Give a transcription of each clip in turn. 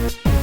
you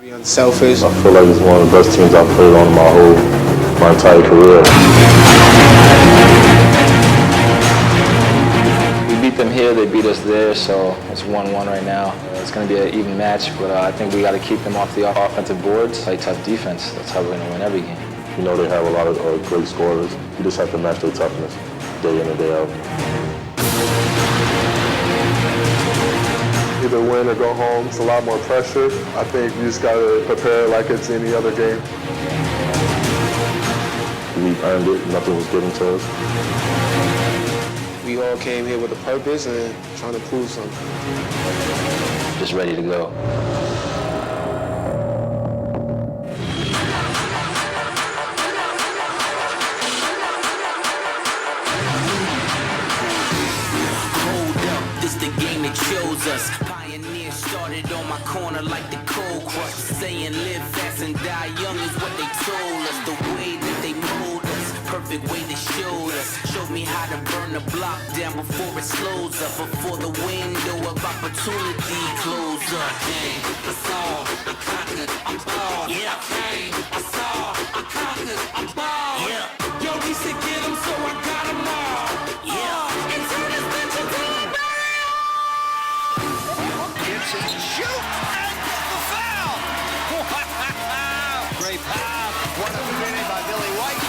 Be unselfish. I feel like it's one of the best teams I've played on my entire career. We beat them here, they beat us there, so it's 1-1 right now. It's going to be an even match, but I think we got to keep them off the offensive boards. Play tough defense. That's how we're going to win every game. You know they have a lot of great scorers. You just have to match their toughness day in and day out. Either win or go home. It's a lot more pressure. I think you just got to prepare like it's any other game. We earned it. Nothing was given to us. We all came here with a purpose and trying to prove something. Just ready to go. Chose us. Pioneers started on my corner like the cold crush. Saying live fast and die young is what they told us. The way that they mold us, perfect way they showed us. Showed me how to burn the block down before it slows up. Before the window of opportunity close up. I saw, I conquered, I'm ball. Yeah, I saw, I conquered, I'm ball. Yeah. Yo, we should get them, so I got them all. Yeah. And turn this bitch into a shoot and get the foul! Wow! Great pass. What a finish by Billy White.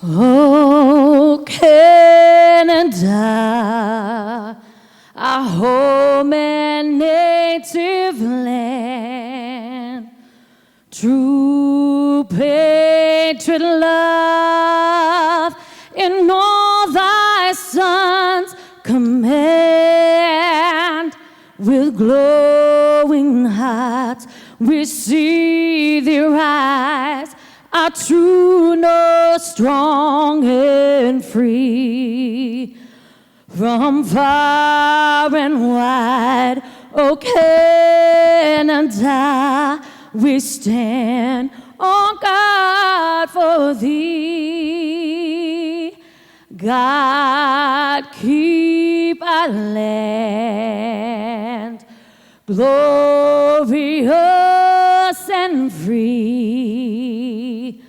Oh, Canada, our home and native land, true patriot love in all thy sons command. With glowing hearts, we see their eyes are true, no strong and free. From far and wide, O Canada, we stand on guard for thee. God, keep our land glorious and free.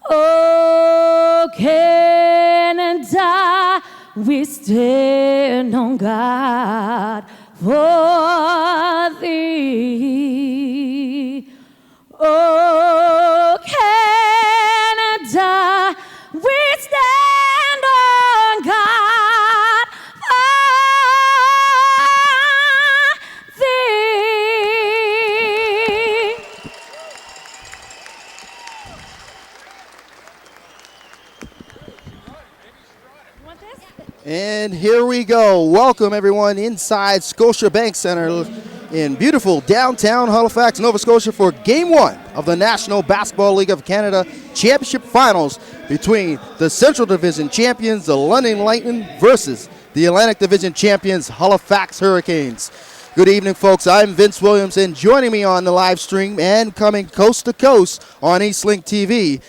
Oh, Canada, we stand on guard for thee. Oh, Canada, we stand on guard for thee. And here we go. Welcome everyone inside Scotiabank Center in beautiful downtown Halifax, Nova Scotia for Game 1 of the National Basketball League of Canada Championship Finals between the Central Division champions, the London Lightning, versus the Atlantic Division champions, Halifax Hurricanes. Good evening, folks. I'm Vince Williams, and joining me on the live stream and coming coast to coast on Eastlink TV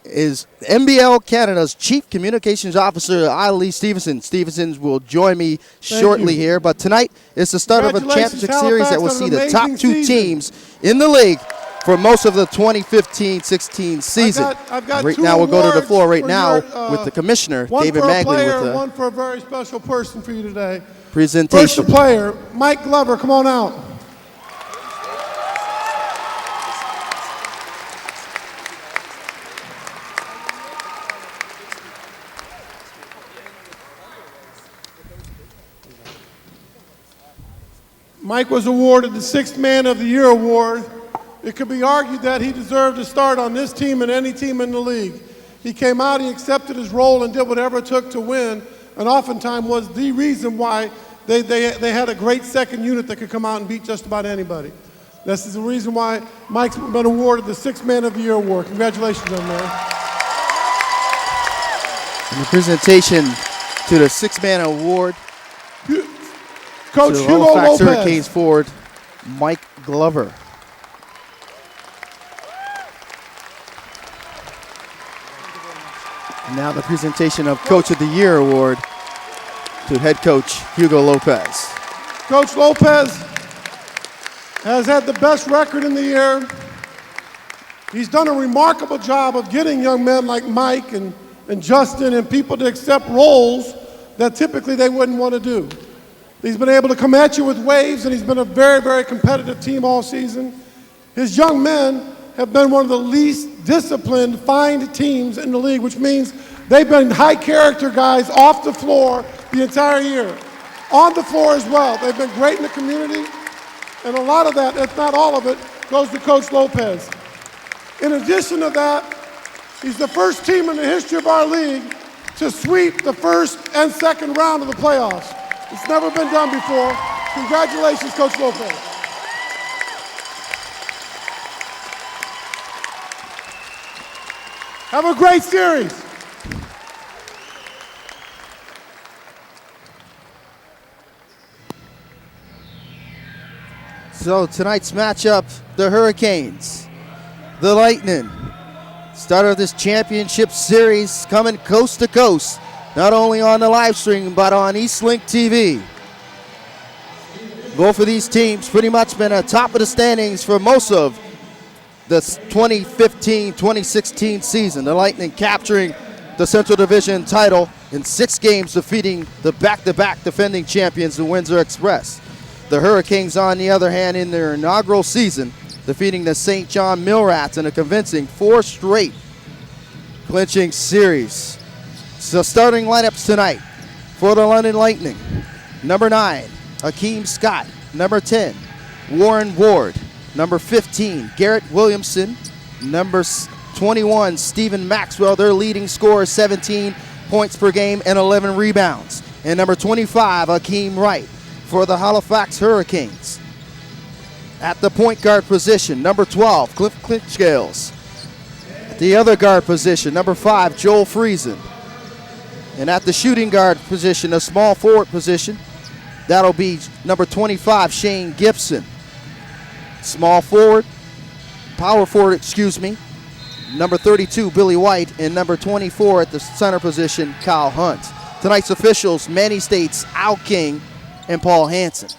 is NBL Canada's Chief Communications Officer, Ali Stevenson. Stevenson will join me shortly here, but tonight is the start of a championship series that will see the top two teams in the league for most of the 2015-16 season. Right now, we'll go to the floor right now with the commissioner, David Magley, with one for a very special person for you today. Presentation. First player, Mike Glover, come on out. Mike was awarded the Sixth Man of the Year award. It could be argued that he deserved to start on this team and any team in the league. He came out, he accepted his role and did whatever it took to win, and oftentimes was the reason why they had a great second unit that could come out and beat just about anybody. This is the reason why Mike's been awarded the Sixth Man of the Year award. Congratulations, young man. And the presentation to the Sixth Man award, Coach to the Hugo Halifax Lopez. Hurricanes forward, Mike Glover. And now the presentation of Coach of the Year award to head coach Hugo Lopez. Coach Lopez has had the best record in the year. He's done a remarkable job of getting young men like Mike and Justin and people to accept roles that typically they wouldn't want to do. He's been able to come at you with waves, and he's been a very, very competitive team all season. His young men have been one of the least disciplined, fined teams in the league, which means they've been high-character guys off the floor the entire year. On the floor as well. They've been great in the community, and a lot of that, if not all of it, goes to Coach Lopez. In addition to that, he's the first team in the history of our league to sweep the first and second round of the playoffs. It's never been done before. Congratulations, Coach Lopez. Have a great series. So tonight's matchup, the Hurricanes, the Lightning. Start of this championship series coming coast to coast, not only on the live stream, but on Eastlink TV. Both of these teams pretty much been at top of the standings for most of the 2015-2016 season. The Lightning capturing the Central Division title in 6 games, defeating the back-to-back defending champions, the Windsor Express. The Hurricanes, on the other hand, in their inaugural season, defeating the St. John Millrats in a convincing 4 straight clinching series. So starting lineups tonight for the London Lightning. Number 9, Akeem Scott. Number 10, Warren Ward. Number 15, Garrett Williamson. Number 21, Stephen Maxwell. Their leading scorer, 17 points per game and 11 rebounds. and number 25, Akeem Wright for the Halifax Hurricanes. At the point guard position, number 12, Cliff Clinchgales. At the other guard position, number 5, Joel Friesen. And at the shooting guard position, a small forward position, that'll be number 25, Shane Gibson. Small forward, power forward, excuse me, number 32, Billy White, and number 24 at the center position, Kyle Hunt. Tonight's officials, Manny States, Al King, and Paul Hansen.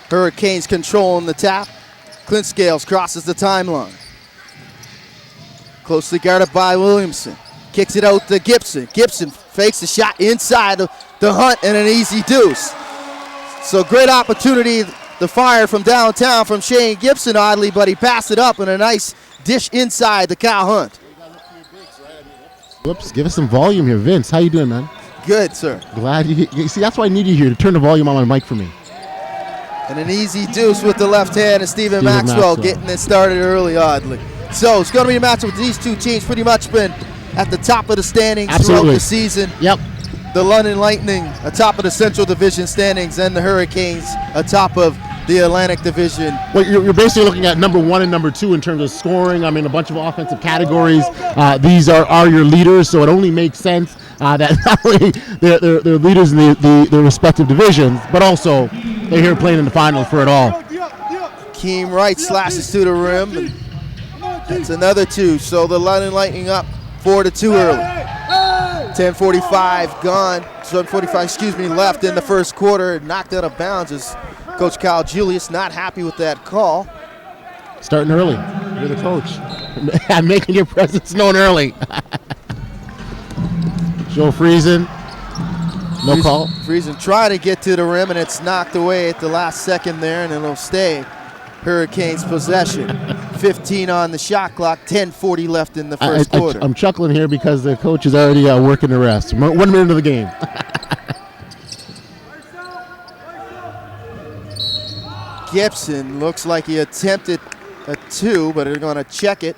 Hurricanes controlling the tap. Clint Scales crosses the timeline. Closely guarded by Williamson. Kicks it out to Gibson. Gibson fakes the shot inside the Hunt and an easy deuce. So great opportunity to fire from downtown from Shane Gibson, oddly, but he passed it up and a nice dish inside to Kyle Hunt. Whoops, give us some volume here. Vince, how you doing, man? Good, sir. Glad you see, that's why I need you here, to turn the volume on my mic for me. And an easy deuce with the left hand, and Stephen Maxwell getting it started early, oddly. So it's going to be a matchup with these two teams pretty much been at the top of the standings throughout the season. Yep. The London Lightning atop of the Central Division standings, and the Hurricanes atop of the Atlantic Division. Well, you're basically looking at number 1 and number 2 in terms of scoring. I mean, a bunch of offensive categories. These are your leaders, so it only makes sense that not only they're leaders in their respective divisions, but also they're here playing in the finals for it all. Keem Wright slashes to the rim, and that's another 2. So the London Lightning up 4-2 early. 10:45 gone, 7:45, excuse me, left in the first quarter. Knocked out of bounds as Coach Kyle Julius not happy with that call. Starting early. You're the coach. I'm making your presence known early. Joe Friesen. No call. Friesen trying to get to the rim, and it's knocked away at the last second there, and it'll stay Hurricanes possession. 15 on the shot clock, 10:40 left in the first quarter. I'm chuckling here because the coach is already working the rest. 1 minute into the game. Gibson looks like he attempted a 2, but they're going to check it.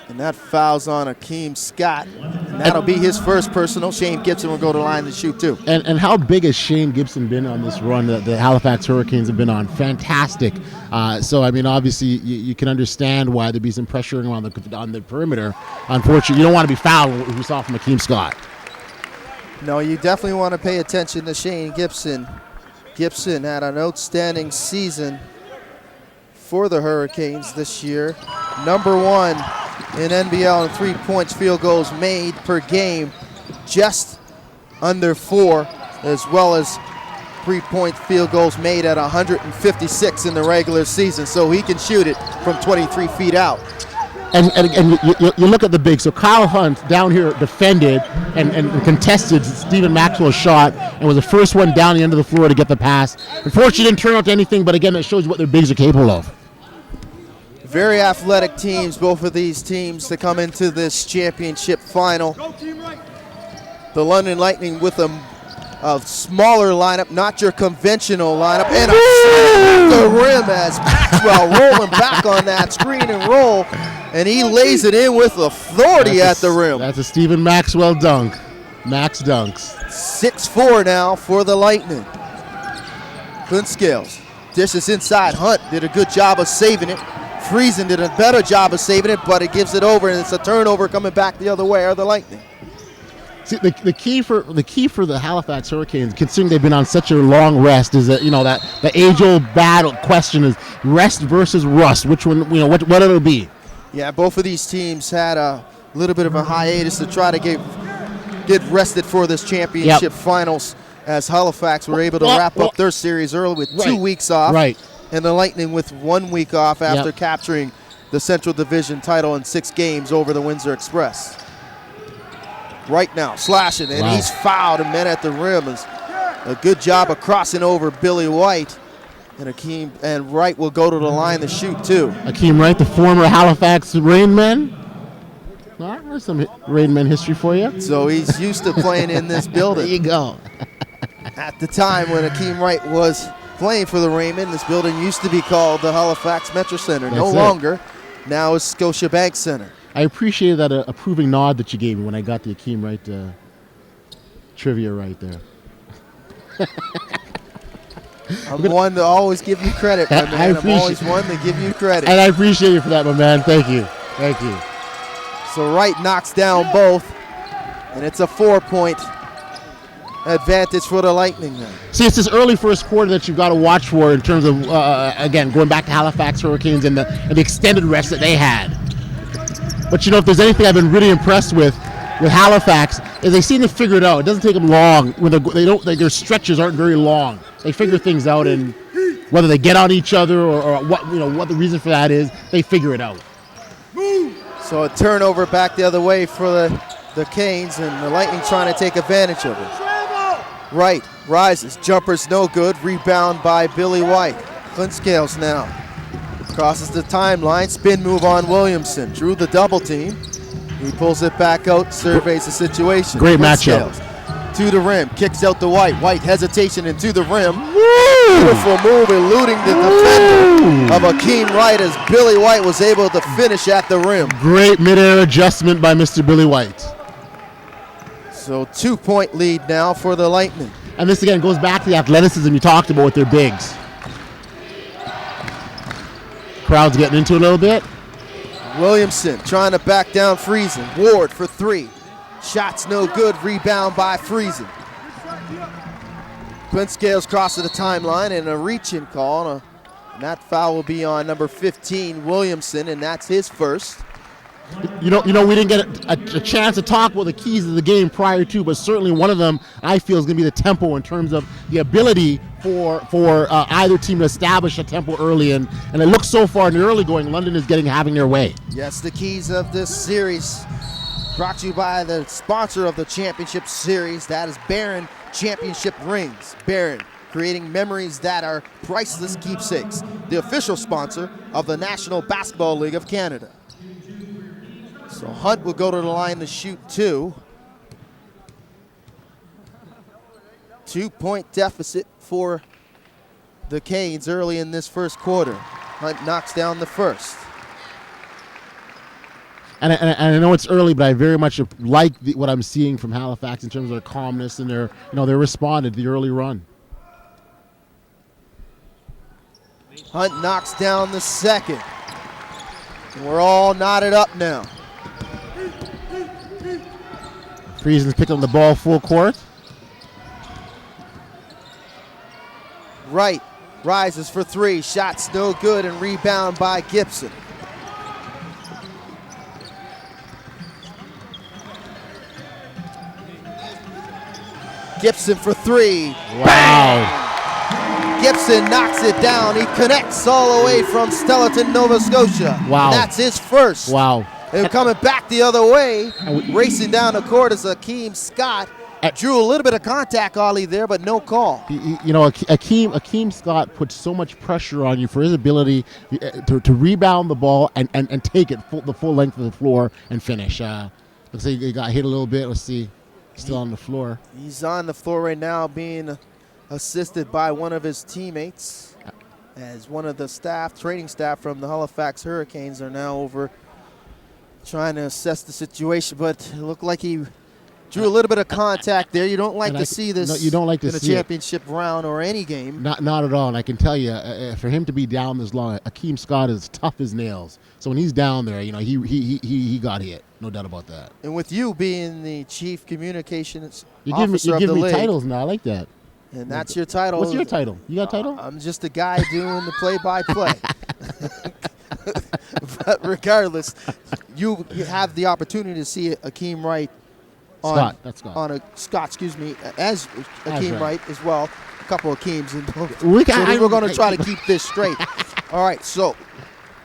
And that fouls on Akeem Scott. And that'll be his first personal. Shane Gibson will go to the line to shoot 2. And how big has Shane Gibson been on this run that the Halifax Hurricanes have been on? Fantastic. So, I mean, obviously, you can understand why there'd be some pressuring on the perimeter. Unfortunately, you don't want to be fouled, as we saw from Akeem Scott. No, you definitely want to pay attention to Shane Gibson. Gibson had an outstanding season for the Hurricanes this year. Number 1 in NBL in 3 points field goals made per game, just under 4, as well as 3-point field goals made at 156 in the regular season. So he can shoot it from 23 feet out. And you look at the big. So Kyle Hunt down here defended and contested Stephen Maxwell's shot and was the first one down the end of the floor to get the pass. Unfortunately, didn't turn out to anything, but again, it shows you what their bigs are capable of. Very athletic teams, both of these teams, to come into this championship final. The London Lightning with a smaller lineup, not your conventional lineup, and the rim as Maxwell rolling back on that screen and roll, and he lays it in with authority at the rim. That's a Stephen Maxwell dunk. Max dunks. 6-4 now for the Lightning. Clint Scales dishes inside. Hunt did a good job of saving it. Friesen did a better job of saving it, but it gives it over, and it's a turnover coming back the other way, or the Lightning. See, the key for the Halifax Hurricanes, considering they've been on such a long rest, is that that the age-old battle question is rest versus rust. Which one, what it'll be? Yeah, both of these teams had a little bit of a hiatus to try to get rested for this championship finals, as Halifax were able to wrap up their series early with 2 weeks off, and the Lightning with 1 week off after capturing the Central Division title in 6 games over the Windsor Express. Right now, slashing, and he's fouled and met at the rim. Is a good job of crossing over Billy White, and Akeem and Wright will go to the line to shoot 2. Akeem Wright, the former Halifax Rainmen. Well, there's some Rainmen history for you. So he's used to playing in this building. There you go. At the time when Akeem Wright was playing for the Raymond, this building used to be called the Halifax Metro Center. No longer. Now it's Scotiabank Center. I appreciated that approving nod that you gave me when I got the Akeem Wright trivia right there. I'm one to always give you credit, my man. I'm always one to give you credit. And I appreciate you for that, my man. Thank you. Thank you. So Wright knocks down both, and it's a 4-point advantage for the Lightning then. See, it's this early first quarter that you've got to watch for in terms of, again, going back to Halifax Hurricanes and the extended rest that they had. But, if there's anything I've been really impressed with Halifax is they seem to figure it out. It doesn't take them long. When their stretches aren't very long. They figure things out, and whether they get on each other or what the reason for that is, they figure it out. So a turnover back the other way for the Canes, and the Lightning trying to take advantage of it. Wright rises, jumper's no good, rebound by Billy White. Clint Scales now crosses the timeline, spin move on Williamson, drew the double team. He pulls it back out, surveys the situation. Great matchup. To the rim, kicks out to White. White hesitation into the rim. Beautiful move, eluding the defender of Akeem Wright as Billy White was able to finish at the rim. Great midair adjustment by Mr. Billy White. So 2-point lead now for the Lightning. And this again goes back to the athleticism you talked about with their bigs. Crowd's getting into it a little bit. Williamson trying to back down Friesen. Ward for 3. Shots no good. Rebound by Friesen. Clint Scales crosses the timeline and a reach-in call. And that foul will be on number 15, Williamson, and that's his first. We didn't get a chance to talk about the keys of the game prior to, but certainly one of them I feel is going to be the tempo in terms of the ability for either team to establish a tempo early, and it looks so far in the early going, London is having their way. Yes, the keys of this series brought to you by the sponsor of the championship series, that is Barron Championship Rings. Barron, creating memories that are priceless keepsakes. The official sponsor of the National Basketball League of Canada. So Hunt will go to the line to shoot 2. 2-point deficit for the Canes early in this first quarter. Hunt knocks down the first. And I know it's early, but I very much like what I'm seeing from Halifax in terms of their calmness and their responded to the early run. Hunt knocks down the second. And we're all knotted up now. Friesen's picking up the ball full court. Wright rises for 3. Shots no good, and rebound by Gibson. Gibson for 3. Wow. Bang! Gibson knocks it down. He connects all the way from Stellarton, Nova Scotia. Wow. And that's his first. Wow. And coming back the other way, racing down the court is Akeem Scott. Drew a little bit of contact, Ollie, there, but no call. Akeem Scott puts so much pressure on you for his ability to rebound the ball and take it the full length of the floor and finish. Looks like he got hit a little bit. Let's see. Still on the floor. He's on the floor right now being assisted by one of his teammates, as one of the training staff from the Halifax Hurricanes are now over trying to assess the situation, but it looked like he drew a little bit of contact there. You don't like to see this. No, you don't like to in a see championship round or any game. Not at all. And I can tell you, for him to be down this long, Akeem Scott is tough as nails. So when he's down there, he got hit. No doubt about that. And with you being the chief communications you officer give of the me league, titles now. I like that. And that's your title. What's your title? You got a title? I'm just a guy doing the play-by-play. But regardless, you have the opportunity to see Akeem Wright as Akeem Wright as well. A couple of Akeems in both. We're going to try to keep this straight. All right, so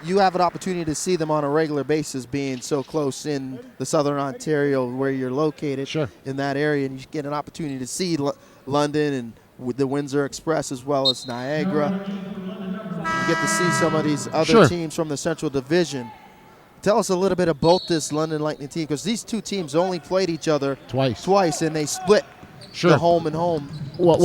you have an opportunity to see them on a regular basis, being so close in the Southern Ontario where you're located. Sure. In that area, and you get an opportunity to see London and with the Windsor Express as well as Niagara. You get to see some of these other teams from the Central Division. Tell us a little bit about this London Lightning team, because these two teams only played each other twice, and they split the home and home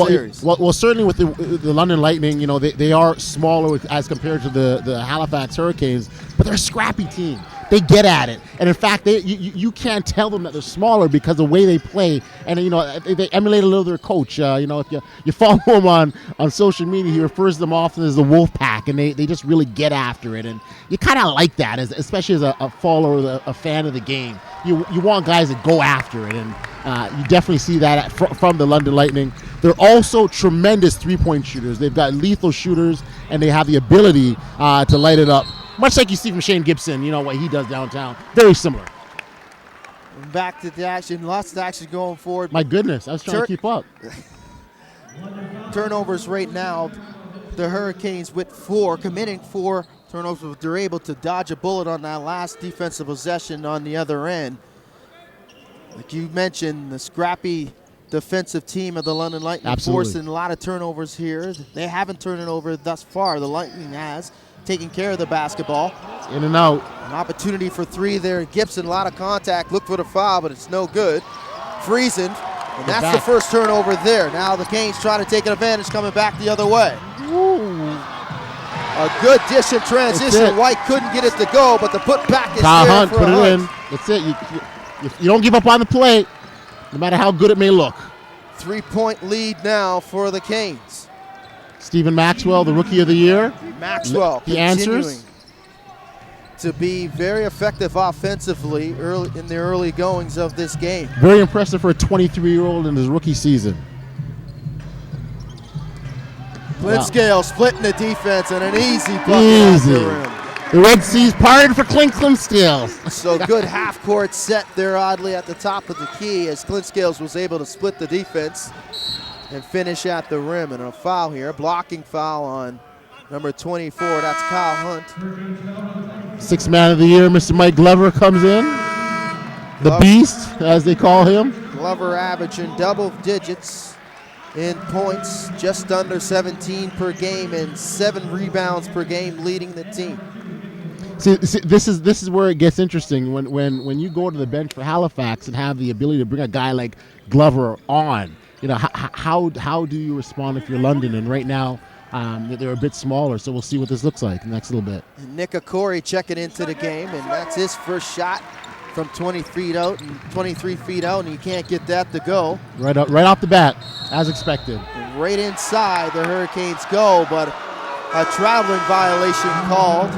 series. Well, certainly with the London Lightning, they are smaller as compared to the Halifax Hurricanes, but they're a scrappy team. they get at it. And in fact, you can't tell them that they're smaller because of the way they play. And they emulate a little their coach. If you follow him on social media, he refers to them often as the Wolf Pack, and they just really get after it. And you kind of like that, especially as a follower, a fan of the game. You want guys that go after it, and you definitely see that from the London Lightning. They're also tremendous three-point shooters. They've got lethal shooters, and they have the ability to light it up. Much like you see from Shane Gibson, what he does downtown. Very similar. Back to the action. Lots of action going forward. My goodness, I was trying to keep up. Turnovers right now. The Hurricanes with 4, committing 4 turnovers, but they're able to dodge a bullet on that last defensive possession on the other end. Like you mentioned, the scrappy defensive team of the London Lightning forcing a lot of turnovers here. They haven't turned it over thus far. The Lightning has taken care of the basketball. In and out. An opportunity for 3 there. Gibson, a lot of contact. Look for the foul, but it's no good. Friesen, and that's the first turnover there. Now the Canes trying to take an advantage, coming back the other way. Ooh. A good dish in transition. White couldn't get it to go, but the putback is Kyle there Hunt, for put Hunt. it in. That's it. You don't give up on the play, no matter how good it may look. 3-point lead now for the Canes. Stephen Maxwell, the Rookie of the Year. Maxwell the continuing answers to be very effective offensively in the early goings of this game. Very impressive for a 23-year-old in his rookie season. Clint Scales splitting the defense and an easy bucket at the rim. The Red Sea's parted for Clint Scales. So good half-court set there, oddly, at the top of the key as Clint Scales was able to split the defense and finish at the rim. And a foul here, blocking foul on number 24. That's Kyle Hunt. Sixth man of the year, Mr. Mike Glover comes in. The Beast, as they call him. Glover averaging double digits in points, just under 17 per game, and 7 rebounds per game, leading the team. See, this is where it gets interesting when you go to the bench for Halifax and have the ability to bring a guy like Glover on. How do you respond if you're London? And right now, they're a bit smaller, so we'll see what this looks like in the next little bit. And Nick Okori checking into the game, and that's his first shot from 23 feet out, and he can't get that to go. Right off the bat, as expected. And right inside the Hurricanes go, but a traveling violation called,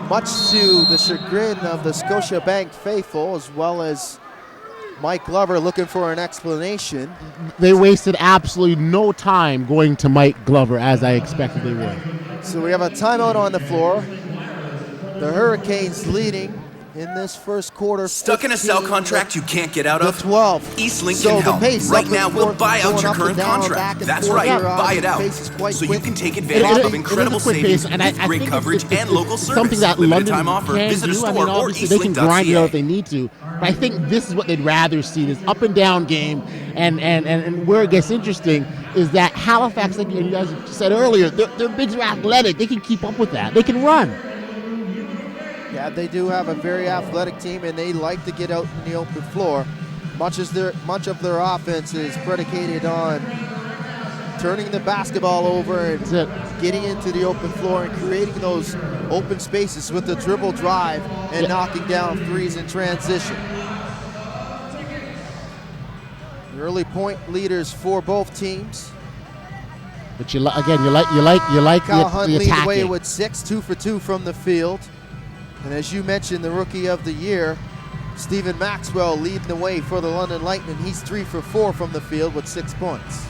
much to the chagrin of the Scotiabank faithful, as well as Mike Glover looking for an explanation. They wasted absolutely no time going to Mike Glover, as I expected they would. So we have a timeout on the floor. The Hurricanes leading in this first quarter. Stuck in a cell contract you can't get out of? 12. Eastlink can help. Right now, we'll buy out your current contract. That's right, buy it out. So you can take advantage of incredible savings with great coverage and local service. Something that Limited London time offer. can Visit a do. store or Obviously they can grind it out if they need to. But I think this is what they'd rather see, this up and down game. And where it gets interesting is that Halifax, like you guys said earlier, their bigs are athletic. They can keep up with that. They can run. Yeah, they do have a very athletic team, and they like to get out in the open floor. Much of their offense is predicated on turning the basketball over and getting into the open floor and creating those open spaces with the dribble drive and knocking down threes in transition. The early point leaders for both teams. But you like Kyle the Hunt leads the way attacking. with 6, 2 for 2 from the field. And as you mentioned, the Rookie of the Year, Stephen Maxwell, leading the way for the London Lightning. He's 3 for 4 from the field with 6 points.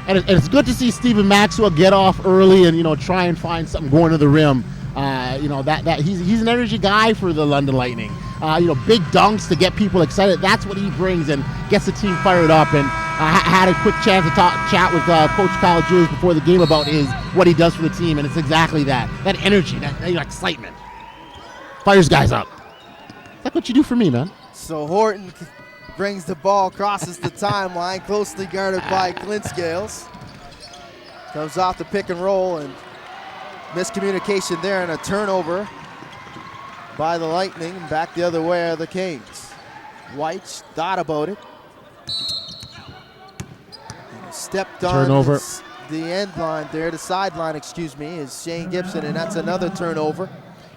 And it's good to see Stephen Maxwell get off early and try and find something going to the rim. That he's an energy guy for the London Lightning. Big dunks to get people excited. That's what he brings and gets the team fired up. And I had a quick chance to chat with Coach Kyle Julius before the game about what he does for the team, and it's exactly that energy, that excitement. Fires guys up. That's what you do for me, man. So Horton brings the ball, crosses the timeline, closely guarded by Clint Scales. Comes off the pick and roll, and miscommunication there, and a turnover by the Lightning. Back the other way are the Canes. White thought about it. And stepped on Turnover. the end line there, the sideline, is Shane Gibson, and that's another turnover.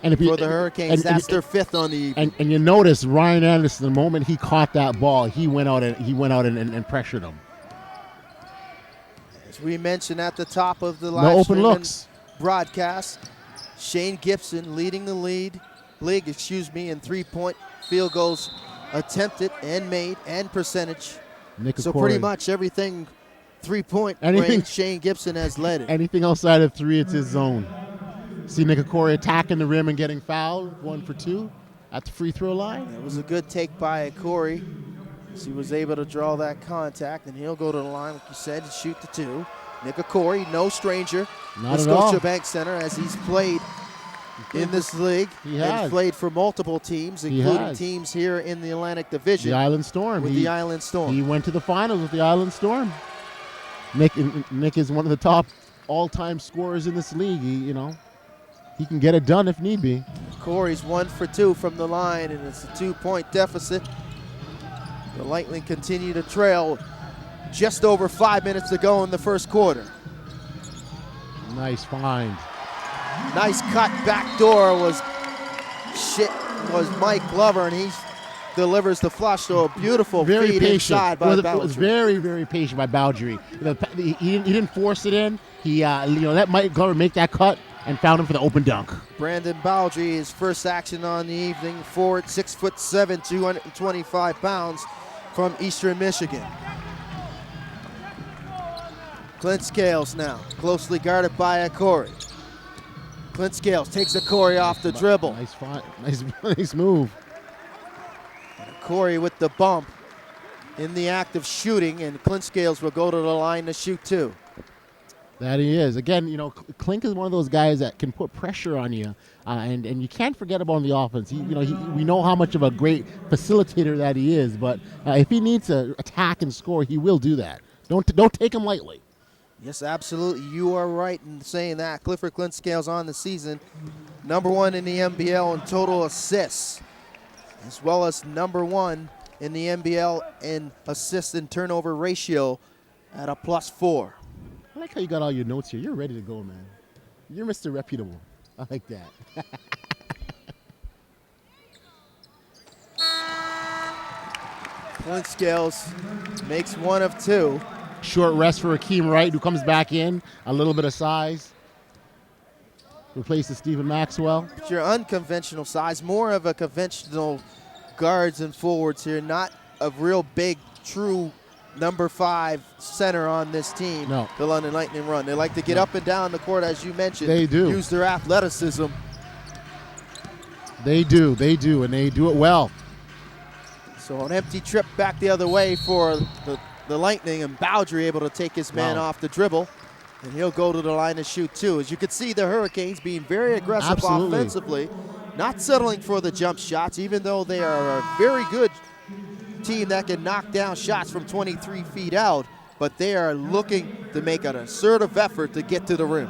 And for the Hurricanes. That's their 5th on the evening. And you notice Ryan Anderson, the moment he caught that ball, he went out and pressured him. As we mentioned at the top of the No live open stream looks. Broadcast, Shane Gibson leading the league in 3-point field goals attempted and made and percentage. So pretty much everything 3-point range, Shane Gibson has led it. Anything outside of 3, it's his zone. See Nikokori attacking the rim and getting fouled, 1 for 2 at the free throw line. It was a good take by Corey. He was able to draw that contact, and he'll go to the line, like you said, and shoot the 2. Nikokori, no stranger. Not the at all. Scotiabank Center, as he's played in this league. He and has. played for multiple teams, including teams here in the Atlantic Division. The Island Storm. With the Island Storm. He went to the finals with the Island Storm. Nick is one of the top all-time scorers in this league. He can get it done if need be. Corey's 1 for 2 from the line, and it's a 2-point deficit. The Lightning continue to trail. Just over 5 minutes to go in the first quarter. Nice find. Nice cut back door was Mike Glover, and he delivers the flush to a beautiful feed inside by Baldry. It was very, very patient by Baldry. He didn't force it in. He let Mike Glover make that cut and found him for the open dunk. Brandon Baldry, his first action on the evening, forward, 6'7", 225 pounds from Eastern Michigan. Clint Scales now, closely guarded by Corey. Clint Scales takes Corey off the dribble. Nice move. Corey with the bump in the act of shooting, and Clint Scales will go to the line to shoot 2. That he is. Again, Klink is one of those guys that can put pressure on you, and you can't forget about him on the offense. We know how much of a great facilitator that he is, but if he needs to attack and score, he will do that. Don't take him lightly. Yes, absolutely. You are right in saying that. Clifford Clint Scales on the season, #1 in the NBL in total assists, as well as #1 in the NBL in assist and turnover ratio at a +4. I like how you got all your notes here. You're ready to go, man. You're Mr. Reputable. I like that. Clint Scales makes 1 of 2. Short rest for Akeem Wright, who comes back in. A little bit of size. Replaces Stephen Maxwell. But your unconventional size, more of a conventional guards and forwards here, not a real big, true #5 center on this team. No. The London Lightning run. They like to get up and down the court, as you mentioned. They do. Use their athleticism. They do, and they do it well. So an empty trip back the other way for the Lightning, and Baldry able to take his man off the dribble, and he'll go to the line to shoot 2. As you can see, the Hurricanes being very aggressive offensively, not settling for the jump shots, even though they are a very good team that can knock down shots from 23 feet out, but they are looking to make an assertive effort to get to the rim.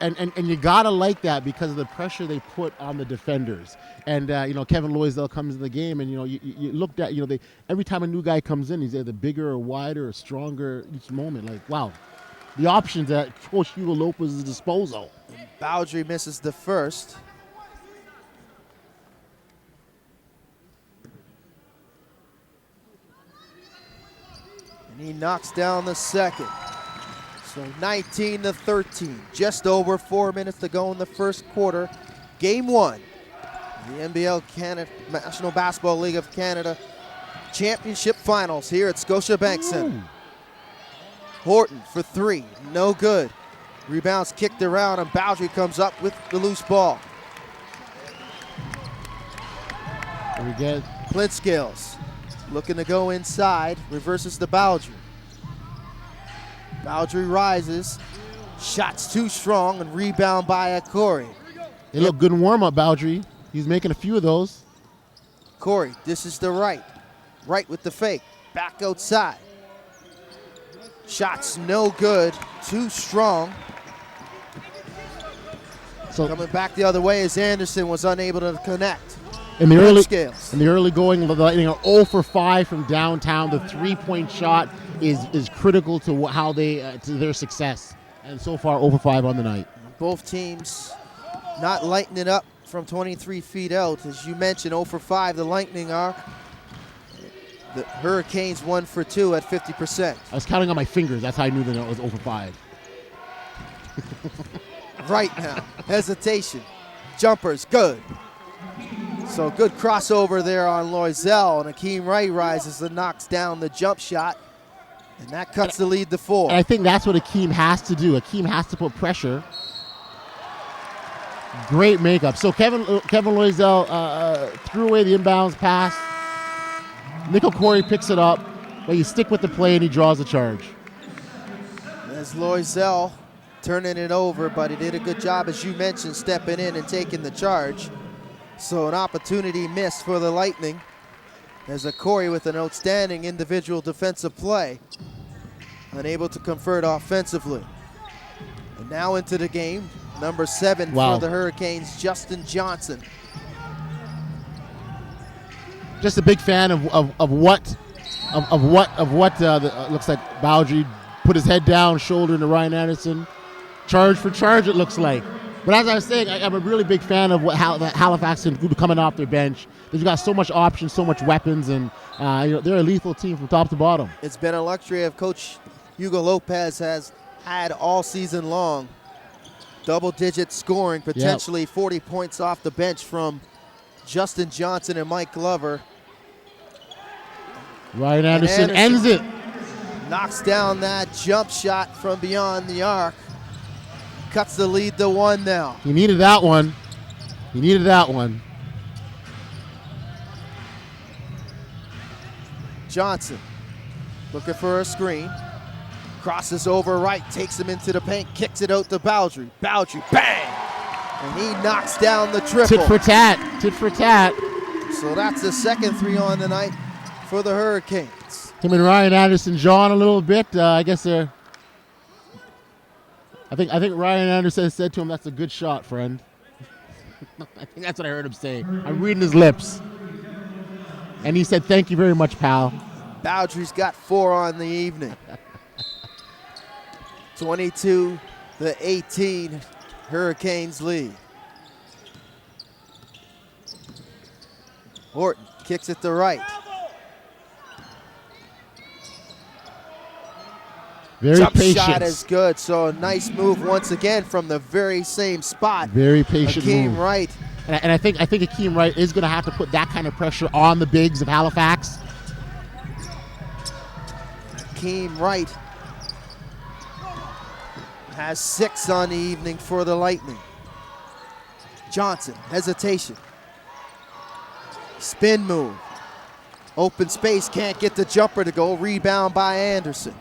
And you gotta like that because of the pressure they put on the defenders. And Kevin Loisdale comes in the game, and you looked at every time a new guy comes in, he's either bigger or wider or stronger each moment. Like, wow, the options at Coach Hugo Lopez's disposal. And Baldry misses the first. And he knocks down the second. So 19-13, just over 4 minutes to go in the first quarter. Game 1, the NBL Canada, National Basketball League of Canada Championship Finals here at Scotiabank Center. Horton for 3, no good. Rebounds kicked around, and Baldry comes up with the loose ball. And we get Clint Scales looking to go inside, reverses to Baldry. Baldry rises, shots too strong, and rebound by Corey. They look good in warm-up, Baldry. He's making a few of those. Corey, this is the right with the fake, back outside. Shots no good, too strong. So coming back the other way as Anderson was unable to connect. In the early going, the Lightning are 0 for 5 from downtown. The 3-point shot is critical to how to their success. And so far, 0 for 5 on the night. Both teams not lighting it up from 23 feet out. As you mentioned, 0 for 5 the Lightning are. The Hurricanes 1 for 2 at 50%. I was counting on my fingers. That's how I knew that it was over 5. Right now, hesitation. Jumpers, good. So good crossover there on Loisel, and Akeem Wright rises and knocks down the jump shot, and that cuts the lead to 4. And I think that's what Akeem has to do. Akeem has to put pressure. Great makeup. So Kevin Loisel threw away the inbounds pass. Nickel Corey picks it up, but you stick with the play and he draws the charge. As Loisel turning it over, but he did a good job, as you mentioned, stepping in and taking the charge. So an opportunity missed for the Lightning. There's a Corey with an outstanding individual defensive play, unable to convert offensively. And now into the game, number 7 for the Hurricanes, Justin Johnson. Just a big fan of what looks like Bowdry put his head down, shoulder into Ryan Anderson. Charge for charge, it looks like. But as I was saying, I'm a really big fan of what Halifax can do coming off their bench. They've got so much options, so much weapons, and they're a lethal team from top to bottom. It's been a luxury of Coach Hugo Lopez has had all season long. Double-digit scoring, potentially 40 points off the bench from Justin Johnson and Mike Glover. Ryan Anderson ends it. Knocks down that jump shot from beyond the arc. Cuts the lead to 1 now. He needed that one. He needed that one. Johnson looking for a screen. Crosses over right, takes him into the paint, kicks it out to Bowdry. Bowdry, bang! And he knocks down the triple. Tit for tat, tit for tat. So that's the second 3 on the night for the Hurricanes. Him and Ryan Anderson jawing a little bit. I guess they're. I think Ryan Anderson said to him, "That's a good shot, friend." I think that's what I heard him say. I'm reading his lips. And he said, "Thank you very much, pal." Bowdry's got 4 on the evening. 22-18, Hurricanes lead. Horton kicks it to right. Very Jump patient. shot is good, so a nice move once again from the very same spot. Very patient Akeem move. Wright. And I think Akeem Wright is going to have to put that kind of pressure on the bigs of Halifax. Akeem Wright has 6 on the evening for the Lightning. Johnson, hesitation. Spin move. Open space, can't get the jumper to go. Rebound by Anderson.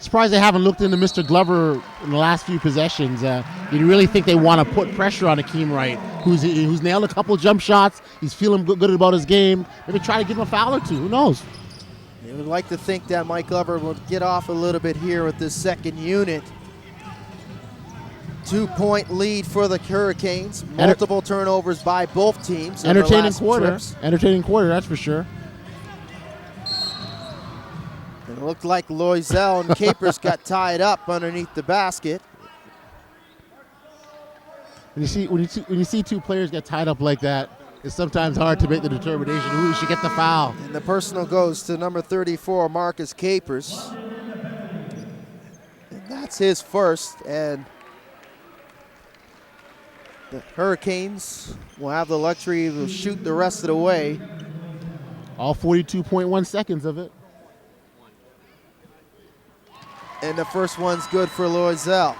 Surprised they haven't looked into Mr. Glover in the last few possessions. You really think they want to put pressure on Akeem Wright, who's nailed a couple jump shots. He's feeling good about his game. Maybe try to give him a foul or 2. Who knows? They would like to think that Mike Glover will get off a little bit here with this second unit. 2-point lead for the Hurricanes. Multiple turnovers by both teams. Entertaining quarter. Entertaining quarter, that's for sure. It looked like Loisel and Capers got tied up underneath the basket. When you see 2 players get tied up like that, it's sometimes hard to make the determination who should get the foul. And the personal goes to number 34, Marcus Capers. And that's his first, and the Hurricanes will have the luxury to shoot the rest of the way. All 42.1 seconds of it. And the first one's good for Loisel.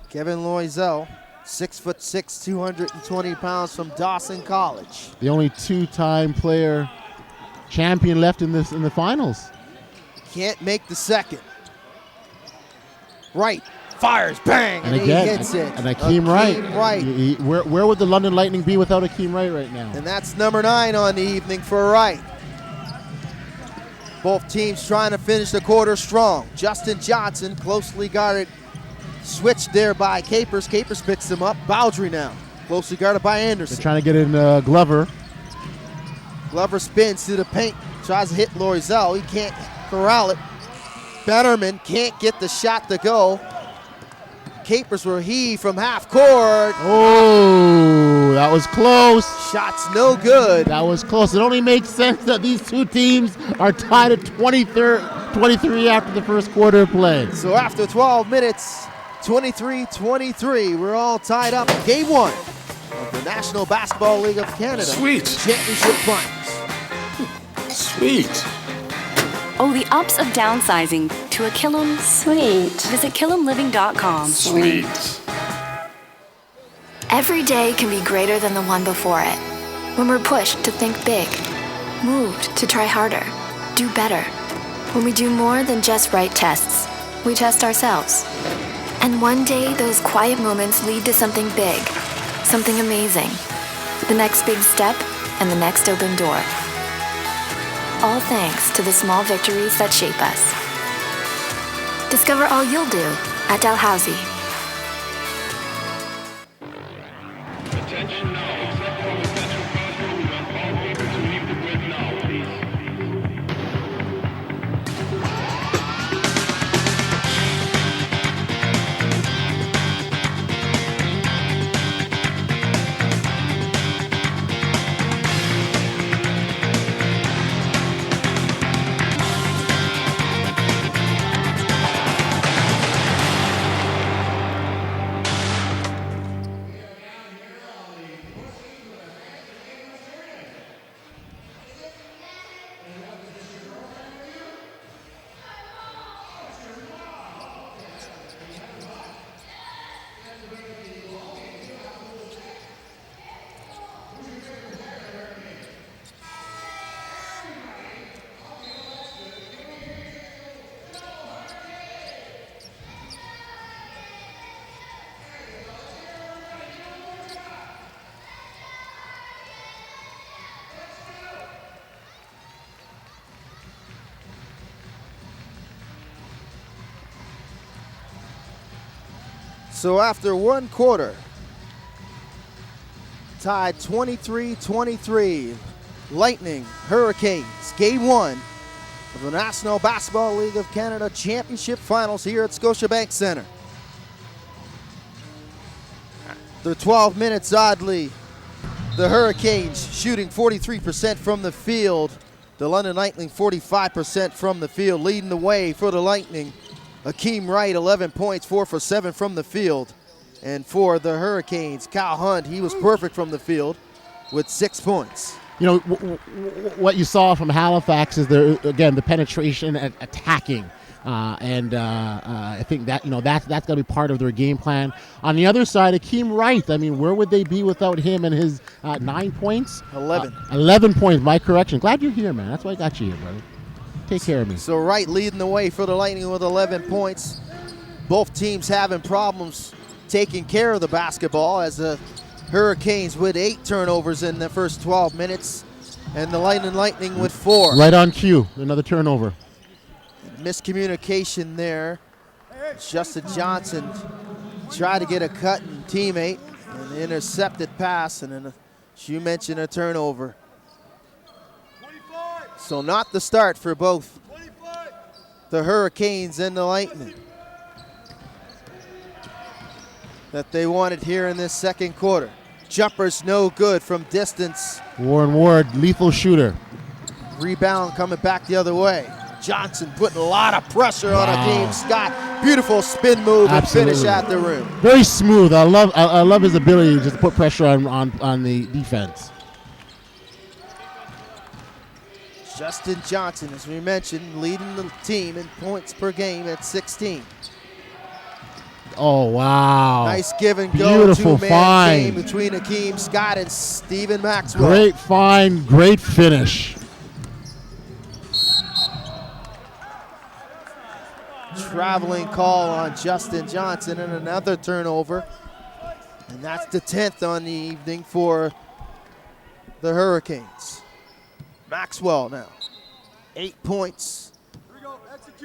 Kevin Loisel, 6'6", 220 pounds from Dawson College. The only 2-time player champion left in the finals. Can't make the second. Right, fires, bang, and again, he hits it. And Akeem Wright. Where would the London Lightning be without Akeem Wright right now? And that's number 9 on the evening for Wright. Both teams trying to finish the quarter strong. Justin Johnson, closely guarded, switched there by Capers. Capers picks him up. Bowdry now, closely guarded by Anderson. They're trying to get in Glover. Glover spins to the paint, tries to hit Loisel. He can't corral it. Bennerman can't get the shot to go. Capers were heaved from half court. Oh, that was close. Shots no good. That was close. It only makes sense that these two teams are tied at 23 after the first quarter of play. So after 12 minutes, 23-23, we're all tied up. Game 1 of the National Basketball League of Canada Championship Finals. Sweet. Oh, the ups of downsizing to a Killam. Sweet. Visit killamliving.com. Sweet. Every day can be greater than the one before it. When we're pushed to think big, moved to try harder, do better. When we do more than just write tests, we test ourselves. And one day, those quiet moments lead to something big, something amazing. The next big step and the next open door. All thanks to the small victories that shape us. Discover all you'll do at Dalhousie. Attention now, except for the central classroom, we want all papers to leave the grid now, please. So after one quarter, tied 23-23, Lightning Hurricanes, Game 1 of the National Basketball League of Canada Championship Finals here at Scotiabank Centre. After 12 minutes, oddly, the Hurricanes shooting 43% from the field. The London Lightning 45% from the field, leading the way for the Lightning. Akeem Wright, 11 points, 4 for 7 from the field. And for the Hurricanes, Kyle Hunt, he was perfect from the field with 6 points. You know, what you saw from Halifax is, again, the penetration and attacking. I think that, that's going to be part of their game plan. On the other side, Akeem Wright, I mean, where would they be without him and his 9 points? 11. 11 points, my correction. Glad you're here, man. That's why I got you here, brother. Take care of me. So Wright leading the way for the Lightning with 11 points. Both teams having problems taking care of the basketball, as the Hurricanes with 8 turnovers in the first 12 minutes and the Lightning with 4. Right on cue, another turnover. Miscommunication there. Justin Johnson tried to get a cut and teammate, and the intercepted pass, and then, as you mentioned, a turnover. So not the start for both the Hurricanes and the Lightning that they wanted here in this second quarter. Jumpers no good from distance. Warren Ward, lethal shooter. Rebound coming back the other way. Johnson putting a lot of pressure on Akeem Scott. Beautiful spin move and finish at the rim. Very smooth. I love his ability to just put pressure on the defense. Justin Johnson, as we mentioned, leading the team in points per game at 16. Oh, wow. Nice give and go. Beautiful two-man game find. between Akeem Scott and Stephen Maxwell. Great find, great finish. Traveling call on Justin Johnson and another turnover. And that's the 10th on the evening for the Hurricanes. Maxwell now, 8 points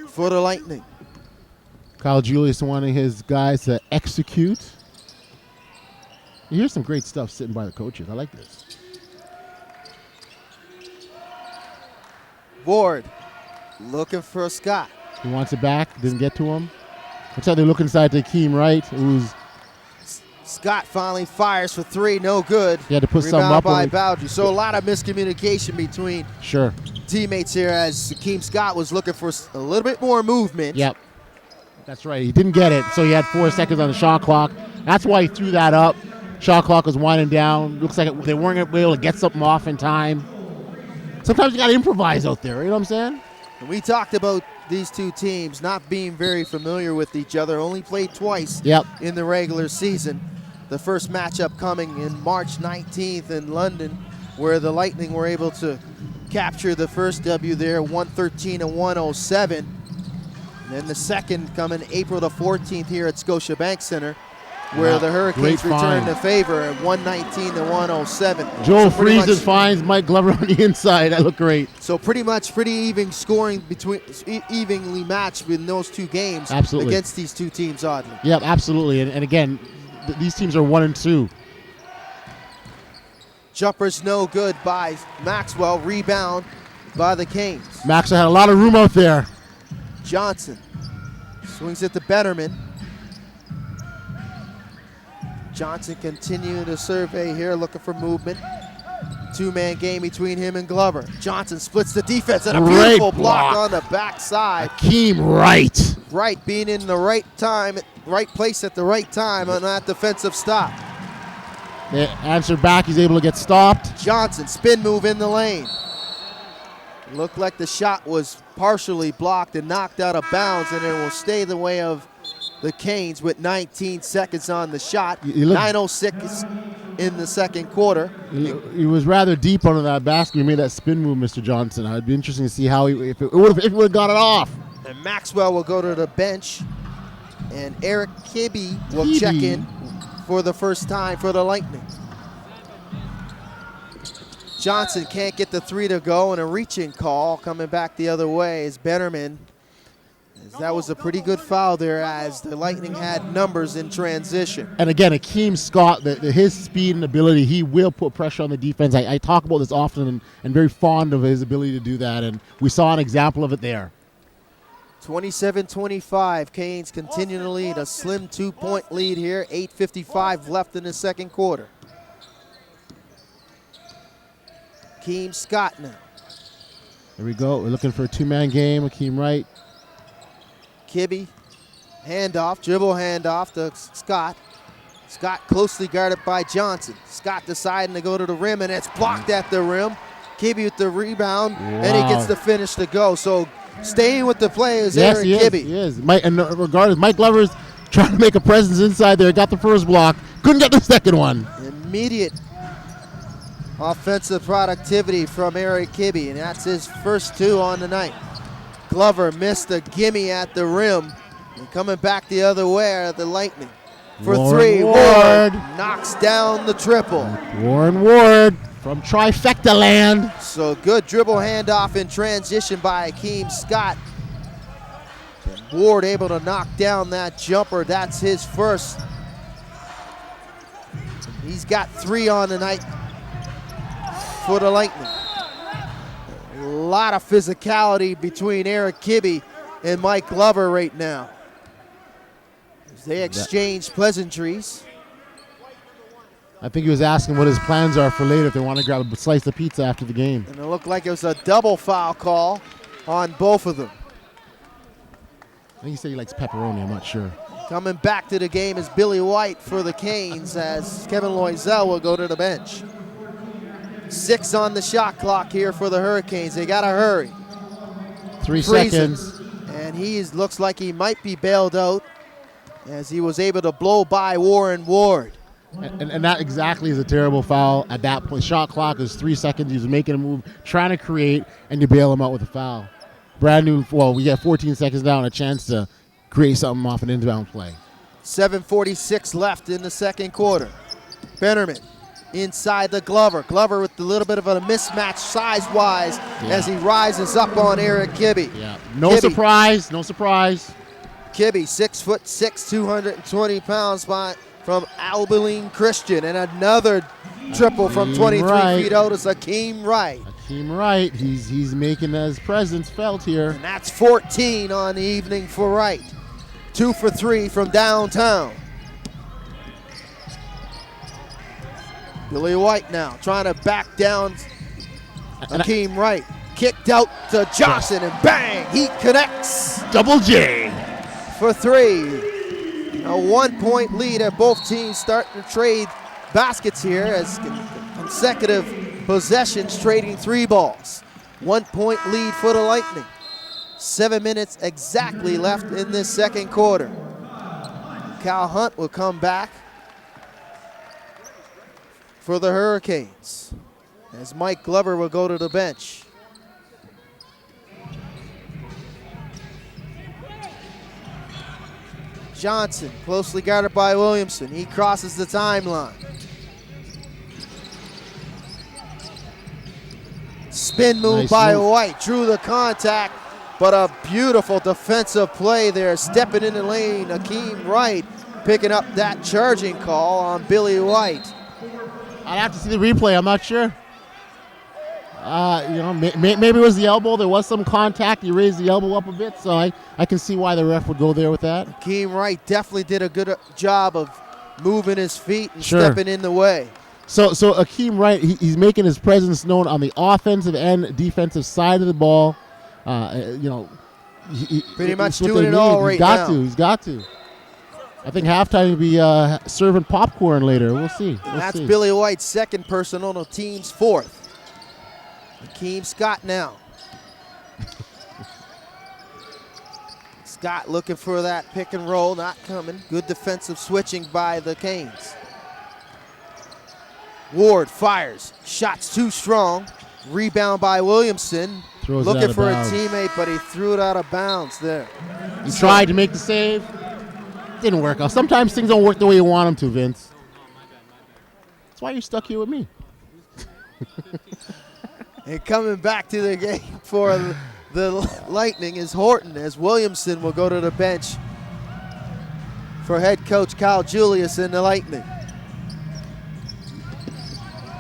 for the Lightning. Kyle Julius wanting his guys to execute. Here's some great stuff sitting by the coaches. I like this. Ward looking for Scott. He wants it back. Didn't get to him. Looks like they look inside to Akeem Wright, who's... Scott finally fires for three, no good. He had to put something Rebound up. by Bowdry. So a lot of miscommunication between teammates here as Akeem Scott was looking for a little bit more movement. Yep. That's right. He didn't get it, so he had 4 seconds on the shot clock. That's why he threw that up. Shot clock was winding down. Looks like they weren't able to get something off in time. Sometimes you got to improvise out there. You know what I'm saying? And we talked about these two teams not being very familiar with each other, only played twice in the regular season. The first matchup coming in March 19th in London, where the Lightning were able to capture the first W there, 113 and 107. And then the second coming April the 14th here at Scotiabank Center, where the Hurricanes returned the favor at 119 to 107. Joel Freezes finds Mike Glover on the inside. That looked great. So pretty even scoring evenly matched in those two games against these two teams, oddly. Yep, absolutely. And again, these teams are 1 and 2. Jumper's no good by Maxwell. Rebound by the Canes. Maxwell had a lot of room out there. Johnson swings it to Betterman. Johnson continuing to survey here, looking for movement. Two-man game between him and Glover. Johnson splits the defense and a beautiful block on the backside. Akeem Wright. Wright being in the right time, right place at the right time on that defensive stop. They answer back. He's able to get stopped. Johnson, spin move in the lane. Looked like the shot was partially blocked and knocked out of bounds, and it will stay the way of the Canes with 19 seconds on the shot. 9:06 in the second quarter. He was rather deep under that basket. He made that spin move, Mr. Johnson. It'd be interesting to see how if he would have got it off. And Maxwell will go to the bench, and Eric Kibbe will check in for the first time for the Lightning. Johnson can't get the three to go, and a reach-in call coming back the other way is Betterman. That was a pretty good foul there as the Lightning had numbers in transition. And again, Akeem Scott, his speed and ability, he will put pressure on the defense. I talk about this often and very fond of his ability to do that, and we saw an example of it there. 27-25, Canes continue to lead, a slim 2-point lead here, 8:55 left in the second quarter. Akeem Scott now. Here we go, we're looking for a two-man game, Akeem Wright. Kibbe, handoff, dribble handoff to Scott. Scott closely guarded by Johnson. Scott deciding to go to the rim, and it's blocked at the rim. Kibbe with the rebound, and he gets the finish to go. So staying with the play is Aaron Kibbe. He is. Regardless, Mike Glover's trying to make a presence inside there. Got the first block, couldn't get the second one. Immediate offensive productivity from Eric Kibbe, and that's his first two on the night. Glover missed a gimme at the rim, and coming back the other way at the Lightning. For three, Ward knocks down the triple. Warren Ward from Trifecta Land. So good dribble handoff in transition by Akeem Scott. And Ward able to knock down that jumper. That's his first. He's got 3 on the night for the Lightning. A lot of physicality between Eric Kibbe and Mike Glover right now. As they exchange pleasantries. I think he was asking what his plans are for later if they want to grab a slice of pizza after the game. And it looked like it was a double foul call on both of them. I think he said he likes pepperoni, I'm not sure. Coming back to the game is Billy White for the Canes as Kevin Loisel will go to the bench. 6 on the shot clock here for the Hurricanes. They got to hurry. 3 seconds. And looks like he might be bailed out as he was able to blow by Warren Ward. And that exactly is a terrible foul at that point. Shot clock is 3 seconds. He was making a move, trying to create, and you bail him out with a foul. Brand new, we got 14 seconds down, a chance to create something off an inbound play. 7:46 left in the second quarter. Bennerman inside the Glover. Glover with a little bit of a mismatch size-wise as he rises up on Eric Kibbe. Yeah, no surprise. Kibbe, 6'6", 220 pounds from Abilene Christian. And another triple from 23 feet out is Akeem Wright. Team Wright, he's making his presence felt here. And that's 14 on the evening for Wright. 2 for 3 from downtown. Billy White now trying to back down Akeem Wright. Kicked out to Johnson, and bang, he connects. Double J. For 3. A 1-point lead at both teams starting to trade baskets here as consecutive possessions trading 3 balls. 1-point lead for the Lightning. 7 minutes exactly left in this second quarter. Cal Hunt will come back for the Hurricanes as Mike Glover will go to the bench. Johnson, closely guarded by Williamson. He crosses the timeline. Spin move Nice by move. White, drew the contact, but a beautiful defensive play there. Stepping in the lane, Akeem Wright picking up that charging call on Billy White. I'd have to see the replay. I'm not sure. Maybe it was the elbow. There was some contact. He raised the elbow up a bit, so I can see why the ref would go there with that. Akeem Wright definitely did a good job of moving his feet and Sure. stepping in the way. So Akeem Wright, he's making his presence known on the offensive and defensive side of the ball. Pretty much it's what doing they it need. all right now. He's got to. I think halftime he'll be serving popcorn later. We'll see. That's Billy White's second personal, the team's 4th. Akeem Scott now. Scott looking for that pick and roll, not coming. Good defensive switching by the Canes. Ward fires, shots too strong. Rebound by Williamson. Throws it out looking of for bounds. a teammate, but he threw it out of bounds there. He tried to make the save. Didn't work out. Sometimes things don't work the way you want them to, Vince. That's why you're stuck here with me. And coming back to the game for the Lightning is Horton, as Williamson will go to the bench for head coach Kyle Julius and the Lightning.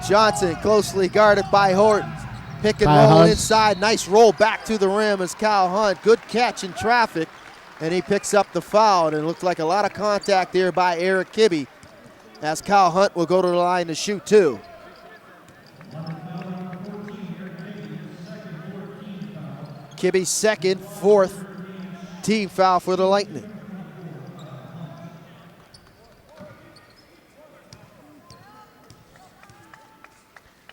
Johnson closely guarded by Horton. Pick and Kyle roll Hunt. inside. Nice roll back to the rim as Kyle Hunt. Good catch in traffic, and he picks up the foul. And it looked like a lot of contact there by Eric Kibbe, as Kyle Hunt will go to the line to shoot 2. Kibbe's second, 4th team foul for the Lightning.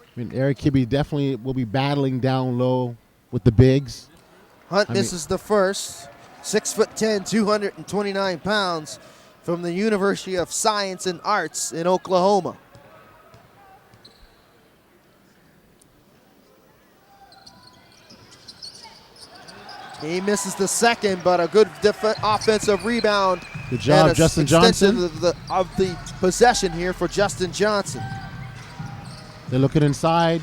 I mean, Eric Kibbe definitely will be battling down low with the bigs. Hunt misses the first. 6'10", 229 pounds from the University of Science and Arts in Oklahoma. He misses the second, but a good offensive rebound. Good job, and Justin extension Johnson. of the possession here for Justin Johnson. They're looking inside.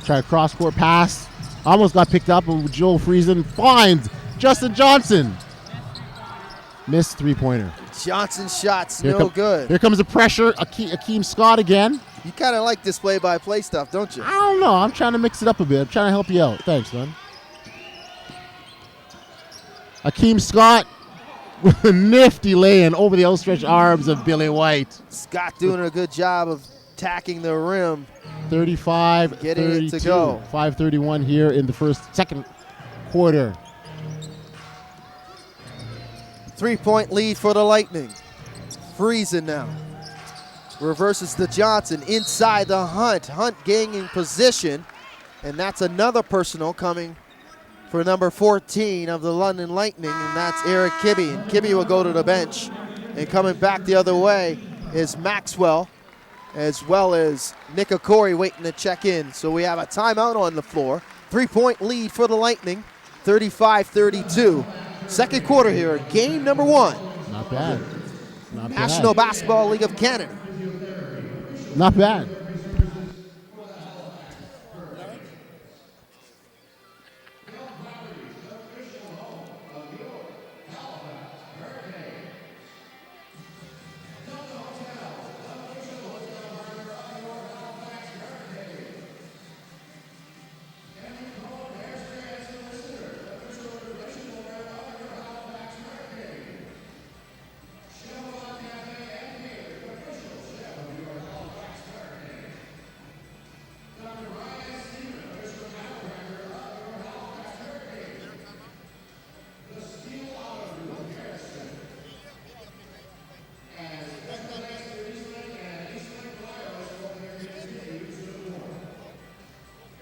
Try a cross-court pass. Almost got picked up, but Joel Friesen finds Justin Johnson. Missed three-pointer. Johnson's shots Here no good. Here comes the pressure. Akeem Scott again. You kind of like this play-by-play stuff, don't you? I don't know. I'm trying to mix it up a bit. I'm trying to help you out. Thanks, man. Akeem Scott with a nifty lay-in over the outstretched arms of Billy White. Scott doing a good job of attacking the rim. 35-32. Getting it to go. 5:31 here in the second quarter. 3-point lead for the Lightning. Friesen now. Reverses to Johnson inside the Hunt. Hunt gaining position. And that's another personal coming for number 14 of the London Lightning, and that's Eric Kibbe. And Kibbe will go to the bench. And coming back the other way is Maxwell, as well as Nick Okori waiting to check in. So we have a timeout on the floor. 3-point lead for the Lightning, 35-32. Second quarter here, game number 1. Not bad. Not National bad. Basketball League of Canada. Not bad.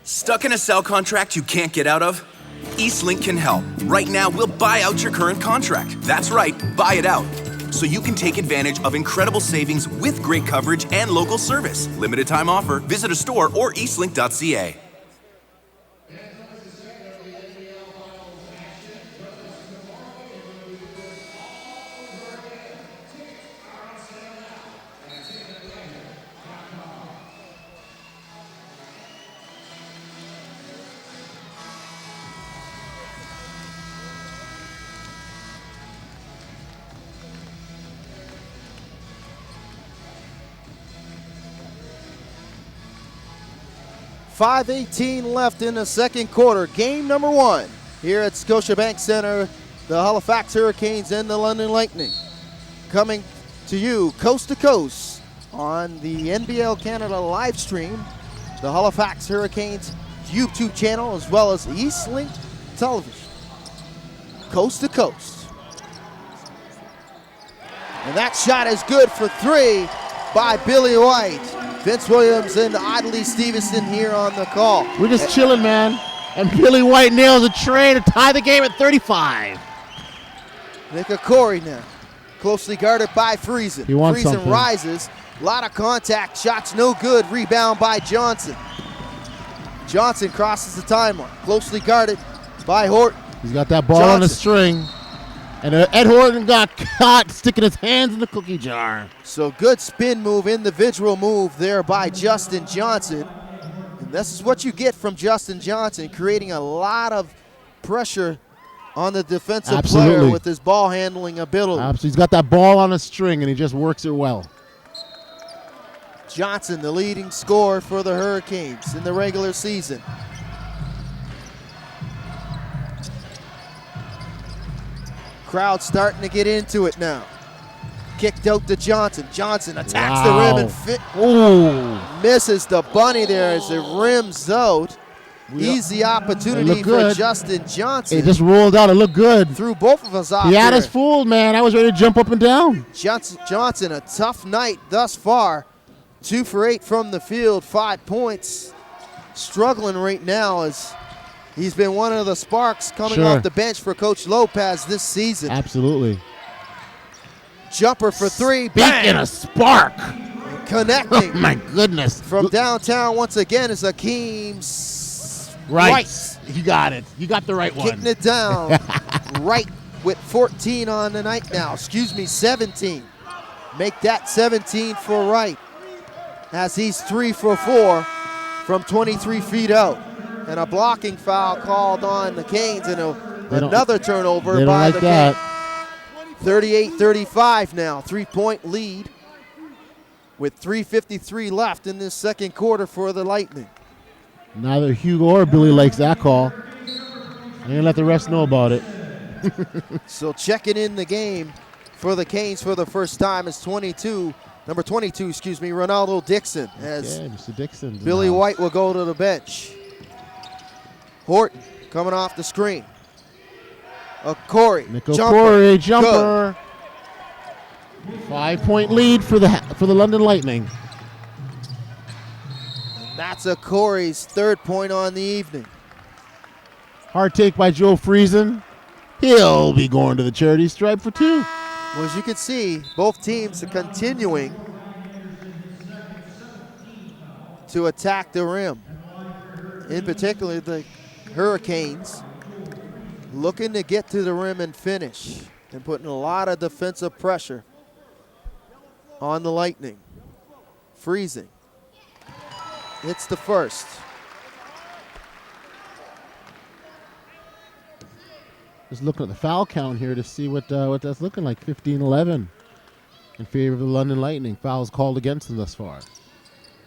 Stuck in a cell contract you can't get out of? Eastlink can help. Right now, we'll buy out your current contract. That's right, buy it out. So you can take advantage of incredible savings with great coverage and local service. Limited time offer. Visit a store or eastlink.ca. .5:18 left in the second quarter. Game number 1 here at Scotiabank Center. The Halifax Hurricanes and the London Lightning coming to you coast to coast on the NBL Canada live stream, the Halifax Hurricanes YouTube channel, as well as Eastlink Television. Coast to coast. And that shot is good for 3 by Billy White. Vince Williams and Audley Stevenson here on the call. We're just chilling, man. And Billy White nails a tray to tie the game at 35. Nick Corey now, closely guarded by Friesen. He wants Friesen something. rises, a lot of contact, shots no good, rebound by Johnson. Johnson crosses the timeline, closely guarded by Horton. He's got that ball on a string. And Ed Horton got caught sticking his hands in the cookie jar. So good spin move, individual move there by Justin Johnson. And this is what you get from Justin Johnson, creating a lot of pressure on the defensive player with his ball handling ability. Absolutely. He's got that ball on a string and he just works it well. Johnson, the leading scorer for the Hurricanes in the regular season. Crowd starting to get into it now. Kicked out to Johnson. Johnson attacks the rim and misses the bunny there as it rims out. Easy opportunity for Justin Johnson. It just rolled out. It looked good. Threw both of us off. He had us fooled, man. I was ready to jump up and down. Johnson, a tough night thus far. 2 for 8 from the field, 5 points. Struggling right now as he's been one of the sparks coming off the bench for Coach Lopez this season. Absolutely. Jumper for 3. Speaking of spark. Connecting. Oh, my goodness. From downtown once again is Akeem Right. You got it. You got the right one. Kicking it down. Right with 14 on the night now. 17. Make that 17 for Wright as he's 3 for 4 from 23 feet out. And a blocking foul called on the Canes and another turnover by the Canes. 38-35 now, 3-point lead with 3:53 left in this second quarter for the Lightning. Neither Hugo or Billy likes that call. They're going to let the refs know about it. So checking in the game for the Canes for the first time is number 22, Ronaldo Dixon. As Mr. Dixon. Billy White will go to the bench. Horton coming off the screen. Corey, Corey, jumper. 5-point lead for the London Lightning. That's Corey's 3rd point on the evening. Hard take by Joe Friesen. He'll be going to the charity stripe for 2. Well, as you can see, both teams are continuing to attack the rim. In particular, the Hurricanes looking to get to the rim and finish and putting a lot of defensive pressure on the Lightning. Freezing. It's the first. Just looking at the foul count here to see what that's looking like. 15-11 in favor of the London Lightning. Fouls called against them thus far.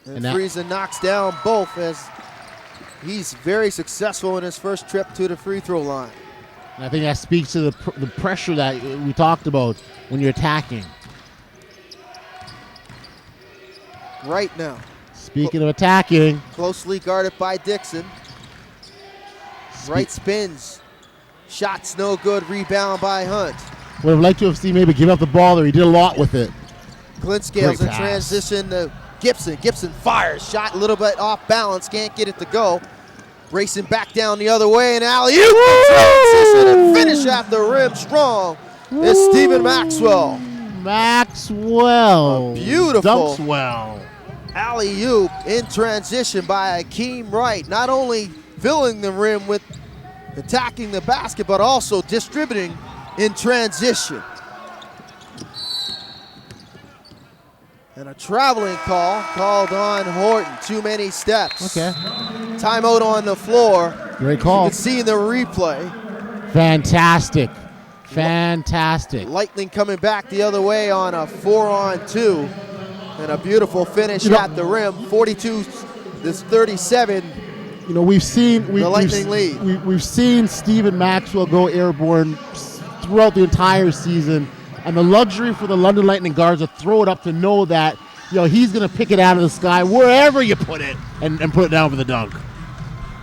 And Friesen knocks down both as he's very successful in his first trip to the free throw line. And I think that speaks to the pressure that we talked about when you're attacking. Right now. Speaking of attacking. Closely guarded by Dixon. Right spins. Shots no good. Rebound by Hunt. Would have liked to have seen maybe give up the ball there. He did a lot with it. Clint Scales in transition to Gibson. Gibson fires. Shot a little bit off balance. Can't get it to go. Racing back down the other way, and alley-oop transition and finish at the rim strong. It's Stephen Maxwell. Maxwell. A beautiful Dumps well. alley-oop in transition by Akeem Wright. Not only filling the rim with attacking the basket, but also distributing in transition. And a traveling call called on Horton. Too many steps. Okay. Timeout on the floor. Great call. You can see in the replay. Fantastic. Fantastic. Lightning coming back the other way on a 4-on-2. And a beautiful finish at the rim. 42, this 37. You know, we've seen the Lightning lead. We've seen Stephen Maxwell go airborne throughout the entire season, and the luxury for the London Lightning guards to throw it up to know that, you know, he's going to pick it out of the sky wherever you put it and put it down for the dunk.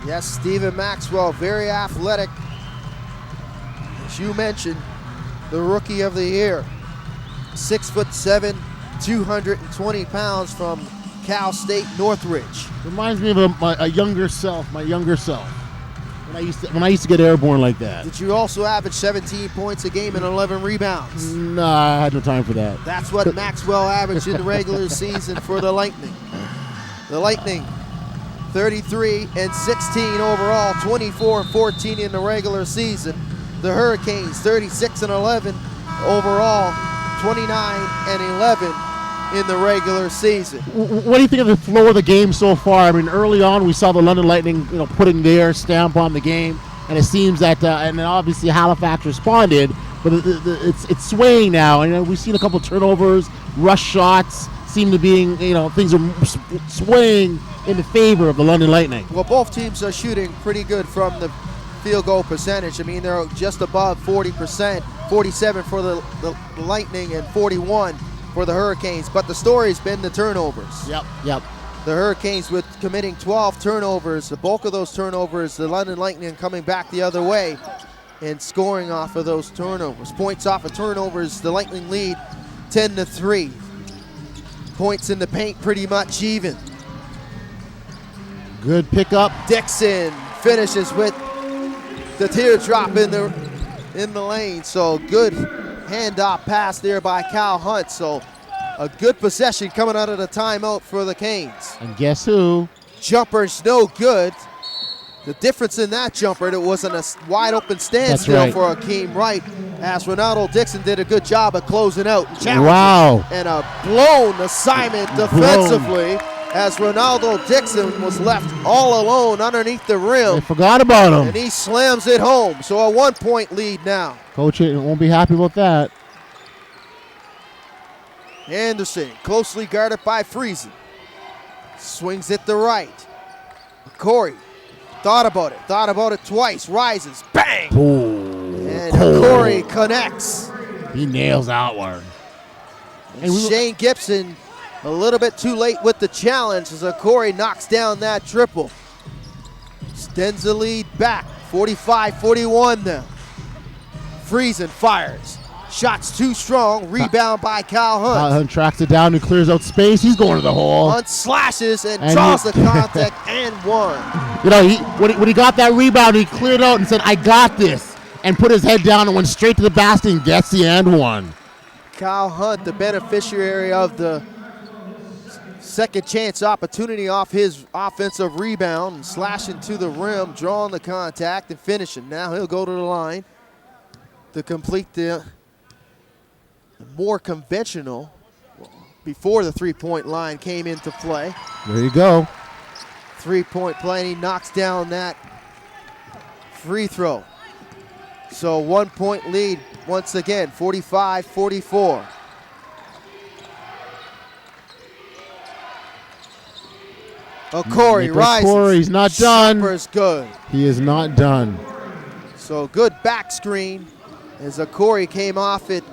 Yes, Stephen Maxwell, very athletic. As you mentioned, the Rookie of the Year. 6'7", 220 pounds from Cal State Northridge. Reminds me of a younger self, my younger self, when I used to get airborne like that. Did you also average 17 points a game and 11 rebounds? Nah, I had no time for that. That's what Maxwell averaged in the regular season for the Lightning. The Lightning, 33-16 overall, 24-14 in the regular season. The Hurricanes, 36-11 overall, 29-11 in the regular season. What do you think of the flow of the game so far? I mean, early on we saw the London Lightning, you know, putting their stamp on the game, and it seems that, and then obviously Halifax responded, but it's swaying now. And we've seen a couple turnovers, rush shots, seem to being, you know, things are swaying in the favor of the London Lightning. Well, both teams are shooting pretty good from the field goal percentage. I mean, they're just above 40%, 47 for the Lightning and 41 for the Hurricanes, but the story's been the turnovers. Yep. The Hurricanes with committing 12 turnovers. The bulk of those turnovers, the London Lightning coming back the other way and scoring off of those turnovers. Points off of turnovers, the Lightning lead 10-3. Points in the paint pretty much even. Good pickup. Dixon finishes with the teardrop in the lane, so good handoff pass there by Cal Hunt. So a good possession coming out of the timeout for the Canes. And guess who? Jumper's no good. The difference in that jumper, it wasn't a wide open standstill for Akeem Wright, as Ronaldo Dixon did a good job of closing out and challenging. Wow. And a blown assignment defensively as Ronaldo Dixon was left all alone underneath the rim. They forgot about him. And he slams it home. So a 1-point lead now. Coach won't be happy about that. Anderson, closely guarded by Friesen. Swings it to right. Corey thought about it twice, rises, bang! Ooh, and Corey connects. He nails that one. And Shane Gibson a little bit too late with the challenge as Corey knocks down that triple. Extends the lead back, 45-41 now. Friesen fires. Shots too strong. Rebound by Cal Hunt. Cal Hunt tracks it down and clears out space. He's going to the hole. Hunt slashes and draws the contact and one. You know, when he got that rebound, he cleared out and said, "I got this," and put his head down and went straight to the basket and gets the and one. Cal Hunt, the beneficiary of the second chance opportunity off his offensive rebound, and slashing to the rim, drawing the contact and finishing. Now he'll go to the line to complete the more conventional before the three-point line came into play. There you go. Three-point play, and he knocks down that free throw. So 1-point lead once again, 45-44. Corey rises. Corey's not done. Jumper's good. He is not done. So good back screen as Corey came off it,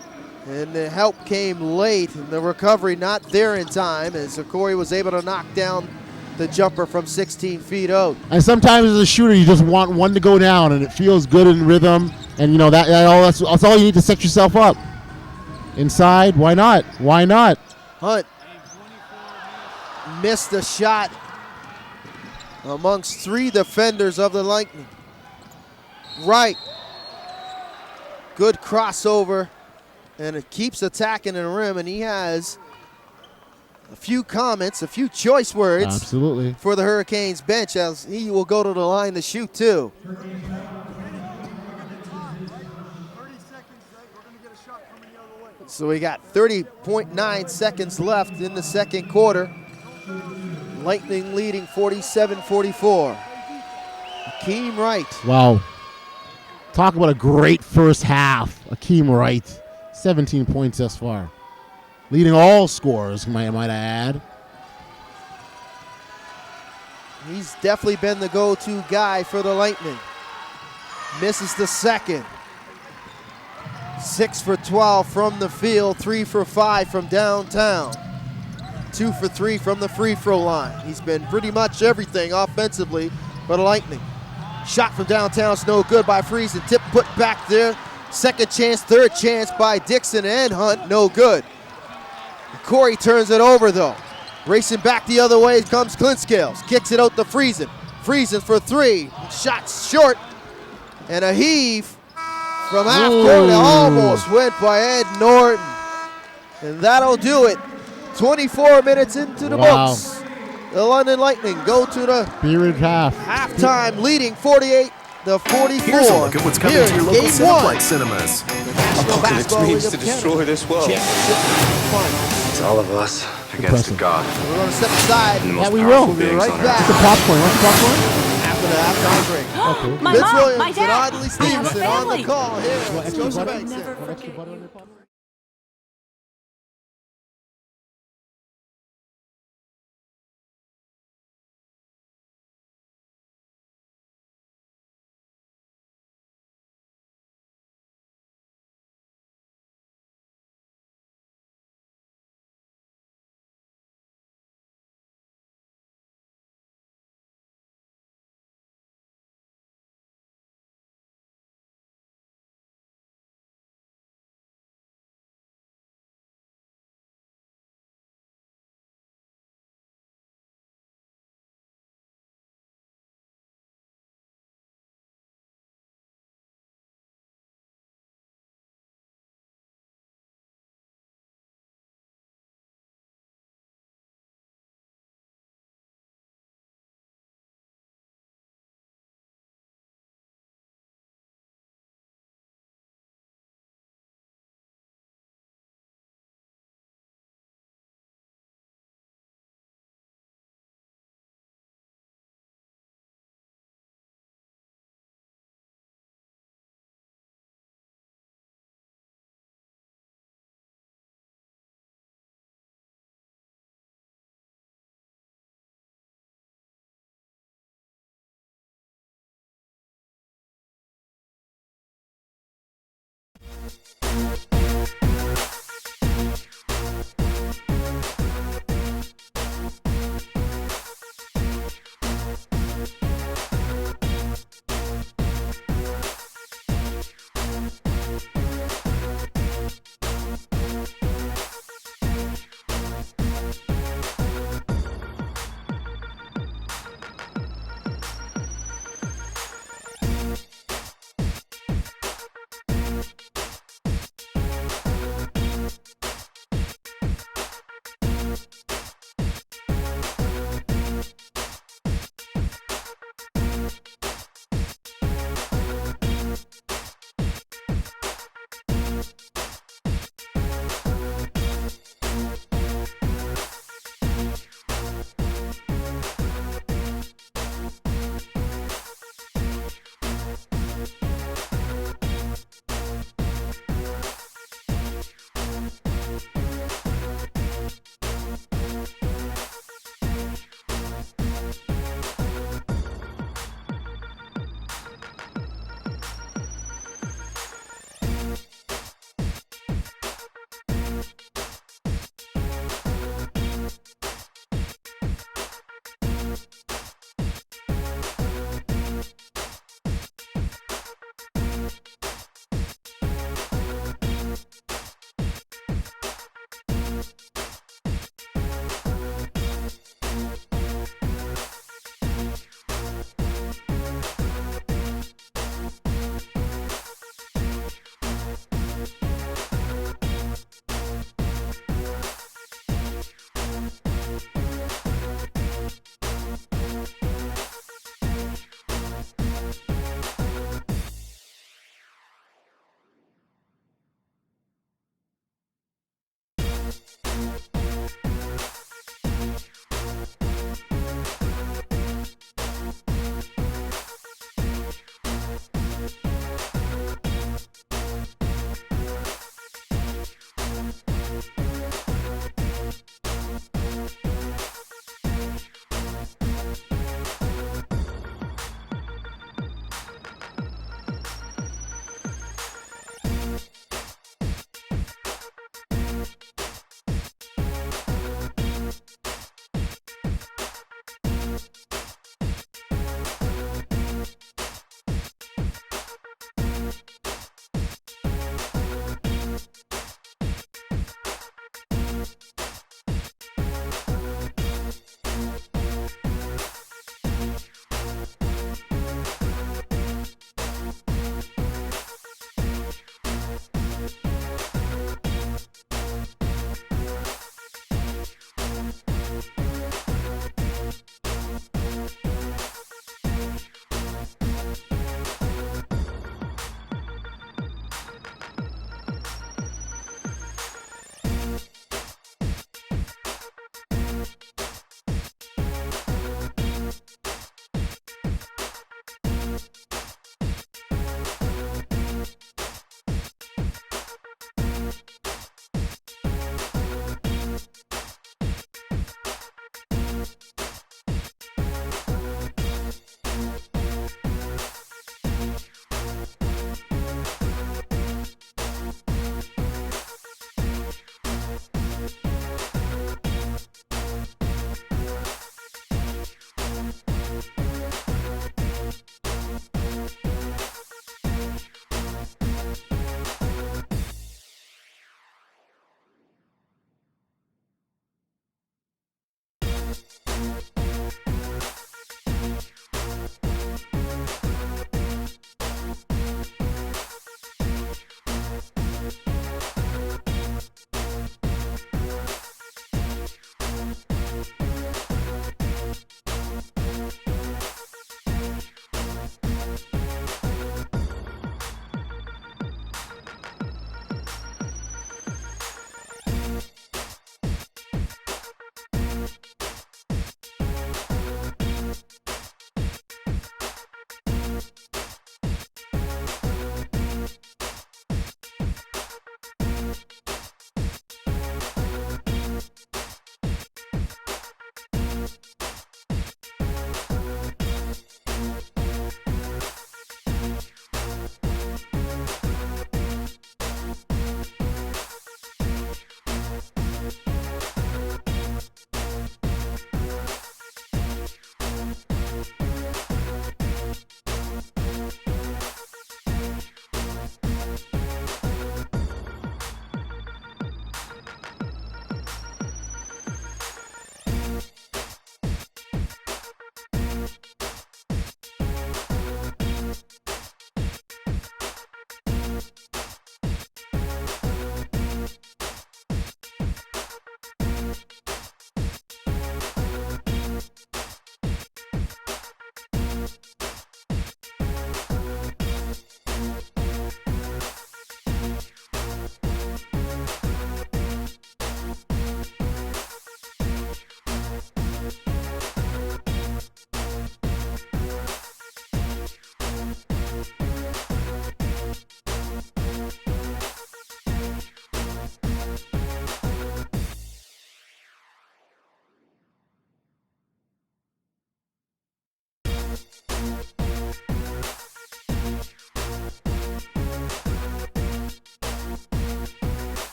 and the help came late, and the recovery not there in time as Corey was able to knock down the jumper from 16 feet out. And sometimes as a shooter, you just want one to go down, and it feels good in rhythm. And you know that's all you need to set yourself up. Inside, why not? Why not? Hunt missed the shot amongst 3 defenders of the Lightning. Right. Good crossover, and it keeps attacking the rim, and he has a few comments, a few choice words Absolutely. for the Hurricanes bench, as he will go to the line to shoot too. So we got 30.9 seconds left in the second quarter. Lightning leading 47-44. Akeem Wright. Wow. Talk about a great first half. Akeem Wright, 17 points thus far. Leading all scorers, might I add. He's definitely been the go-to guy for the Lightning. Misses the second. 6 for 12 from the field, 3 for 5 from downtown. 2 for 3 from the free throw line. He's been pretty much everything offensively for the Lightning. Shot from downtown is no good by Friesen. Tip put back there. Second chance, third chance by Dixon and Hunt, no good. Corey turns it over though. Racing back the other way comes Clint Scales. Kicks it out to Friesen. Friesen for 3. Shot short. And a heave from half court. It almost went by Ed Norton. And that'll do it. 24 minutes into the books. The London Lightning go to the period halftime, leading 48-44. Here's a look at what's coming to your local Cineplex cinemas. Apocalypse means to destroy this world. It's all of us against a god. We're going to step aside. Yeah, we will. We'll be right back. Get the popcorn. Want the popcorn? After the halftime break. Okay. My Vince mom, Williams my and dad. Audley I have a Stevenson on the family. call here at Extra butter? Scotiabank. Extra butter on your popcorn?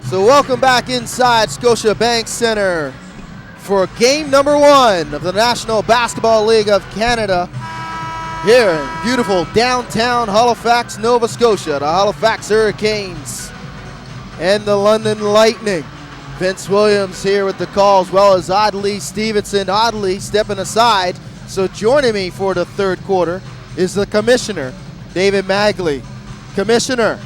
So welcome back inside Scotiabank Center for game number 1 of the National Basketball League of Canada here in beautiful downtown Halifax, Nova Scotia. The Halifax Hurricanes and the London Lightning. Vince Williams here with the call, as well as Audley Stevenson. Audley stepping aside. So joining me for the third quarter is the commissioner, David Magley. Commissioner,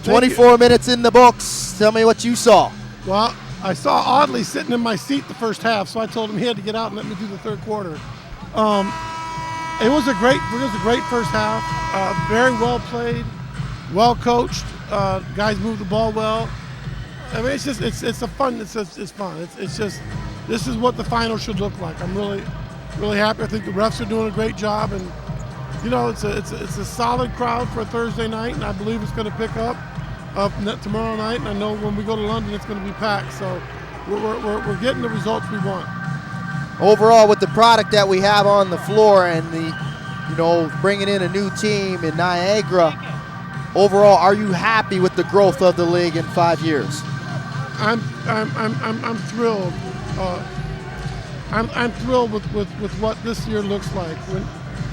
24 minutes in the books. Tell me what you saw. Well, I saw Audley sitting in my seat the first half, so I told him he had to get out and let me do the third quarter. It was a great first half. Very well played, well coached. Guys moved the ball well. I mean, it's fun. It's just this is what the final should look like. I'm really happy. I think the refs are doing a great job, and it's a solid crowd for a Thursday night, and I believe it's going to pick up tomorrow night. And I know when we go to London, it's going to be packed. So we're getting the results we want. Overall, with the product that we have on the floor and bringing in a new team in Niagara, overall, are you happy with the growth of the league in 5 years? I'm thrilled. I'm thrilled with what this year looks like.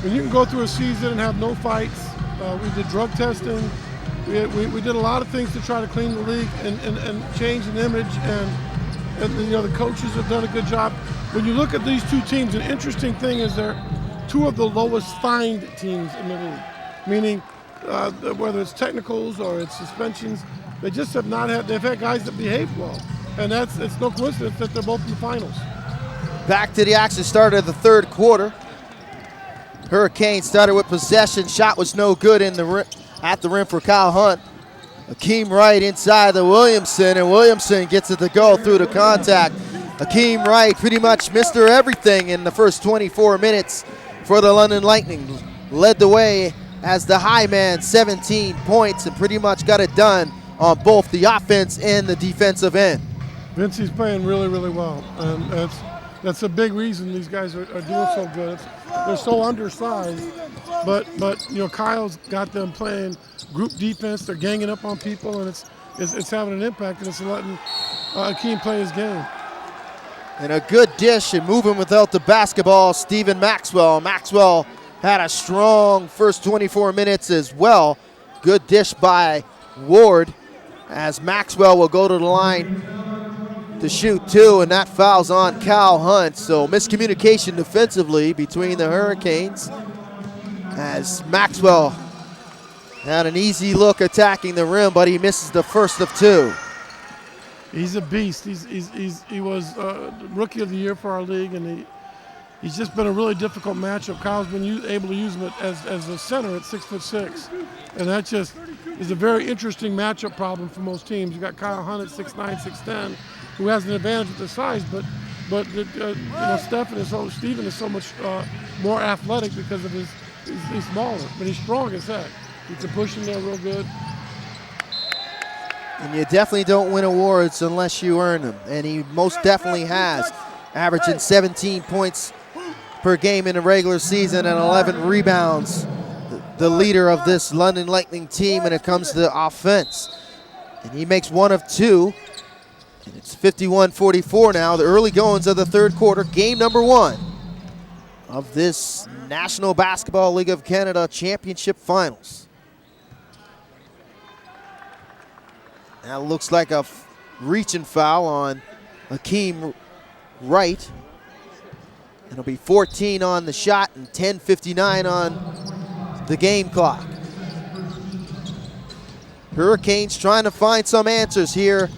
When you can go through a season and have no fights, we did drug testing. We did a lot of things to try to clean the league and change an image, and the coaches have done a good job. When you look at these two teams, an interesting thing is they're two of the lowest fined teams in the league, meaning whether it's technicals or it's suspensions, they just have not had. They've had guys that behave well, and it's no coincidence that they're both in the finals. Back to the action, started the third quarter. Hurricanes started with possession. Shot was no good at the rim for Kyle Hunt. Akeem Wright inside the Williamson, and Williamson gets it to go through the contact. Akeem Wright, pretty much Mr. Everything in the first 24 minutes for the London Lightning. Led the way as the high man, 17 points, and pretty much got it done on both the offense and the defensive end. Vincey's playing really, really well, and that's a big reason these guys are doing so good. They're so undersized, but Kyle's got them playing group defense. They're ganging up on people, and it's having an impact, and it's letting Akeem play his game. And a good dish and moving without the basketball, Stephen Maxwell. Maxwell had a strong first 24 minutes as well. Good dish by Ward, as Maxwell will go to the line to shoot 2, and that fouls on Kyle Hunt. So miscommunication defensively between the Hurricanes, as Maxwell had an easy look attacking the rim, but he misses the first of 2. He's a beast. He was Rookie of the Year for our league, and he's just been a really difficult matchup. Kyle's been able to use him as a center at 6'6", and that just is a very interesting matchup problem for most teams. You got Kyle Hunt at 6'9", 6'10", who has an advantage with the size, but Stephen is so much more athletic because of he's smaller, but he's strong as heck. He can push him there real good. And you definitely don't win awards unless you earn them, and he most definitely has, averaging 17 points per game in the regular season and 11 rebounds. The leader of this London Lightning team when it comes to offense. And he makes 1 of 2. And it's 51-44 now, the early goings of the third quarter, game number 1 of this National Basketball League of Canada Championship Finals. That looks like a reaching foul on Akeem Wright. It'll be 14 on the shot and 10:59 on the game clock. Hurricanes trying to find some answers here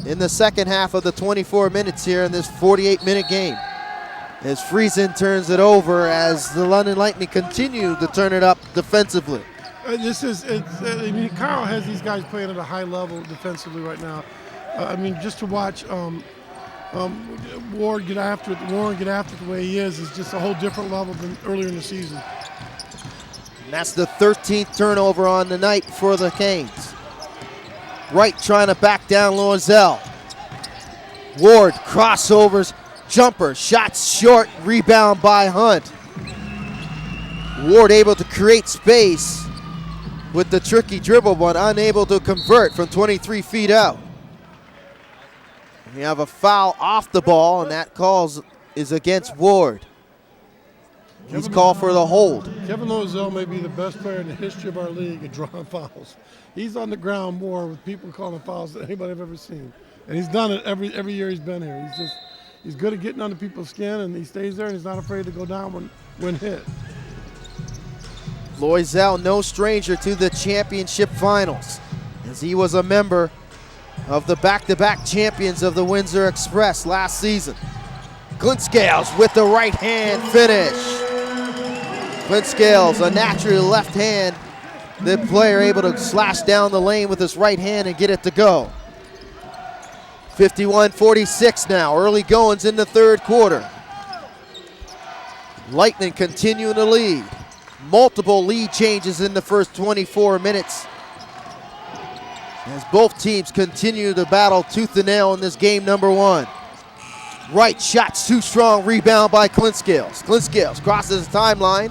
in the second half of the 24 minutes here in this 48-minute game. As Friesen turns it over as the London Lightning continue to turn it up defensively. Kyle has these guys playing at a high level defensively right now. Just to watch Warren get after it the way he is just a whole different level than earlier in the season. And that's the 13th turnover on the night for the Canes. Wright trying to back down Loisel. Ward crossovers, jumper, shots short, rebound by Hunt. Ward able to create space with the tricky dribble, but unable to convert from 23 feet out. We have a foul off the ball, and that call is against Ward. He's called for the hold. Kevin Lozelle may be the best player in the history of our league at drawing fouls. He's on the ground more with people calling fouls than anybody I've ever seen. And he's done it every year he's been here. He's good at getting under people's skin, and he stays there, and he's not afraid to go down when hit. Loisel, no stranger to the championship finals, as he was a member of the back-to-back champions of the Windsor Express last season. Clint Scales with the right hand finish. Clint Scales, a naturally left-handed player, able to slash down the lane with his right hand and get it to go. 51-46 now, early goings in the third quarter. Lightning continuing to lead. Multiple lead changes in the first 24 minutes as both teams continue to battle tooth and nail in this game number one. Right shot's too strong, rebound by Clint Scales. Clint Scales crosses the timeline.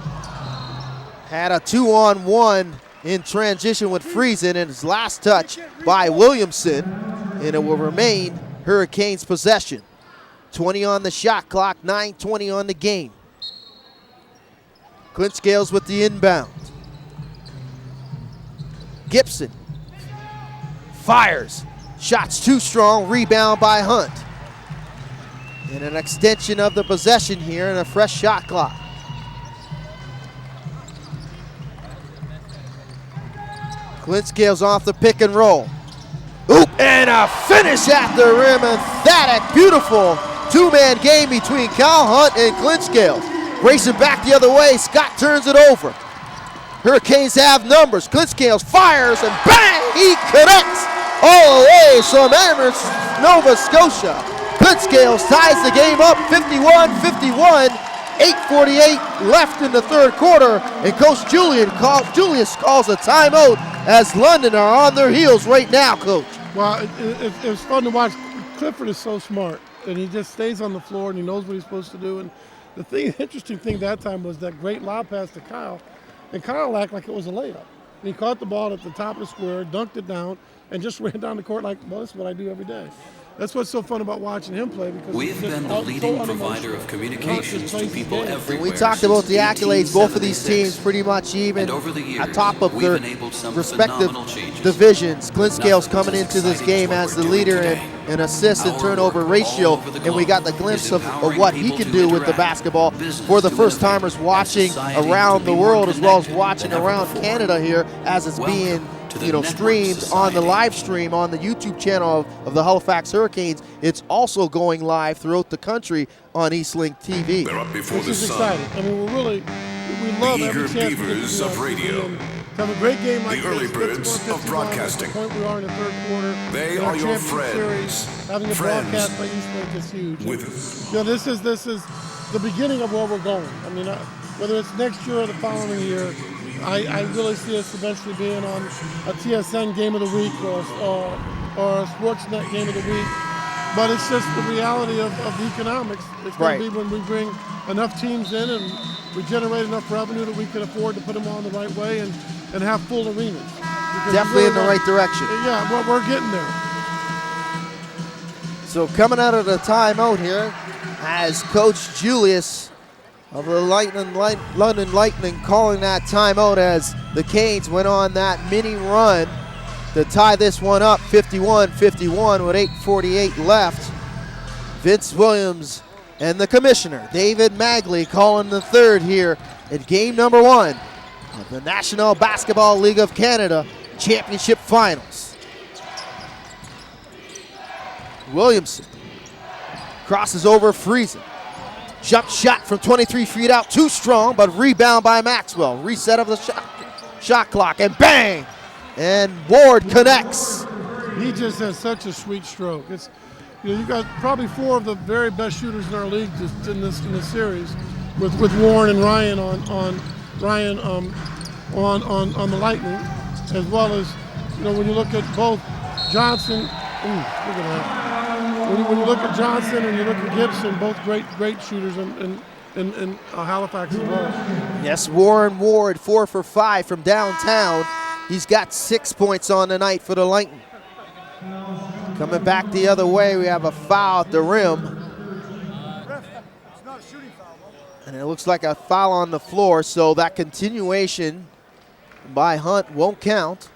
Had a 2-on-1 in transition with Friesen, and his last touch by Williamson, and it will remain Hurricanes possession. 20 on the shot clock, 9:20 on the game. Clint Scales with the inbound. Gibson fires. Shot's too strong, rebound by Hunt. And an extension of the possession here and a fresh shot clock. Clint Scales off the pick and roll. Oop, and a finish at the rim. Emphatic, beautiful two-man game between Kyle Hunt and Clint Scales. Racing back the other way, Scott turns it over. Hurricanes have numbers. Clint Scales fires and bang, he connects all the way from Amherst, Nova Scotia. Clint Scales ties the game up 51-51. 8:48 left in the third quarter, and Coach Julius calls a timeout as London are on their heels right now, Coach. Well, it's fun to watch. Clifford is so smart, and he just stays on the floor, and he knows what he's supposed to do. And the interesting thing that time was that great lob pass to Kyle, and Kyle acted like it was a layup. And he caught the ball at the top of the square, dunked it down, and just ran down the court like, well, that's what I do every day. That's what's so fun about watching him play, because we've been the leading provider of communications to people everywhere. We talked about the accolades. Both of these teams pretty much even atop of their respective divisions. Clint Scales coming into this game as the leader in assist and turnover ratio, and we got the glimpse of what he can do with the basketball for the first timers watching around the world, as well as watching around Canada here as it's being streamed on the live stream on the YouTube channel of the Halifax Hurricanes. It's also going live throughout the country on Eastlink TV. They're up before Which the is sun. exciting. I mean, we love The every eager chance beavers to of radio. have a great game like The early this. birds 51-51 of broadcasting. at the point we are in the third quarter. They in our are your championship friends. Series, having a Friends broadcast by Eastlink is huge. with This is the beginning of where we're going. I mean, whether it's next year or the following year, I really see us eventually being on a TSN game of the week or a Sportsnet game of the week. But it's just the reality of the economics. It's going to be when we bring enough teams in and we generate enough revenue that we can afford to put them on the right way and have full arenas. Definitely in the right direction. Yeah, we're getting there. So coming out of the timeout here as Coach Julius of the London Lightning calling that timeout as the Canes went on that mini run to tie this one up 51-51 with 8:48 left. Vince Williams and the commissioner, David Magley, calling the third here in game number one of the National Basketball League of Canada Championship Finals. Williamson crosses over Friesen. Jump shot from 23 feet out, too strong, but rebound by Maxwell. Reset of the shot clock, and bang! And Ward connects. He just has such a sweet stroke. It's, you've got probably four of the very best shooters in our league just in this series, with Warren and Ryan on the Lightning, as well as when you look at both Johnson. Look at that. When you look at Johnson and you look at Gibson, both great shooters in Halifax as well. Yes, Warren Ward 4 for 5 from downtown. He's got 6 points on the night for the Lightning. Coming back the other way, we have a foul at the rim. And it looks like a foul on the floor, so that continuation by Hunt won't count.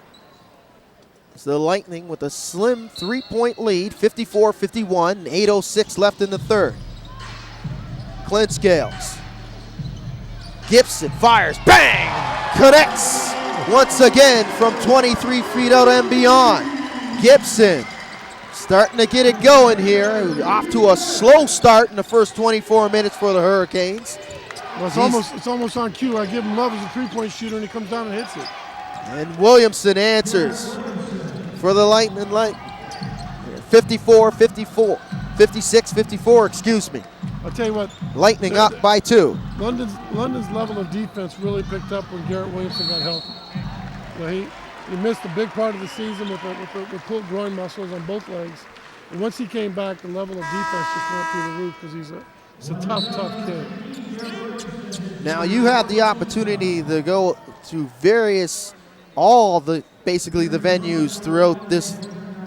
It's the Lightning with a slim 3-point lead, 54-51, 8:06 left in the third. Clint Scales. Gibson fires, bang! Connects once again from 23 feet out and beyond. Gibson starting to get it going here. Off to a slow start in the first 24 minutes for the Hurricanes. Well, it's almost on cue. I give him love as a three-point shooter, and he comes down and hits it. And Williamson answers for the Lightning. 56-54, excuse me. I'll tell you what. Lightning up by 2. London's level of defense really picked up when Garrett Williamson got healthy. Well, he missed a big part of the season with pulled groin muscles on both legs. And once he came back, the level of defense just went through the roof because he's a tough kid. Now you had the opportunity to go to basically the venues throughout this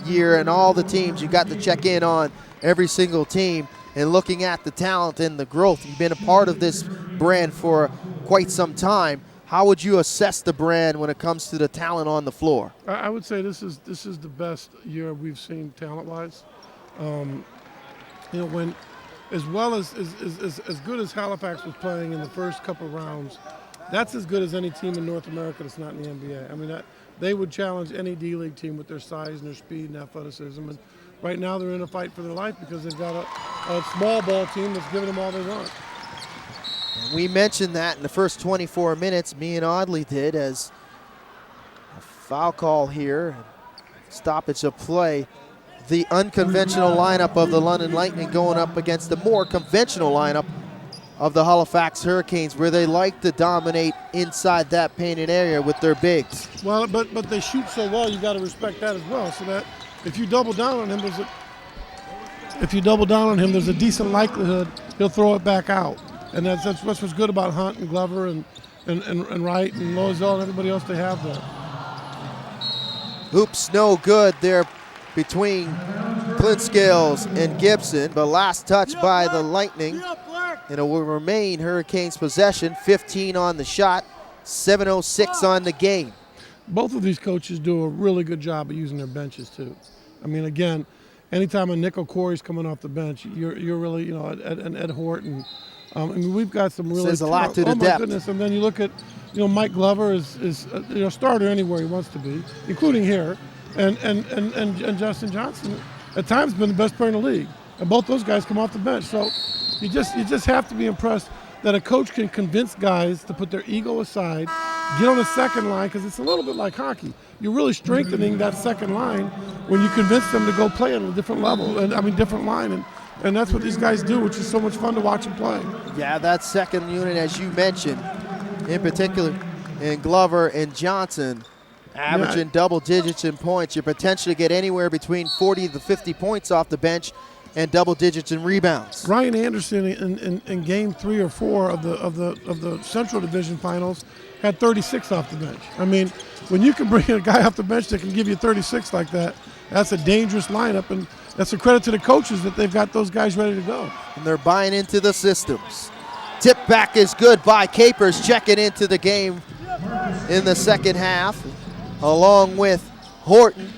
year, and all the teams you got to check in on every single team and looking at the talent and the growth. You've been a part of this brand for quite some time. How would you assess the brand when it comes to the talent on the floor? I would say this is the best year we've seen talent-wise. When as good as Halifax was playing in the first couple rounds, that's as good as any team in North America that's not in the NBA. I mean, they would challenge any D-League team with their size and their speed and athleticism. And right now they're in a fight for their life because they've got a small ball team that's giving them all they want. We mentioned that in the first 24 minutes, me and Audley did, as a foul call here, stoppage of play. The unconventional lineup of the London Lightning going up against the more conventional lineup of the Halifax Hurricanes, where they like to dominate inside that painted area with their bigs. Well, but they shoot so well, you got to respect that as well. So that if you double down on him, there's a decent likelihood he'll throw it back out. And that's what's good about Hunt and Glover and Wright and Loisel and everybody else they have there. Hoops no good there between Clint Scales and Gibson, but last touch by the Lightning, and it will remain Hurricanes possession. 15 on the shot, 7:06 on the game. Both of these coaches do a really good job of using their benches too. I mean, again, anytime a Nickel Corey's coming off the bench, you're really, an Ed Horton. I mean, we've got some really. Says a lot to the depth. Oh my goodness! And then you look at, Mike Glover is a starter anywhere he wants to be, including here, and Justin Johnson at times been the best player in the league, and both those guys come off the bench. So you just have to be impressed that a coach can convince guys to put their ego aside, get on the second line, because it's a little bit like hockey. You're really strengthening that second line when you convince them to go play at a different level, different line. And that's what these guys do, which is so much fun to watch them play. Yeah, that second unit, as you mentioned, in particular, in Glover and Johnson, averaging double digits in points. You potentially get anywhere between 40 to 50 points off the bench and double digits in rebounds. Ryan Anderson in game 3 or 4 of the Central Division Finals had 36 off the bench. I mean, when you can bring a guy off the bench that can give you 36 like that, that's a dangerous lineup, and that's a credit to the coaches that they've got those guys ready to go. And they're buying into the systems. Tip back is good by Capers, checking into the game in the second half, along with Horton,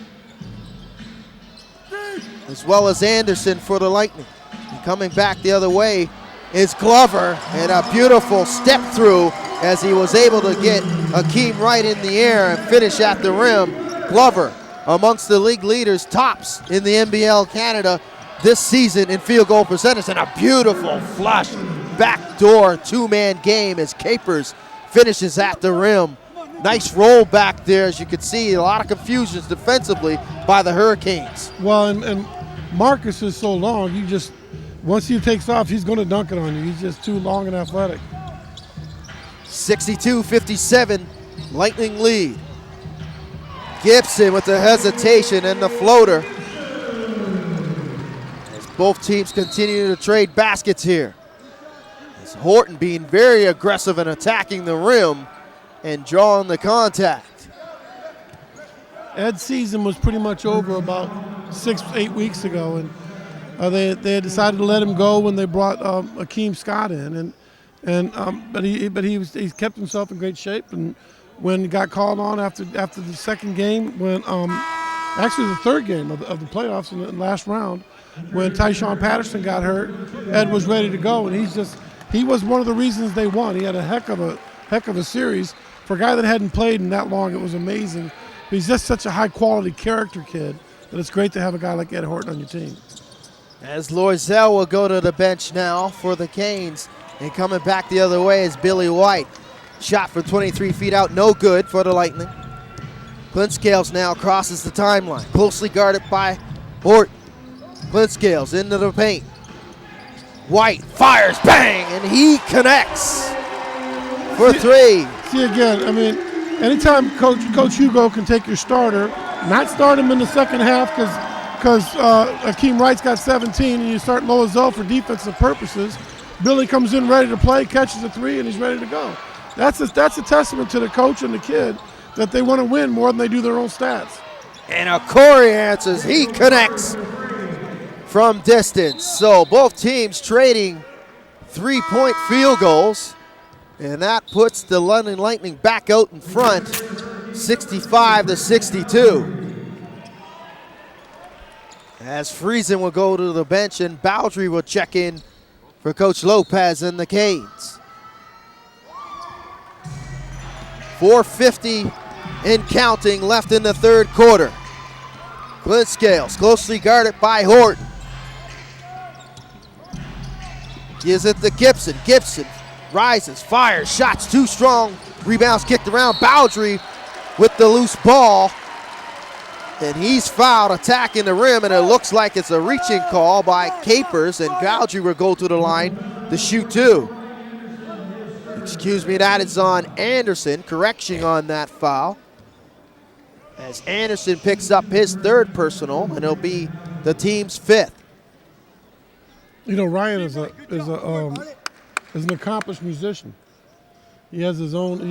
as well as Anderson for the Lightning. And coming back the other way is Glover, and a beautiful step through as he was able to get Akeem right in the air and finish at the rim. Glover, amongst the league leaders, tops in the NBL Canada this season in field goal percentage, and a beautiful flush backdoor two-man game as Capers finishes at the rim. Nice roll back there, as you can see, a lot of confusions defensively by the Hurricanes. Well, and Marcus is so long, once he takes off, he's going to dunk it on you. He's just too long and athletic. 62-57, Lightning lead. Gibson with the hesitation and the floater. As both teams continue to trade baskets here. As Horton being very aggressive and attacking the rim and drawing the contact. Ed's season was pretty much over about 6-8 weeks ago, and they had decided to let him go when they brought Akeem Scott in, but he kept himself in great shape. And when he got called on after the second game, when actually the third game of the playoffs in the last round, when Tyshawn Patterson got hurt, Ed was ready to go, and he was one of the reasons they won. He had a heck of a series for a guy that hadn't played in that long. It was amazing. But he's just such a high quality character kid that it's great to have a guy like Ed Horton on your team. As Loisel will go to the bench now for the Canes, and coming back the other way is Billy White. Shot from 23 feet out, no good for the Lightning. Clint Scales now crosses the timeline, closely guarded by Horton. Clint Scales into the paint. White fires, bang, and he connects for three. See again, I mean, anytime Coach Hugo can take your starter, not start him in the second half because Akeem Wright's got 17 and you start Loisel for defensive purposes, Billy comes in ready to play, catches a three, and he's ready to go. That's a testament to the coach and the kid that they want to win more than they do their own stats. And Corey answers, he connects from distance. So both teams trading 3-point field goals, and that puts the London Lightning back out in front, 65-62. As Friesen will go to the bench and Bowdry will check in for Coach Lopez and the Canes. 4:50 and counting left in the third quarter. Clint Scales closely guarded by Horton. Gives it to Gibson. Gibson rises, fires, shots too strong. Rebounds kicked around. Bowdry with the loose ball. And he's fouled attacking the rim, and it looks like it's a reaching call by Capers, and Bowdry will go to the line to shoot two. Excuse me, that is on Anderson. Correction on that foul. As Anderson picks up his third personal, and it'll be the team's fifth. You know, Ryan is an accomplished musician. He has his own. He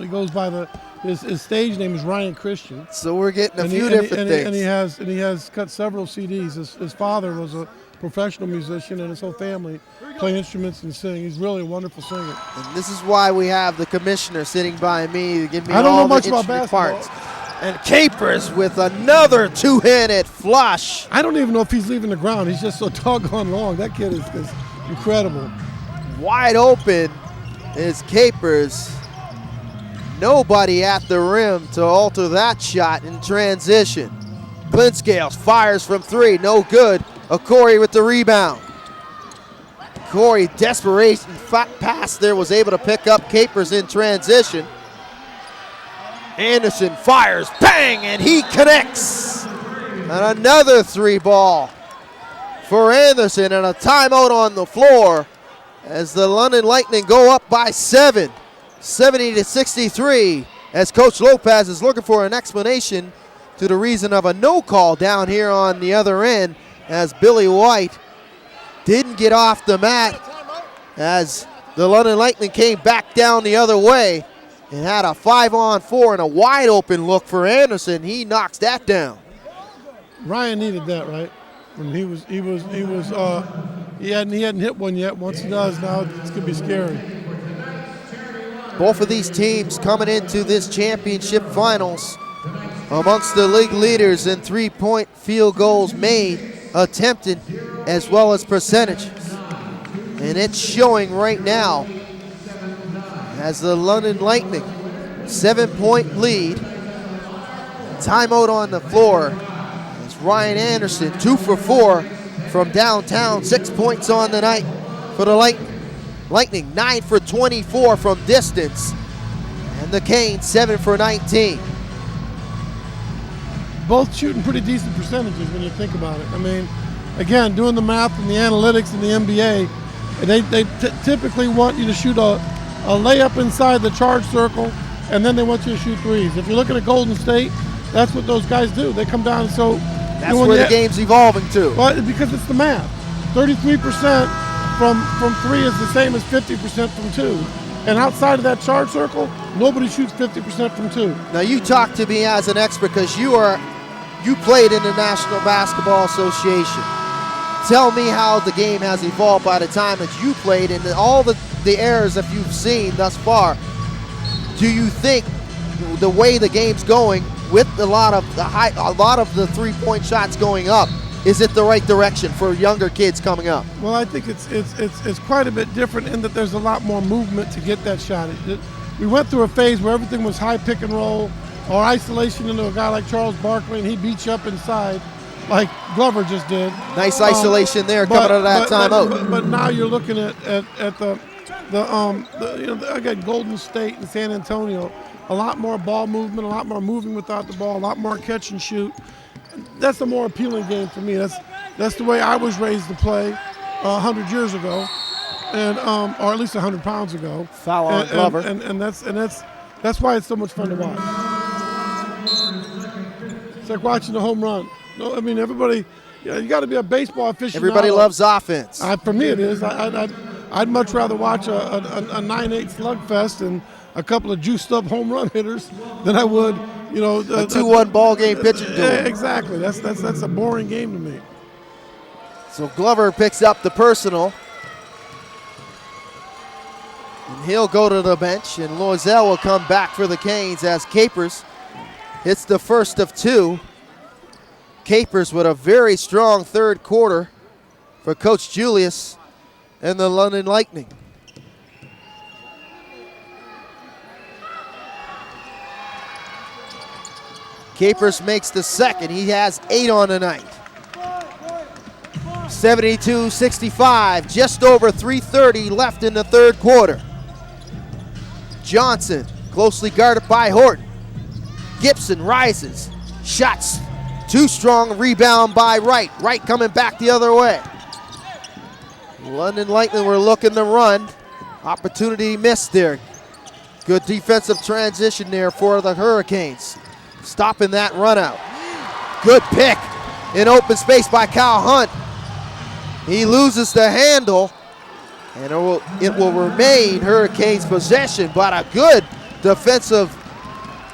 goes by his stage name is Ryan Christian. So we're getting a few different things. And he has cut several CDs. His father was a professional musician, and his whole family play instruments and sing. He's really a wonderful singer. And this is why we have the commissioner sitting by me to give me I don't all know much the about instrument basketball. parts. And Capers with another two-handed flush. I don't even know if he's leaving the ground. He's just so doggone long. That kid is incredible. Wide open is Capers. Nobody at the rim to alter that shot in transition. Clint Scales fires from three, no good. Corey with the rebound. Corey, desperation pass there, was able to pick up Capers in transition. Anderson fires, bang, and he connects. And another three ball for Anderson, and a timeout on the floor as the London Lightning go up by 7, 70-63, as Coach Lopez is looking for an explanation to the reason of a no call down here on the other end, as Billy White didn't get off the mat as the London Lightning came back down the other way and had a 5-on-4 and a wide open look for Anderson. He knocks that down. Ryan needed that, right? When he hadn't hit one yet. Once he does, now it's gonna be scary. Both of these teams coming into this championship finals amongst the league leaders in 3-point field goals made, attempted, as well as percentages. And it's showing right now as the London Lightning 7-point lead. Timeout on the floor as Ryan Anderson 2 for 4 from downtown, 6 points on the night for the Lightning 9 for 24 from distance, and the Canes 7 for 19. Both shooting pretty decent percentages when you think about it. I mean, again, doing the math and the analytics in the NBA, they typically want you to shoot a layup inside the charge circle, and then they want you to shoot threes. If you're looking at Golden State, that's what those guys do. They come down, so that's where the game's evolving to. Well, because it's the math. 33% from three is the same as 50% from two. And outside of that charge circle, nobody shoots 50% from 2. Now you talk to me as an expert because you played in the National Basketball Association. Tell me how the game has evolved by the time that you played and all the errors that you've seen thus far. Do you think the way the game's going, with a lot of the three-point shots going up, is it the right direction for younger kids coming up? Well, I think it's quite a bit different in that there's a lot more movement to get that shot. We went through a phase where everything was high pick and roll or isolation into a guy like Charles Barkley, and he beat you up inside like Glover just did. Nice isolation there coming out of that timeout. But now you're looking at I got Golden State and San Antonio. A lot more ball movement, a lot more moving without the ball, a lot more catch and shoot. That's a more appealing game for me. That's the way I was raised to play 100 years ago, and or at least 100 pounds ago. Foul on Glover. And that's why it's so much fun to watch. It's like watching a home run. No, I mean everybody. You got to be a baseball aficionado. Everybody loves offense. For me, it is. I'd much rather watch a 9-8 slugfest and a couple of juiced up home run hitters than I would, a 2-1 ball game pitching duel. Yeah, exactly. That's a boring game to me. So Glover picks up the personal. And he'll go to the bench, and Loiselle will come back for the Canes as Capers hits the first of 2. Capers with a very strong third quarter for Coach Julius and the London Lightning. Capers makes the second. He has 8 on the night. 72-65, just over 3:30 left in the third quarter. Johnson, closely guarded by Horton. Gibson rises, shots too strong, rebound by Wright. Wright coming back the other way. London Lightning were looking to run. Opportunity missed there. Good defensive transition there for the Hurricanes. Stopping that run out. Good pick in open space by Kyle Hunt. He loses the handle, and it will remain Hurricanes possession, but a good defensive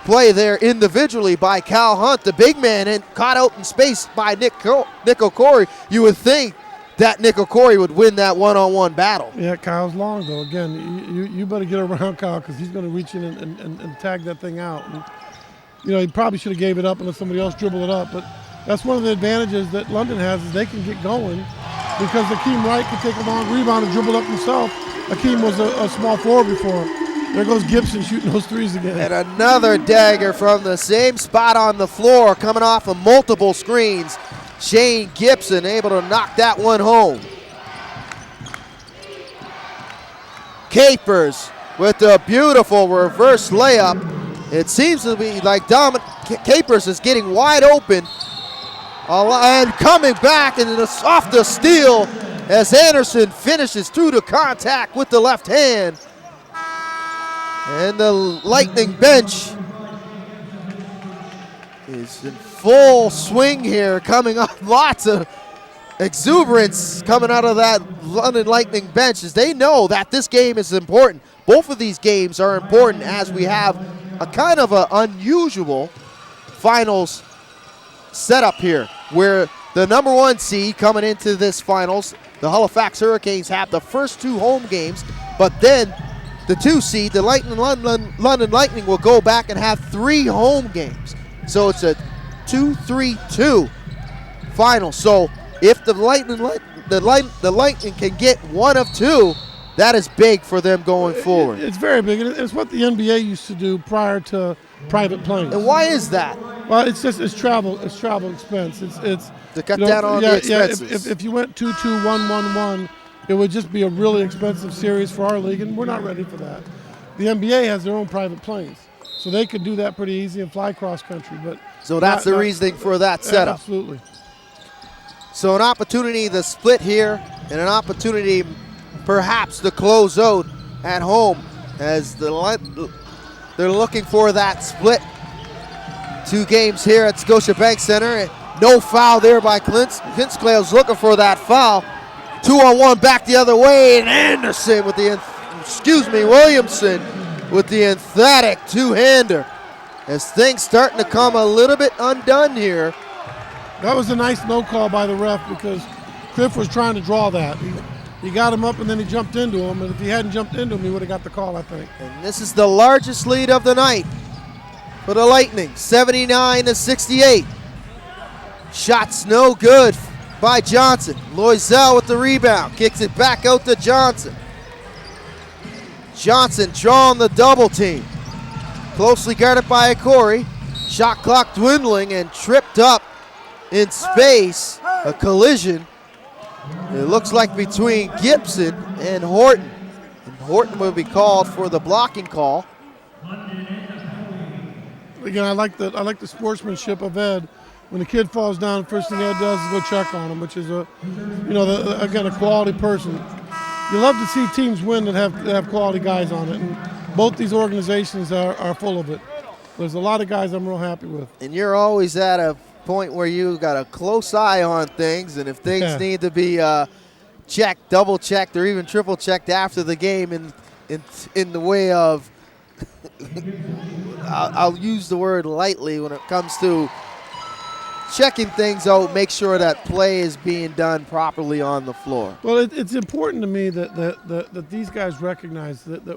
play there individually by Kyle Hunt, the big man, and caught out in space by Nick Okori. You would think that Nick Okori would win that one-on-one battle. Yeah, Kyle's long, though. Again, you better get around Kyle because he's going to reach in and tag that thing out. And, he probably should have gave it up and let somebody else dribble it up, but that's one of the advantages that London has is they can get going because Akeem Wright can take a long rebound and dribble up himself. Akeem was a small forward before. There goes Gibson shooting those threes again. And another dagger from the same spot on the floor coming off of multiple screens. Shane Gibson able to knock that one home. Capers with a beautiful reverse layup. It seems to be like Capers is getting wide open and coming back and off the steal as Anderson finishes through the contact with the left hand. And the Lightning bench is in full swing here, coming up. Lots of exuberance coming out of that London Lightning bench as they know that this game is important. Both of these games are important as we have a kind of an unusual finals setup here where the number 1 seed coming into this finals, the Halifax Hurricanes, have the first 2 home games, but then the 2 seed, the London Lightning, will go back and have 3 home games. So it's a 2-3-2 final. So if the Lightning can get one of 2, that is big for them going forward. It's very big, and it's what the NBA used to do prior to private planes. And why is that? Well, it's travel expense. It's to cut down on the expenses. If you went 2-2, 1-1-1, it would just be a really expensive series for our league, and we're not ready for that. The NBA has their own private planes, so they could do that pretty easy and fly cross country. But so that's the reasoning for that setup. Absolutely. So an opportunity to split here, and an opportunity perhaps to close out at home as they're looking for that split. 2 games here at Scotiabank Center. No foul there by Kinsclale's looking for that foul. 2-on-1 back the other way, and Anderson with the Williamson with the emphatic two-hander as things starting to come a little bit undone here. That was a nice no call by the ref because Cliff was trying to draw that. He got him up and then he jumped into him, and if he hadn't jumped into him, he would have got the call, I think. And this is the largest lead of the night for the Lightning, 79-68. Shots no good by Johnson. Loisel with the rebound, kicks it back out to Johnson. Johnson drawing the double team. Closely guarded by Okori. Shot clock dwindling and tripped up in space. A collision, it looks like, between Gibson and Horton. And Horton will be called for the blocking call. Again, I like the sportsmanship of Ed. When the kid falls down, first thing Ed does is go check on him, which is a quality person. You love to see teams win that have quality guys on it, and both these organizations are full of it. There's a lot of guys I'm real happy with. And you're always at a point where you got a close eye on things, and if things need to be checked, double checked, or even triple checked after the game in the way of I'll use the word lightly when it comes to checking things out, make sure that play is being done properly on the floor. Well, it's important to me that these guys recognize that the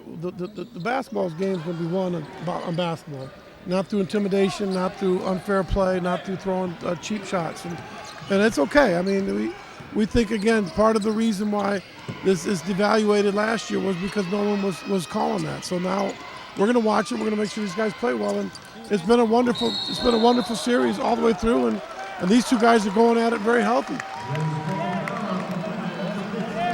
basketball game's going to be won on basketball, not through intimidation, not through unfair play, not through throwing cheap shots, and it's okay. I mean, we think, again, part of the reason why this is devaluated last year was because no one was calling that. So now we're going to watch it. We're going to make sure these guys play well, and it's been a wonderful series all the way through, and these two guys are going at it very healthy.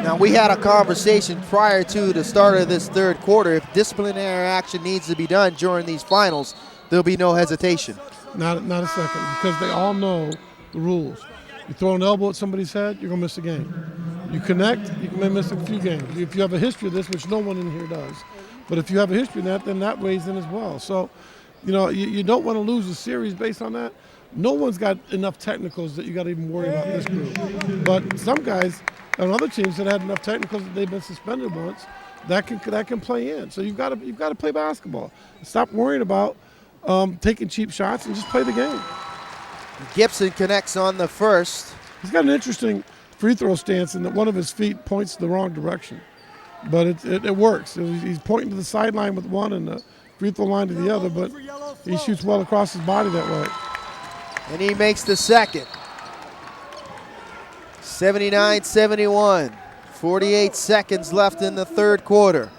Now, we had a conversation prior to the start of this third quarter. If disciplinary action needs to be done during these finals, there'll be no hesitation. Not a second, because they all know the rules. You throw an elbow at somebody's head, you're going to miss a game. You connect, you may miss a few games. If you have a history of this, which no one in here does, but if you have a history of that, then that weighs in as well. So, you don't want to lose a series based on that. No one's got enough technicals that you got to even worry about this group. But some guys on other teams that had enough technicals that they've been suspended once, that can play in. So you've got to play basketball. Stop worrying about taking cheap shots and just play the game. Gibson connects on the first. He's got an interesting free throw stance in that one of his feet points the wrong direction, but it works. He's pointing to the sideline with one and the free throw line to the other, but he shoots well across his body that way. And he makes the second. 79-71. 48 seconds left in the third quarter.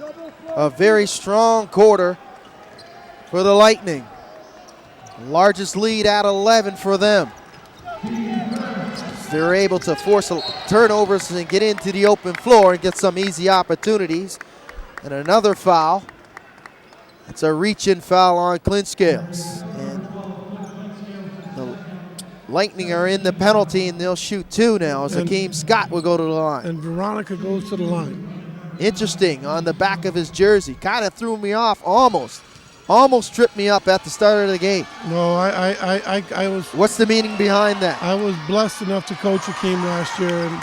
A very strong quarter for the Lightning. Largest lead at 11 for them. They're able to force turnovers and get into the open floor and get some easy opportunities. And another foul. It's a reach-in foul on Clint Scales. And the Lightning are in the penalty, and they'll shoot two now as Hakeem Scott will go to the line. And Veronica goes to the line. Interesting, on the back of his jersey. Kind of threw me off almost tripped me up at the start of the game. No, I was. What's the meaning behind that? I was blessed enough to coach Hakeem last year, and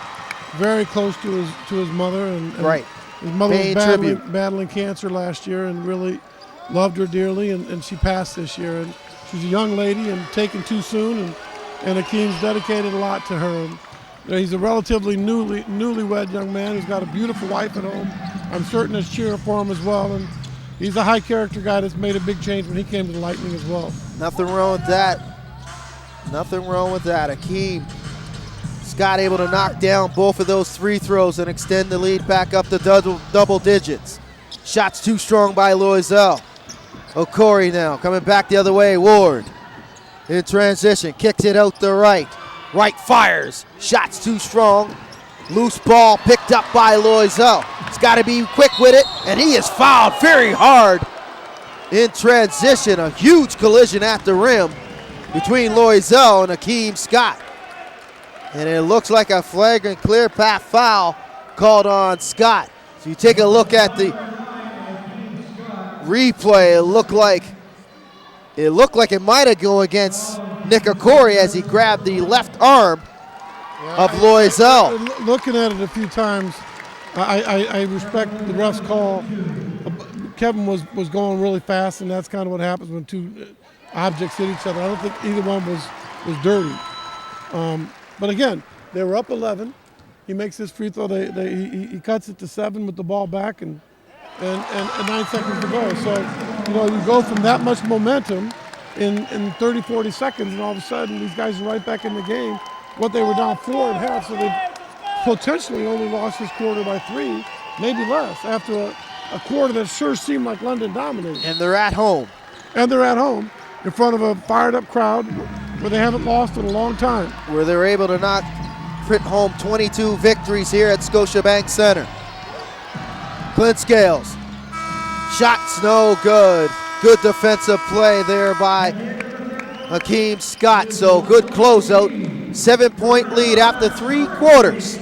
very close to his mother, and right. His mother was battling cancer last year, and really loved her dearly, and she passed this year. And she's a young lady and taken too soon, and Hakeem's dedicated a lot to her. And, he's a relatively newlywed young man who's got a beautiful wife at home. I'm certain it's cheering for him as well. And he's a high-character guy that's made a big change when he came to the Lightning as well. Nothing wrong with that. Nothing wrong with that. Hakeem Scott able to knock down both of those free throws and extend the lead back up to double digits. Shots too strong by Loisel. Okori now coming back the other way. Ward in transition, kicks it out the right. Right fires. Shots too strong. Loose ball picked up by Loisel. He's got to be quick with it, and he is fouled very hard in transition. A huge collision at the rim between Loisel and Hakeem Scott. And it looks like a flagrant clear path foul called on Scott. So you take a look at the replay, it looked like it might have gone against Nick Okori as he grabbed the left arm of Loisel. Looking at it a few times, I respect the ref's call. Kevin was going really fast, and that's kind of what happens when two objects hit each other. I don't think either one was dirty. But again, they were up 11. He makes his free throw. He cuts it to 7 with the ball back, and 9 seconds to go. So, you go from that much momentum in 30, 40 seconds, and all of a sudden these guys are right back in the game. What they were down 4 and a half, so they potentially only lost this quarter by 3, maybe less, after a quarter that sure seemed like London dominated. And they're at home. And they're at home in front of a fired-up crowd where they haven't lost in a long time. Where they're able to not print home 22 victories here at Scotiabank Center. Clint Scales. Shots no good. Good defensive play there by Hakeem Scott. So good closeout. 7-point lead after 3 quarters.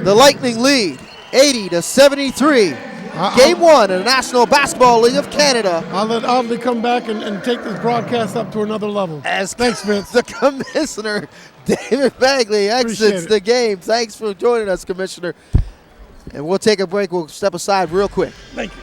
The Lightning lead 80-73. Game 1 in the National Basketball League of Canada. I'll let Audley come back and take this broadcast up to another level. Thanks, Vince. The commissioner, David Bagley, exits the game. Thanks for joining us, Commissioner. And we'll take a break. We'll step aside real quick. Thank you.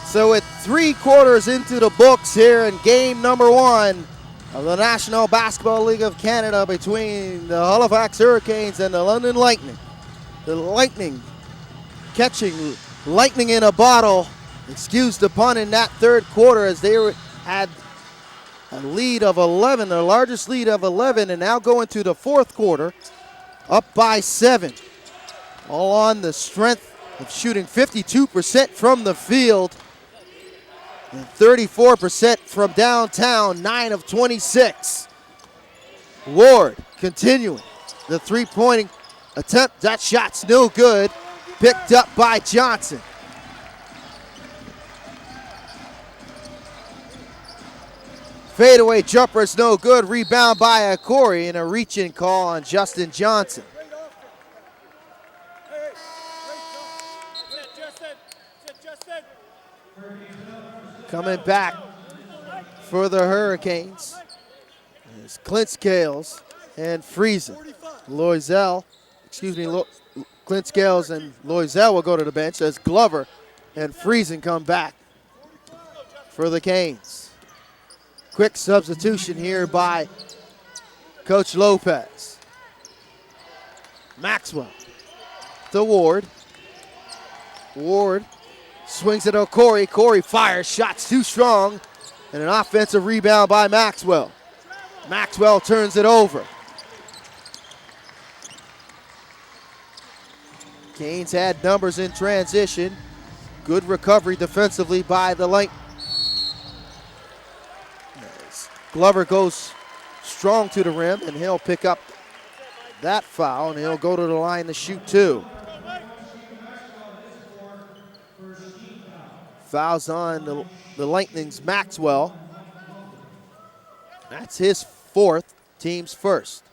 So with 3 quarters into the books here in game number 1 of the National Basketball League of Canada between the Halifax Hurricanes and the London Lightning. The Lightning catching lightning in a bottle. Excuse the pun, in that 3rd quarter, as they had a lead of 11, their largest lead of 11, and now go into the 4th quarter up by 7. All on the strength of shooting 52% from the field and 34% from downtown, 9 of 26. Ward continuing the 3-point attempt. That shot's no good. Picked up by Johnson. Fadeaway jumper's no good. Rebound by Corey, and a reach-in call on Justin Johnson. Coming back for the Hurricanes is Clint Scales and Friesen. Clint Scales and Loisel will go to the bench as Glover and Friesen come back for the Canes. Quick substitution here by Coach Lopez. Maxwell to Ward. Ward swings it to Corey. Corey fires, shots too strong, and an offensive rebound by Maxwell. Maxwell turns it over. Canes had numbers in transition. Good recovery defensively by the Lightning. Glover goes strong to the rim, and he'll pick up that foul, and he'll go to the line to shoot 2. Fouls on the Lightning's Maxwell. That's his fourth, team's first.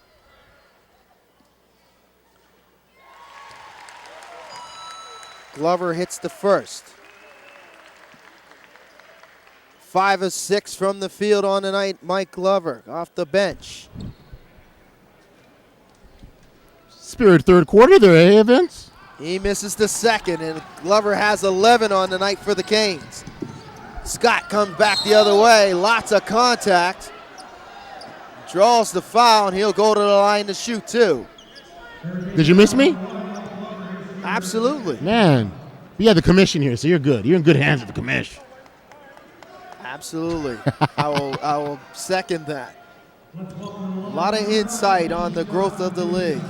Glover hits the first. 5 of 6 from the field on the night. Mike Glover off the bench. Spirit third quarter there, eh, Vince? He misses the second, and Glover has 11 on the night for the Canes. Scott comes back the other way. Lots of contact. Draws the foul, and he'll go to the line to shoot two. Did you miss me? Absolutely. Man, we have the commission here, so you're good. You're in good hands with the commission. Absolutely. I will second that. A lot of insight on the growth of the league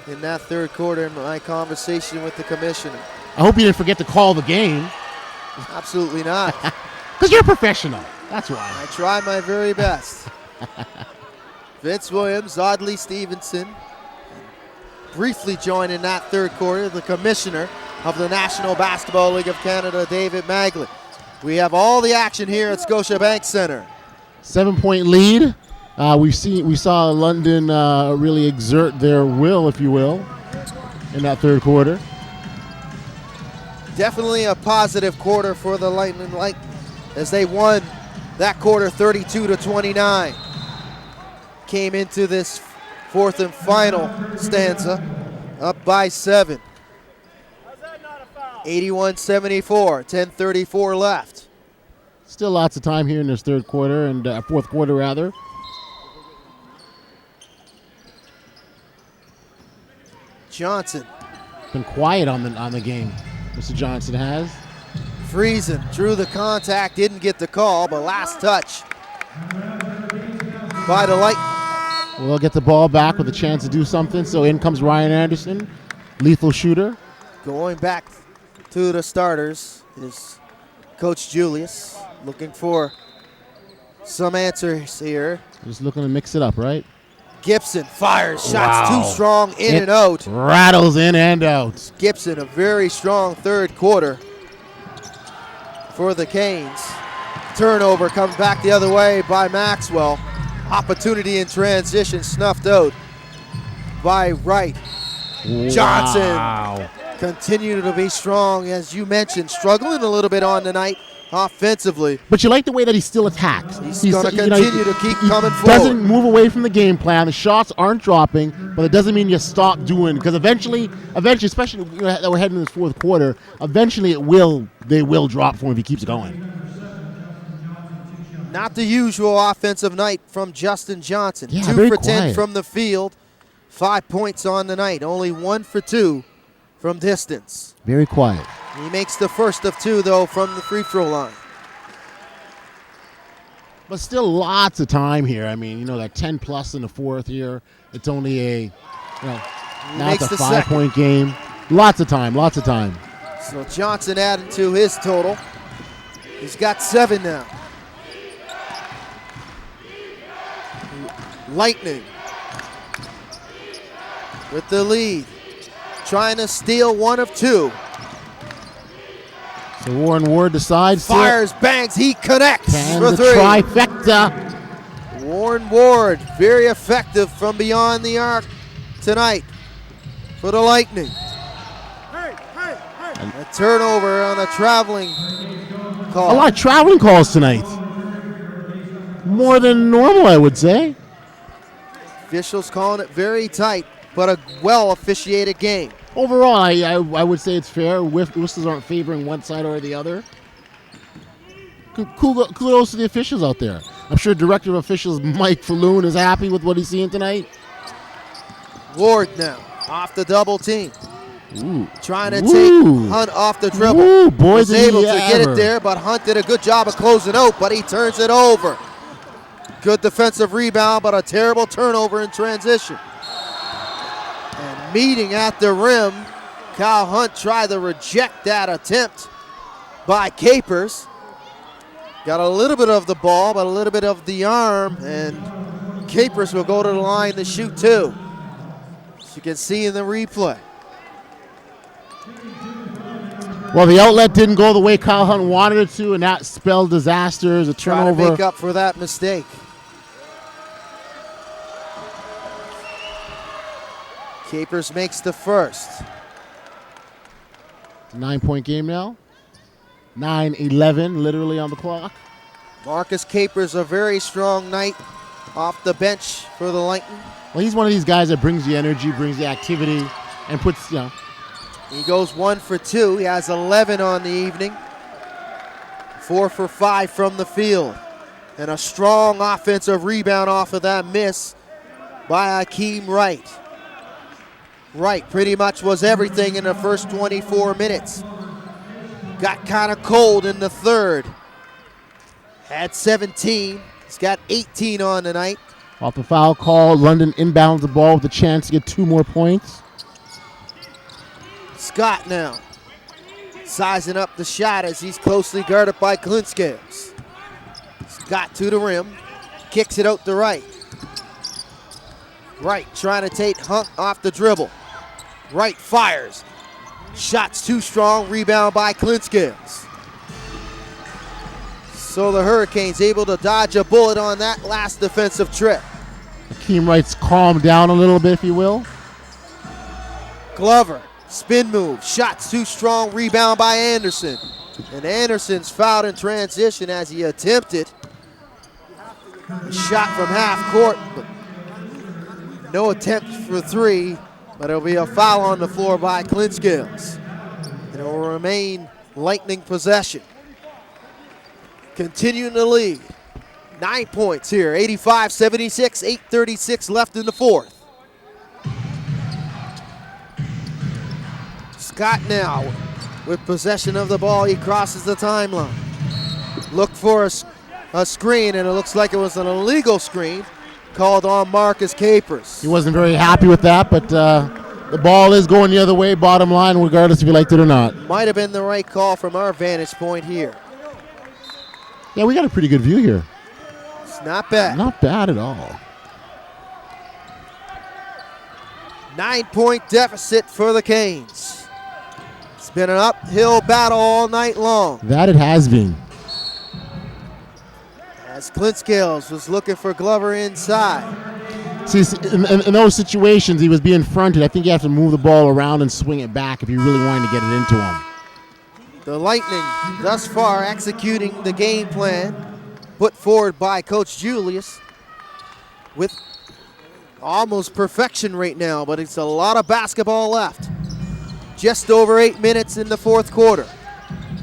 in that third quarter in my conversation with the commissioner. I hope you didn't forget to call the game. Absolutely not. Because you're a professional. That's why. I try my very best. Vince Williams, Audley Stevenson, briefly joined in that third quarter, the commissioner of the National Basketball League of Canada, David Magley. We have all the action here at Scotiabank Center. 7-point lead. We saw London really exert their will, if you will, in that third quarter. Definitely a positive quarter for the Lightning as they won that quarter 32-29. Came into this fourth and final stanza up by 7. 81-74, 10:34 left. Still lots of time here in this third quarter and fourth quarter rather. Johnson. Been quiet on the game. Mr. Johnson has. Friesen drew the contact, didn't get the call, but last touch by the Lightning. Well, they'll get the ball back with a chance to do something. So in comes Ryan Anderson, lethal shooter. Going back to the starters is Coach Julius, looking for some answers here. Just looking to mix it up, right? Gibson fires, shots too strong, in and out. Rattles in and out. Gibson, a very strong third quarter for the Canes. Turnover comes back the other way by Maxwell. Opportunity in transition snuffed out by Wright. Johnson continued to be strong, as you mentioned, struggling a little bit on the night offensively. But you like the way that he still attacks. He's going to continue to keep coming forward. Doesn't move away from the game plan. The shots aren't dropping, but it doesn't mean you stop doing, because eventually, especially that we're heading in this fourth quarter, eventually they will drop for him if he keeps going. Not the usual offensive night from Justin Johnson. Yeah, 2 for 10 quiet. from the field, 5 points on the night. Only 1 for 2 from distance. Very quiet. He makes the first of 2, though, from the free throw line. But still lots of time here. I mean, that 10 plus in the fourth here. It's only now it's a 5-point game. Lots of time. So Johnson adding to his total. He's got 7 now. Lightning with the lead, trying to steal 1 of 2. So Warren Ward decides fires, bangs, he connects and for the 3. Trifecta. Warren Ward, very effective from beyond the arc tonight for the Lightning. A turnover on a traveling call. A lot of traveling calls tonight. More than normal, I would say. Officials calling it very tight, but a well-officiated game. Overall, I would say it's fair. Whistles aren't favoring one side or the other. Kudos to the officials out there. I'm sure Director of Officials Mike Falloon is happy with what he's seeing tonight. Ward now, off the double team. Ooh. Trying to take Hunt off the dribble. Ooh, boys, was able to get it there, but Hunt did a good job of closing out, but he turns it over. Good defensive rebound, but a terrible turnover in transition. And meeting at the rim, Kyle Hunt tried to reject that attempt by Capers. Got a little bit of the ball, but a little bit of the arm, and Capers will go to the line to shoot 2. As you can see in the replay. Well, the outlet didn't go the way Kyle Hunt wanted it to, and that spelled disaster as a turnover. Trying to make up for that mistake. Capers makes the first. 9-point game now. 9-11 literally on the clock. Marcus Capers, a very strong night off the bench for the Lightning. Well, he's one of these guys that brings the energy, brings the activity, and puts, you know. He goes 1 for 2. He has 11 on the evening. 4 for 5 from the field. And a strong offensive rebound off of that miss by Akeem Wright. Wright pretty much was everything in the first 24 minutes. Got kind of cold in the third. Had 17. He's got 18 on tonight. Off the foul call, London inbounds the ball with a chance to get 2 more points. Scott now sizing up the shot as he's closely guarded by Clinscales. Scott to the rim, kicks it out to Wright. Wright trying to take Hunt off the dribble. Wright fires. Shot's too strong, rebound by Clinscales. So the Hurricanes able to dodge a bullet on that last defensive trip. Akeem Wright's calmed down a little bit, if you will. Glover, spin move, shot's too strong, rebound by Anderson. And Anderson's fouled in transition as he attempted a shot from half court, but no attempt for 3, but it'll be a foul on the floor by Clinscales. And it will remain Lightning possession. Continuing to lead. 9 points here, 85-76, 8:36 left in the fourth. Scott now with possession of the ball. He crosses the timeline. Look for a screen, and it looks like it was an illegal screen called on Marcus Capers. He wasn't very happy with that, but the ball is going the other way, bottom line, regardless if you liked it or not. Might have been the right call from our vantage point here. Yeah, we got a pretty good view here. It's not bad. Not bad at all. 9-point deficit for the Canes. It's been an uphill battle all night long. That it has been. As Clinscales was looking for Glover inside. See, in those situations, he was being fronted. I think you have to move the ball around and swing it back if you really wanted to get it into him. The Lightning thus far executing the game plan put forward by Coach Julius with almost perfection right now, but it's a lot of basketball left. Just over 8 minutes in the fourth quarter.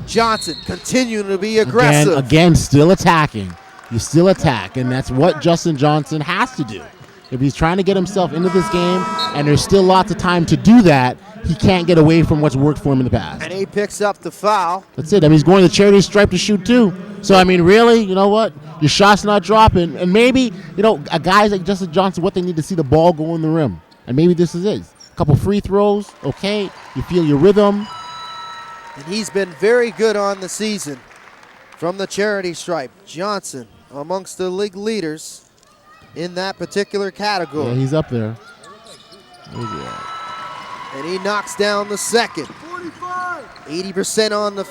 Johnson continuing to be aggressive. Again, still attacking. You still attack, and that's what Justin Johnson has to do. If he's trying to get himself into this game, and there's still lots of time to do that, he can't get away from what's worked for him in the past. And he picks up the foul. That's it. I mean, he's going to the charity stripe to shoot too. So, I mean, really, you know what? Your shot's not dropping. And maybe, you know, guys like Justin Johnson, what they need to see the ball go in the rim. And maybe this is it. A couple free throws, okay. You feel your rhythm. And he's been very good on the season from the charity stripe. Johnson amongst the league leaders in that particular category. Yeah, he's up there. And he knocks down the second. 80% on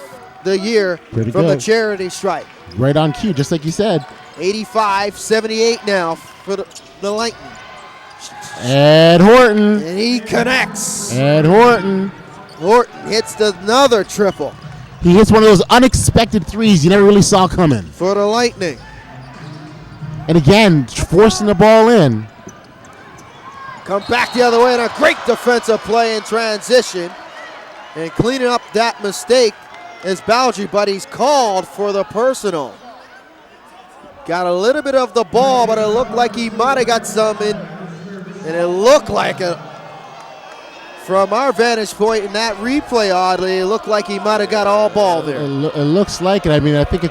the year Pretty from good. the charity stripe. Right on cue, just like you said. 85-78 now for the Lightning. Ed Horton. And he connects. Ed Horton. Horton hits another triple. He hits one of those unexpected threes you never really saw coming. For the Lightning. And again, forcing the ball in. Come back the other way, and a great defensive play in transition. And cleaning up that mistake is Bowdry, but he's called for the personal. Got a little bit of the ball, but it looked like he might have got some in. And it looked like from our vantage point in that replay, oddly, it looked like he might have got all ball there. It looks like it. I mean, I think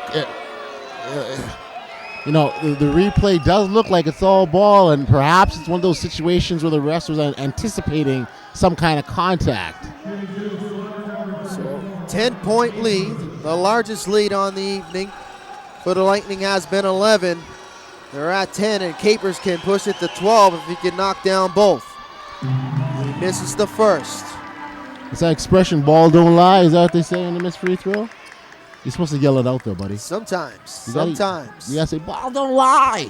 you know, the replay does look like it's all ball, and perhaps it's one of those situations where the ref was anticipating some kind of contact. So 10-point lead, the largest lead on the evening for the Lightning has been 11. They're at 10, and Capers can push it to 12 if he can knock down both. He misses the first. It's that expression, ball don't lie. Is that what they say on the missed free throw? You're supposed to yell it out, though, buddy. Sometimes. You Sometimes. Gotta, you got to say, ball don't lie.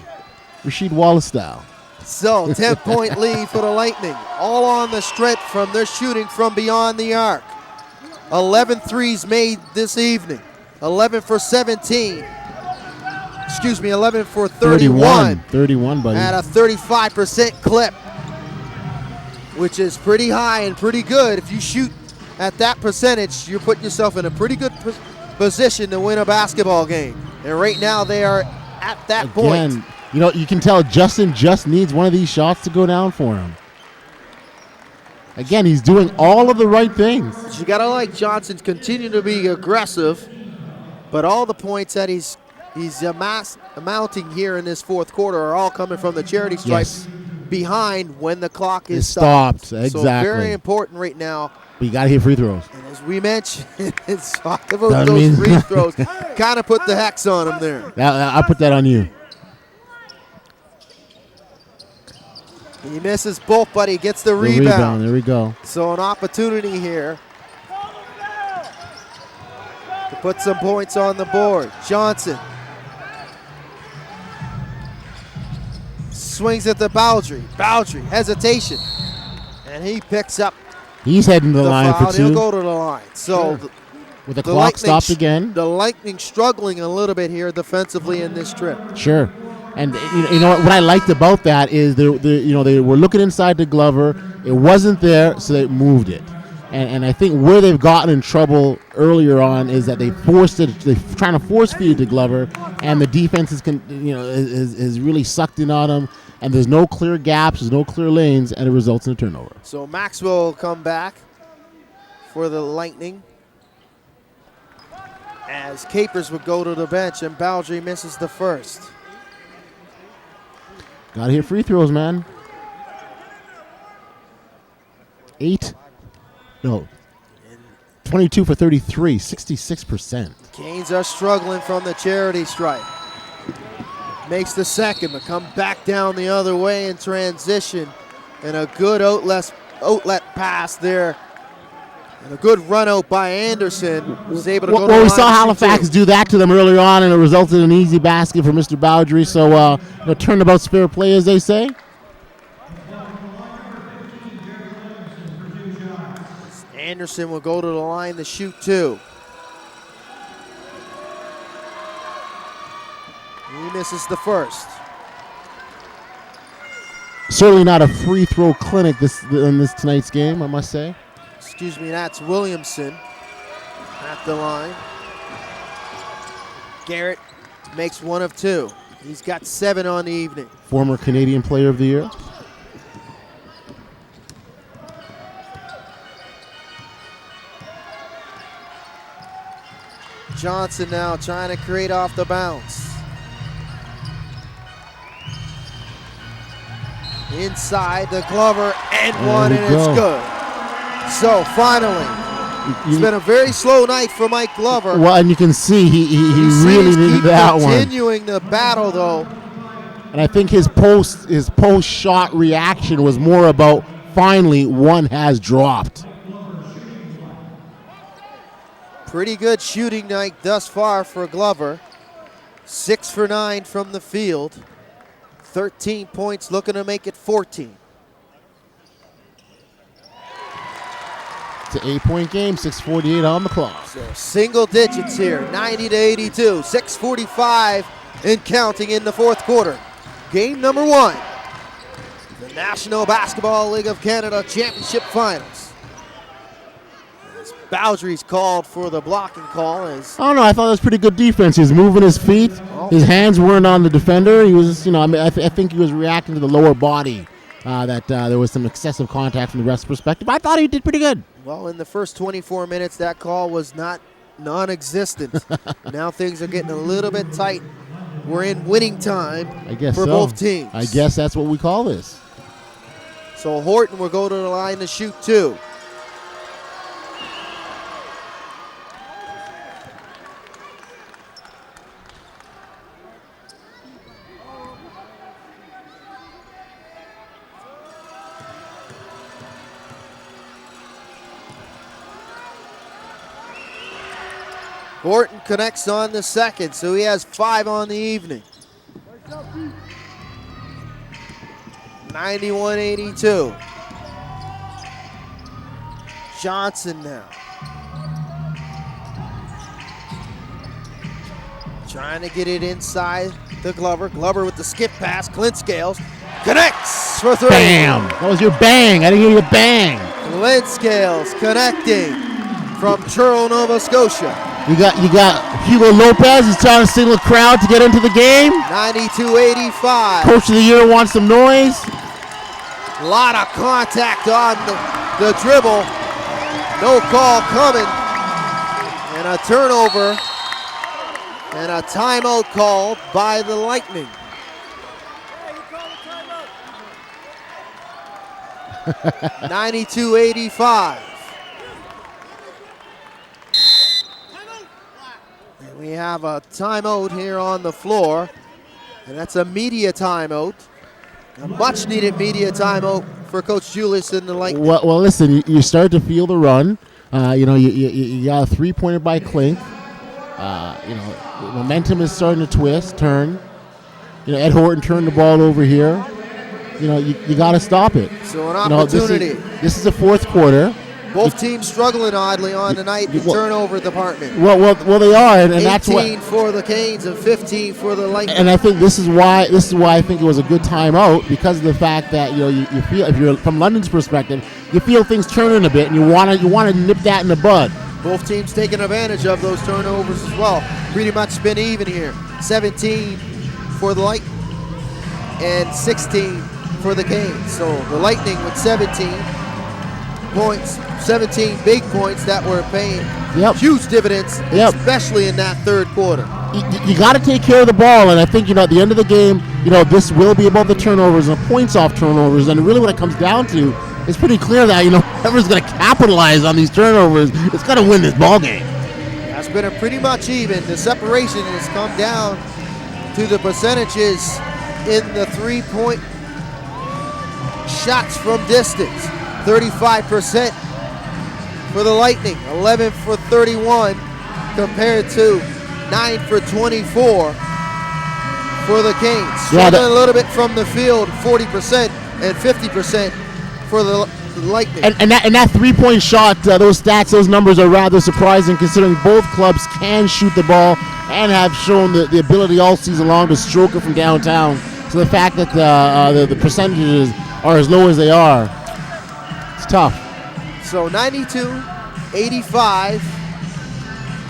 Rasheed Wallace style. So, 10-point lead for the Lightning. All on the strength from their shooting from beyond the arc. 11 threes made this evening. 11 for 17. Excuse me, 11 for 31. 31, buddy. At a 35% clip, which is pretty high and pretty good. If you shoot at that percentage, you're putting yourself in a pretty good position to win a basketball game. And right now they are at that point. You know, you can tell Justin just needs one of these shots to go down for him. Again, he's doing all of the right things. But you gotta like Johnson continue to be aggressive, but all the points that he's amounting here in this fourth quarter are all coming from the charity stripes behind when the clock is stopped. Exactly. So very important right now. But you got to hit free throws. And as we mentioned, talk about those free throws. Kind of put the hex on him there. I'll put that on you. He misses both, but he gets the rebound. There we go. So an opportunity here to put some points on the board. Johnson swings at the boundary. Boundary, hesitation. And he picks up. He's heading to the line foul. for two. He'll go to the line. So with the clock stopped again. The Lightning struggling a little bit here defensively in this trip. Sure. And you know what I liked about that is they were looking inside the Glover. It wasn't there, so they moved it. And I think where they've gotten in trouble earlier on is that they forced it. They're trying to force feed it to Glover, and the defense is really sucked in on them. And there's no clear gaps, there's no clear lanes, and it results in a turnover. So Maxwell will come back for the Lightning, as Capers would go to the bench, and Baldry misses the first. Got to hit free throws, man. 22 for 33, 66%. Canes are struggling from the charity stripe. Makes the second, but come back down the other way in transition. And a good outlet pass there. And a good run out by Anderson. Was able to go to the we line saw Halifax do that to them earlier on, and it resulted in an easy basket for Mr. Bowdry. So, turnabout's fair play, as they say. Anderson will go to the line to shoot two. He misses the first. Certainly not a free throw clinic in this tonight's game, I must say. Excuse me, that's Williamson at the line. Garrett makes one of two. He's got 7 on the evening. Former Canadian Player of the Year. Johnson now trying to create off the bounce. Inside the Glover and one, and it's good. So finally, it's been a very slow night for Mike Glover. Well, and you can see he really needed that one. Continuing the battle though. And I think his post shot reaction was more about finally one has dropped. Pretty good shooting night thus far for Glover. 6 for 9 from the field. 13 points, looking to make it 14. It's an 8-point game, 6:48 on the clock. So single digits here, 90-82, 6:45 and counting in the fourth quarter. Game number 1, the National Basketball League of Canada Championship Finals. Bowdry's called for the blocking call. I don't know. I thought that was pretty good defense. He was moving his feet. His hands weren't on the defender. He was, I think he was reacting to the lower body. That there was some excessive contact from the ref's perspective. I thought he did pretty good. Well, in the first 24 minutes, that call was non-existent. Now things are getting a little bit tight. We're in winning time for both teams. I guess that's what we call this. So Horton will go to the line to shoot two. Horton connects on the second, so he has 5 on the evening. 91-82. Johnson now. Trying to get it inside the Glover. Glover with the skip pass. Clint Scales connects for 3. Bam! That was your bang. I didn't hear your bang. Clint Scales connecting from Truro, Nova Scotia. You got Hugo Lopez. He's trying to signal the crowd to get into the game. 92-85. Coach of the year wants some noise. A lot of contact on the dribble. No call coming. And a turnover. And a timeout called by the Lightning. (92-85). And we have a timeout here on the floor, and that's a media timeout. A much-needed media timeout for Coach Julius and the Lightning. Well, listen, you start to feel the run. You got a 3-pointer by Klink. Momentum is starting to turn. Ed Horton turned the ball over here. You got to stop it. So an opportunity. This is the fourth quarter. Both teams struggling oddly on tonight in the turnover department. Well, they are, and that's what. 18 for the Canes and 15 for the Lightning. And I think this is why I think it was a good timeout, because of the fact that you feel, if you're from London's perspective, you feel things turning a bit, and you want to nip that in the bud. Both teams taking advantage of those turnovers as well. Pretty much been even here. 17 for the Lightning and 16 for the Canes. So the Lightning with 17 points, 17 big points that were paying huge dividends, especially in that third quarter. You got to take care of the ball, and I think at the end of the game, this will be about the turnovers and points off turnovers, and really what it comes down to, it's pretty clear that whoever's going to capitalize on these turnovers is going to win this ball game. That's been a pretty much even. The separation has come down to the percentages in the 3-point shots from distance. 35% for the Lightning, 11 for 31 compared to 9 for 24 for the Canes. Struggling a little bit from the field, 40% and 50% for the Lightning. And that 3-point shot, those stats, those numbers are rather surprising, considering both clubs can shoot the ball and have shown the ability all season long to stroke it from downtown. So the fact that the percentages are as low as they are, it's tough. So 92-85,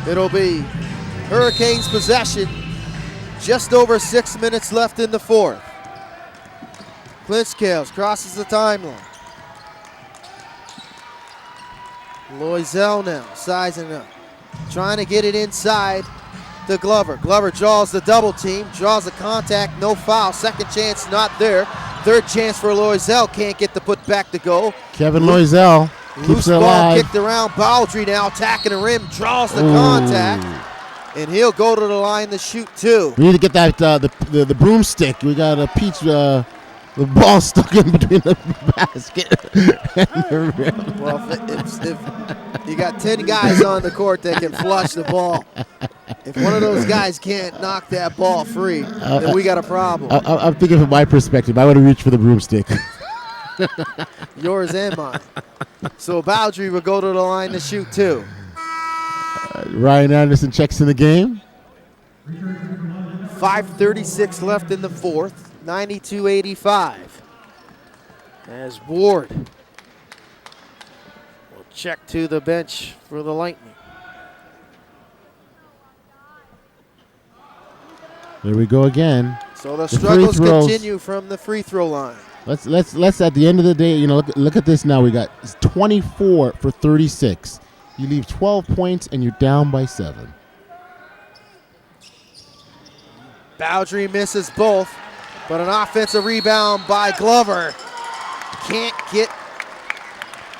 it'll be Hurricanes possession. Just over 6 minutes left in the fourth. Clint Scales crosses the timeline. Loisel now sizing up, trying to get it inside to Glover. Glover draws the double team, draws the contact, no foul. Second chance not there. Third chance for Loisel, can't get the put back to go. Kevin Loisel keeps it alive. Loose ball kicked around. Baldry now attacking the rim, draws the contact, and he'll go to the line to shoot 2. We need to get that the broomstick. We got a peach. The ball stuck in between the basket and the rim. Well, if you got 10 guys on the court that can flush the ball, if one of those guys can't knock that ball free, then we got a problem. I'm thinking from my perspective, I would have reached for the broomstick. Yours and mine. So Baldry will go to the line to shoot 2. Ryan Anderson checks in the game. 5:36 left in the fourth. 92-85. As Ward will check to the bench for the Lightning. There we go again. So the struggles continue from the free throw line. Let's at the end of the day, look at this now. We got 24 for 36. You leave 12 points and you're down by 7. Baldry misses both, but an offensive rebound by Glover. Can't get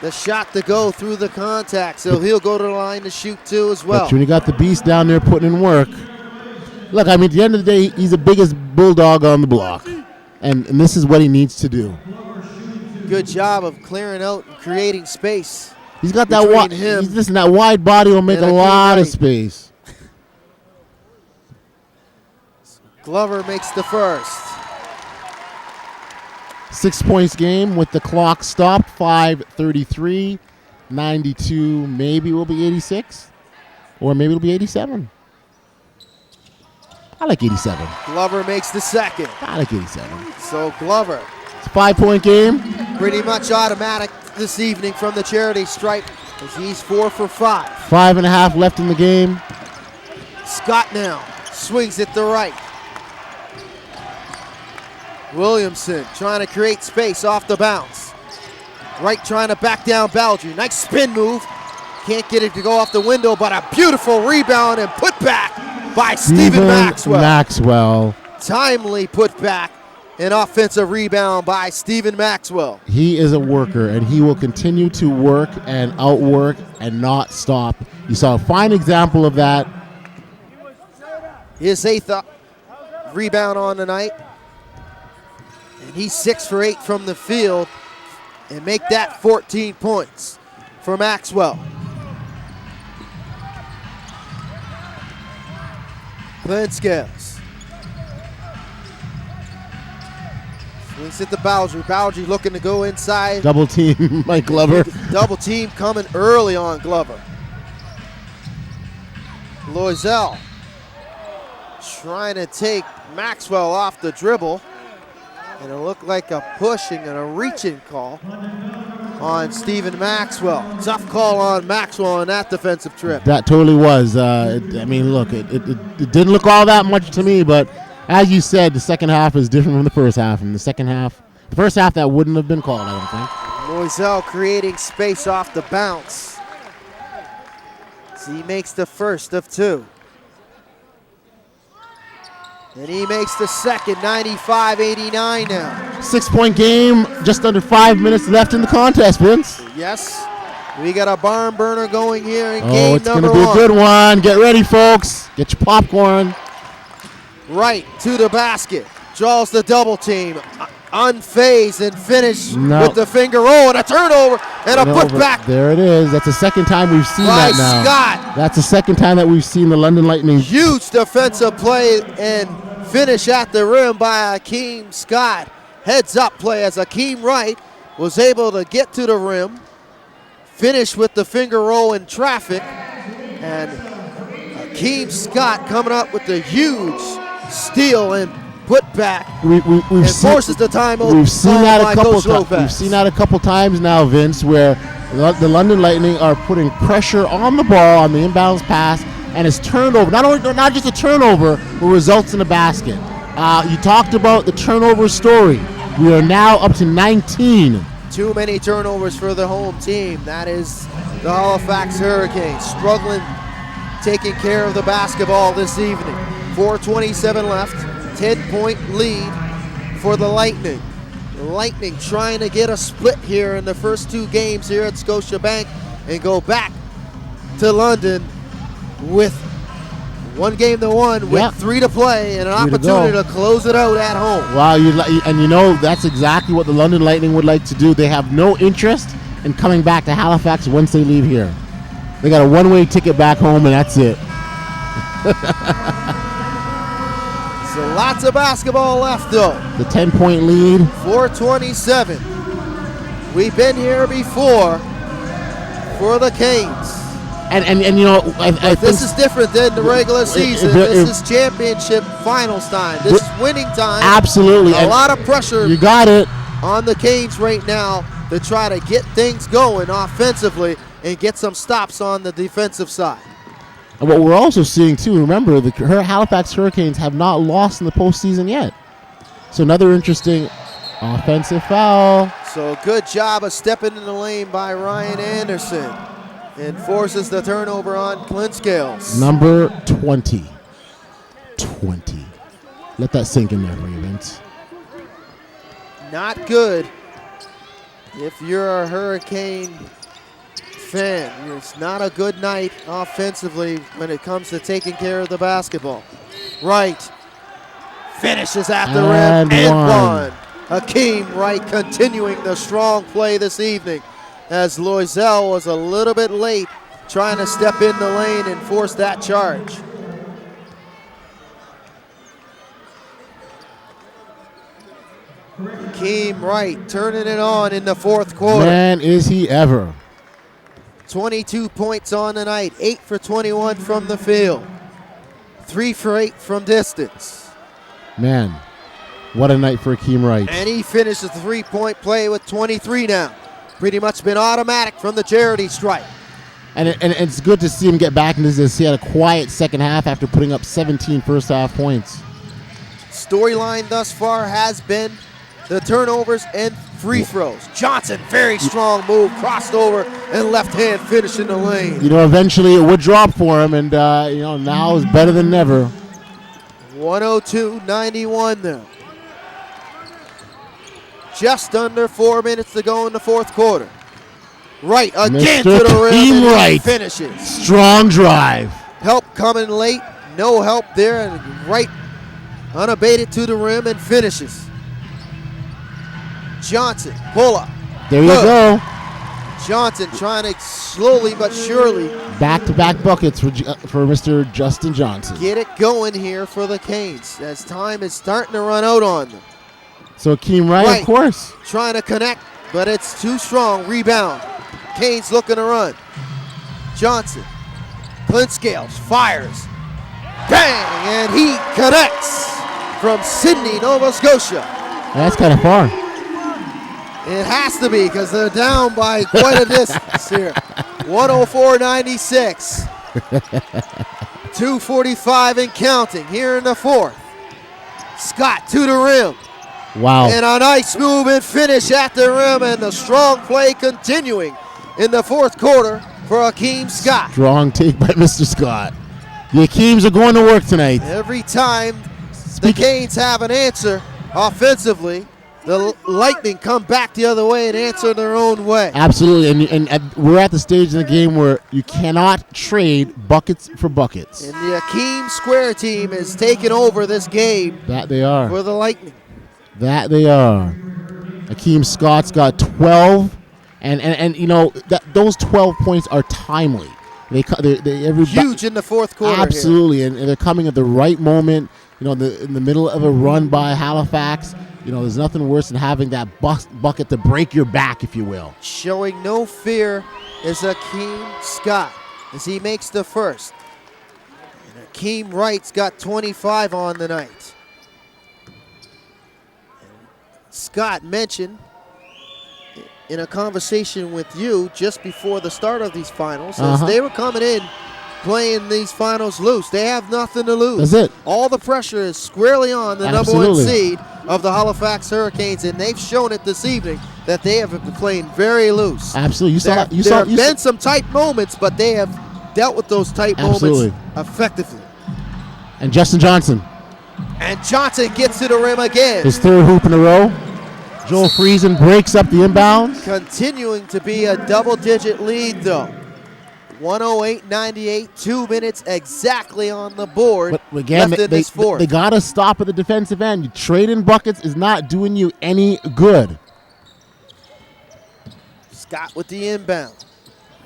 the shot to go through the contact, so he'll go to the line to shoot 2 as well. But when you got the beast down there putting in work, look, at the end of the day, he's the biggest bulldog on the block, and this is what he needs to do. Good job of clearing out and creating space. He's got that wide. That wide body will make a lot of space. Glover makes the first. 6 points game with the clock stopped. 5:33, 92. Maybe will be 86, or maybe it'll be 87. I like 87. Glover makes the second. I like 87. So Glover. It's a 5-point game. Pretty much automatic this evening from the charity stripe as he's 4 for 5. 5.5 left in the game. Scott now swings it to right. Williamson trying to create space off the bounce. Wright trying to back down Baldry. Nice spin move. Can't get it to go off the window, but a beautiful rebound and put back by Stephen Maxwell. Timely put back. An offensive rebound by Stephen Maxwell. He is a worker, and he will continue to work and outwork and not stop. You saw a fine example of that. His 8th rebound on the night. And he's 6 for 8 from the field and make that 14 points for Maxwell. Glenn Scales. Swings it to Baldry. Baldry looking to go inside. Double team Mike Glover. Double team coming early on Glover. Loisel trying to take Maxwell off the dribble. And it looked like a pushing and a reaching call on Stephen Maxwell. Tough call on Maxwell on that defensive trip. That totally was. I mean, look, it didn't look all that much to me, but as you said, the second half is different from the first half. And the first half, that wouldn't have been called, I don't think. Loisel creating space off the bounce. So he makes the first of 2. And he makes the second, 95-89 now. 6-point game, just under 5 minutes left in the contest, Vince. Yes, we got a barn burner going here in game it's number 1. It's going to be a good one. Get ready, folks. Get your popcorn. Right to the basket. Draws the double team. Unfazed and finished with the finger roll and a turnover and a putback. There it is. That's the second time we've seen that now. Scott. That's the second time that we've seen the London Lightning. Huge defensive play and finish at the rim by Akeem Scott. Heads up play as Akeem Wright was able to get to the rim, finish with the finger roll in traffic, and Akeem Scott coming up with the huge steal and put back and forces the timeout. We've seen that a couple times now, Vince, where the London Lightning are putting pressure on the ball on the inbounds pass, and it's turnover. Not just a turnover, but results in a basket. You talked about the turnover story. We are now up to 19. Too many turnovers for the home team. That is the Halifax Hurricanes struggling taking care of the basketball this evening. 4:27 left. 10-point lead for the Lightning. The Lightning trying to get a split here in the first 2 games here at Scotiabank and go back to London with 1 game to 1 with 3 to play and an opportunity to close it out at home. Wow, that's exactly what the London Lightning would like to do. They have no interest in coming back to Halifax once they leave here. They got a one-way ticket back home, and that's it. So lots of basketball left, though. The 10-point lead. 4:27. We've been here before for the Canes. And I this is different than the regular season. This is championship finals time. This is winning time. Absolutely. A lot of pressure. You got it. On the Canes right now to try to get things going offensively and get some stops on the defensive side. And what we're also seeing, too, remember, the Halifax Hurricanes have not lost in the postseason yet. So another interesting offensive foul. So good job of stepping in the lane by Ryan Anderson and forces the turnover on Clint Scales. Number 20. 20. Let that sink in there for you, Vince. Not good if you're a Hurricane fan. It's not a good night offensively when it comes to taking care of the basketball. Wright finishes at the rim and one. Akeem Wright continuing the strong play this evening as Loisel was a little bit late trying to step in the lane and force that charge. Akeem Wright turning it on in the fourth quarter. Man, is he ever. 22 points on the night, 8 for 21 from the field, 3 for 8 from distance. Man, what a night for Akeem Wright. And he finishes the three-point play with 23 now. Pretty much been automatic from the charity stripe. And it's good to see him get back into this. He had a quiet second half after putting up 17 first half points. Storyline thus far has been the turnovers and free throws. Johnson, very strong move, crossed over and left hand finish in the lane. You know, eventually it would drop for him, and now is better than ever. 102-91 now. Just under 4 minutes to go in the fourth quarter. Wright again Mr. to the rim Akeem and Wright. finishes. Strong drive. Help coming late, no help there, and Wright unabated to the rim and finishes. Johnson, pull up. There you go. Johnson trying to slowly but surely Back-to-back buckets for Mr. Justin Johnson. get it going here for the Canes as time is starting to run out on them. So Akeem Wright, of course. Trying to connect, but it's too strong. Rebound. Canes looking to run. Johnson. Clint Scales fires. Bang! And he connects from Sydney, Nova Scotia. That's kind of far. It has to be because they're down by quite a distance here. 104-96. 2:45 and counting here in the fourth. Scott to the rim. Wow. And a nice move and finish at the rim, and the strong play continuing in the fourth quarter for Akeem Scott. Strong take by Mr. Scott. The Akeems are going to work tonight. Every time the Canes have an answer offensively, the Lightning come back the other way and answer their own way. Absolutely, and we're at the stage in the game where you cannot trade buckets for buckets. And the Akeem Square team is taking over this game. That they are. For the Lightning. That they are. Akeem Scott's got 12, and you know those 12 points are timely. They huge in the fourth quarter. Absolutely, here. and they're coming at the right moment. You know, in the middle of a run by Halifax. You know, there's nothing worse than having that bucket to break your back, if you will. Showing no fear is Akeem Scott as he makes the first. And Akeem Wright's got 25 on the night. Scott mentioned in a conversation with you just before the start of these finals, as they were coming in playing these finals loose. They have nothing to lose. That's it. All the pressure is squarely on the number one seed of the Halifax Hurricanes, and they've shown it this evening that they have been playing very loose. Absolutely. There have been some tight moments, but they have dealt with those tight moments effectively. And Justin Johnson. And Johnson gets to the rim again. His third hoop in a row. Joel Friesen breaks up the inbounds. Continuing to be a double-digit lead, though. 108-98, 2 minutes exactly on the board. But again, left in this fourth. they got to stop at the defensive end. Trading buckets is not doing you any good. Scott with the inbound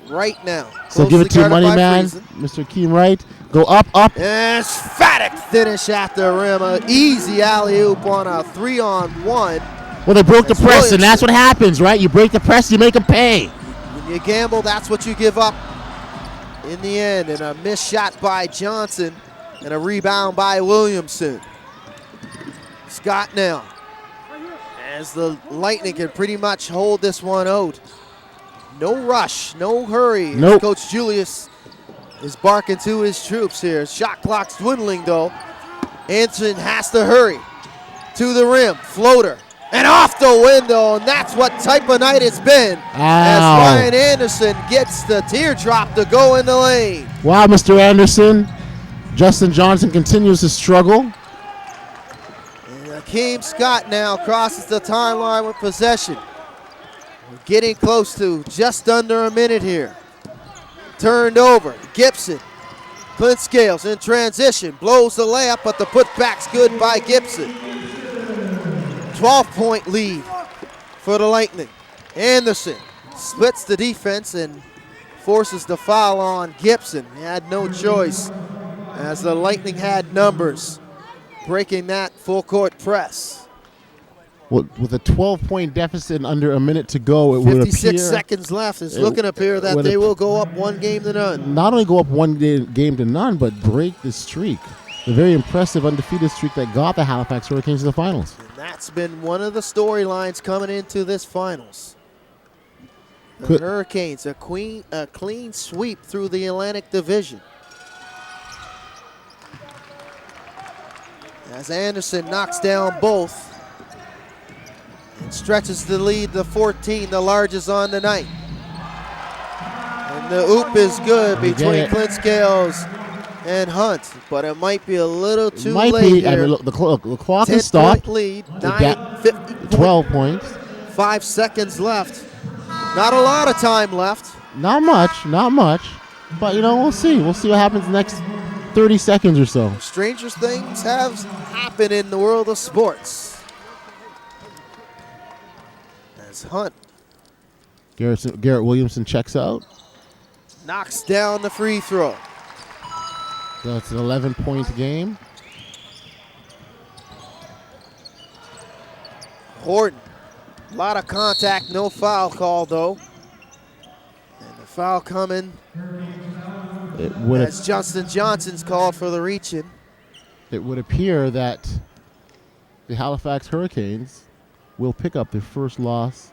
right now. So give it to your money man, Mr. Akeem Wright. Go up. And emphatic finish at the rim. An easy alley-oop on a 3-on-1. Well, they broke the press, and that's what happens, right? You break the press, you make them pay. When you gamble, that's what you give up in the end. And a missed shot by Johnson and a rebound by Williamson. Scott now, as the Lightning can pretty much hold this one out. No rush, no hurry. Nope. Coach Julius is barking to his troops here. Shot clock's dwindling, though. Anderson has to hurry to the rim. Floater. And off the window, and that's what type of night it's been. As Ryan Anderson gets the teardrop to go in the lane. Wow, Mr. Anderson. Justin Johnson continues to struggle. And Akeem Scott now crosses the timeline with possession. We're getting close to just under a minute here. Turned over. Gibson. Clint Scales in transition. Blows the layup, but the putback's good by Gibson. 12-point lead for the Lightning. Anderson splits the defense and forces the foul on Gibson. He had no choice as the Lightning had numbers, breaking that full-court press. with a 12-point deficit and under a minute to go, it would appear 56 seconds left. It's looking to appear that they will go up 1 game to none. Not only go up 1 game to none, but break the streak. The very impressive undefeated streak that got the Halifax Hurricanes to the finals. And that's been one of the storylines coming into this finals. The Hurricanes, a clean sweep through the Atlantic Division. As Anderson knocks down both and stretches the lead to 14, the largest on the night. And the oop is good between Clint Scales and Hunt, but it might be a little too late here. I mean, look, the clock is stopped. 10-point lead, 9:50. 12 points. 5 seconds left. Not a lot of time left. Not much. But, we'll see. We'll see what happens the next 30 seconds or so. Stranger things have happened in the world of sports. As Hunt Garrett Williamson checks out. knocks down the free throw. So it's an 11-point game. Horton, a lot of contact, no foul call though. And the foul coming as Justin Johnson's called for the reach-in. It would appear that the Halifax Hurricanes will pick up their first loss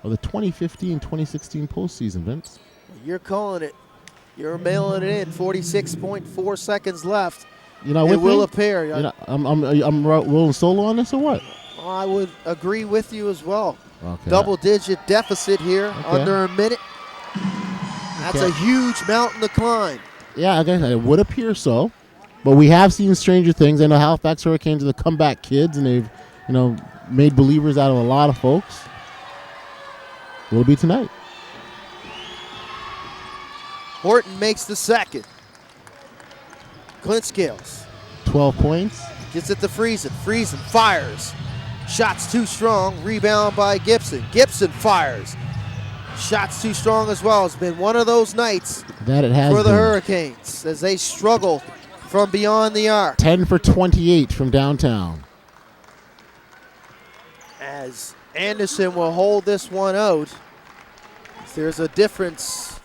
of the 2015-2016 postseason, Vince. You're calling it. You're mailing it in. 46.4 seconds left. It will appear. I'm rolling solo on this or what? I would agree with you as well. Okay. Double-digit deficit here, under a minute. That's a huge mountain to climb. Yeah, again, it would appear so. But we have seen stranger things. I know Halifax Hurricanes are the comeback kids, and they've, made believers out of a lot of folks. Will be tonight. Horton makes the second. Clint Scales. 12 points. Gets it to Friesen. Friesen fires. Shots too strong. Rebound by Gibson. Gibson fires. Shots too strong as well. It's been one of those nights that it has for the been. Hurricanes as they struggle from beyond the arc. 10 for 28 from downtown. As Anderson will hold this one out. There's a difference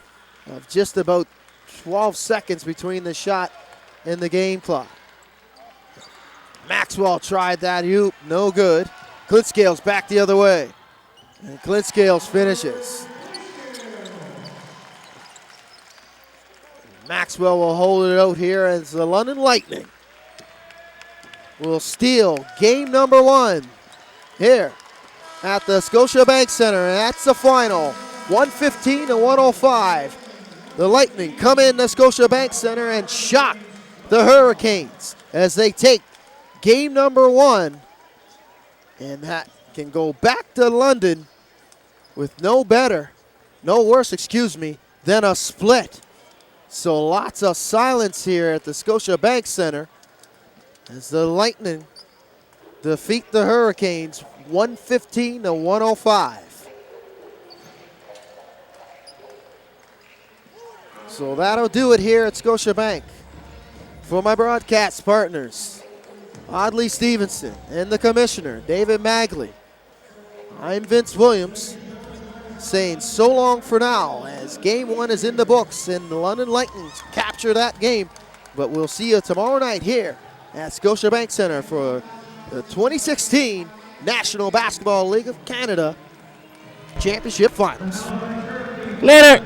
of just about 12 seconds between the shot and the game clock. Maxwell tried that hoop, no good. Clint Scales back the other way. And Clint Scales finishes. Maxwell will hold it out here as the London Lightning will steal game number 1 here at the Scotiabank Center. And that's the final, 115-105. The Lightning come in the Scotiabank Center and shock the Hurricanes as they take game number 1. And that can go back to London with no worse, than a split. So lots of silence here at the Scotiabank Center as the Lightning defeat the Hurricanes 115-105. So that'll do it here at Scotiabank. For my broadcast partners, Audley Stevenson and the commissioner, David Magley, I'm Vince Williams, saying so long for now as game 1 is in the books and the London Lightning capture that game. But we'll see you tomorrow night here at Scotiabank Center for the 2016 National Basketball League of Canada Championship Finals. Later.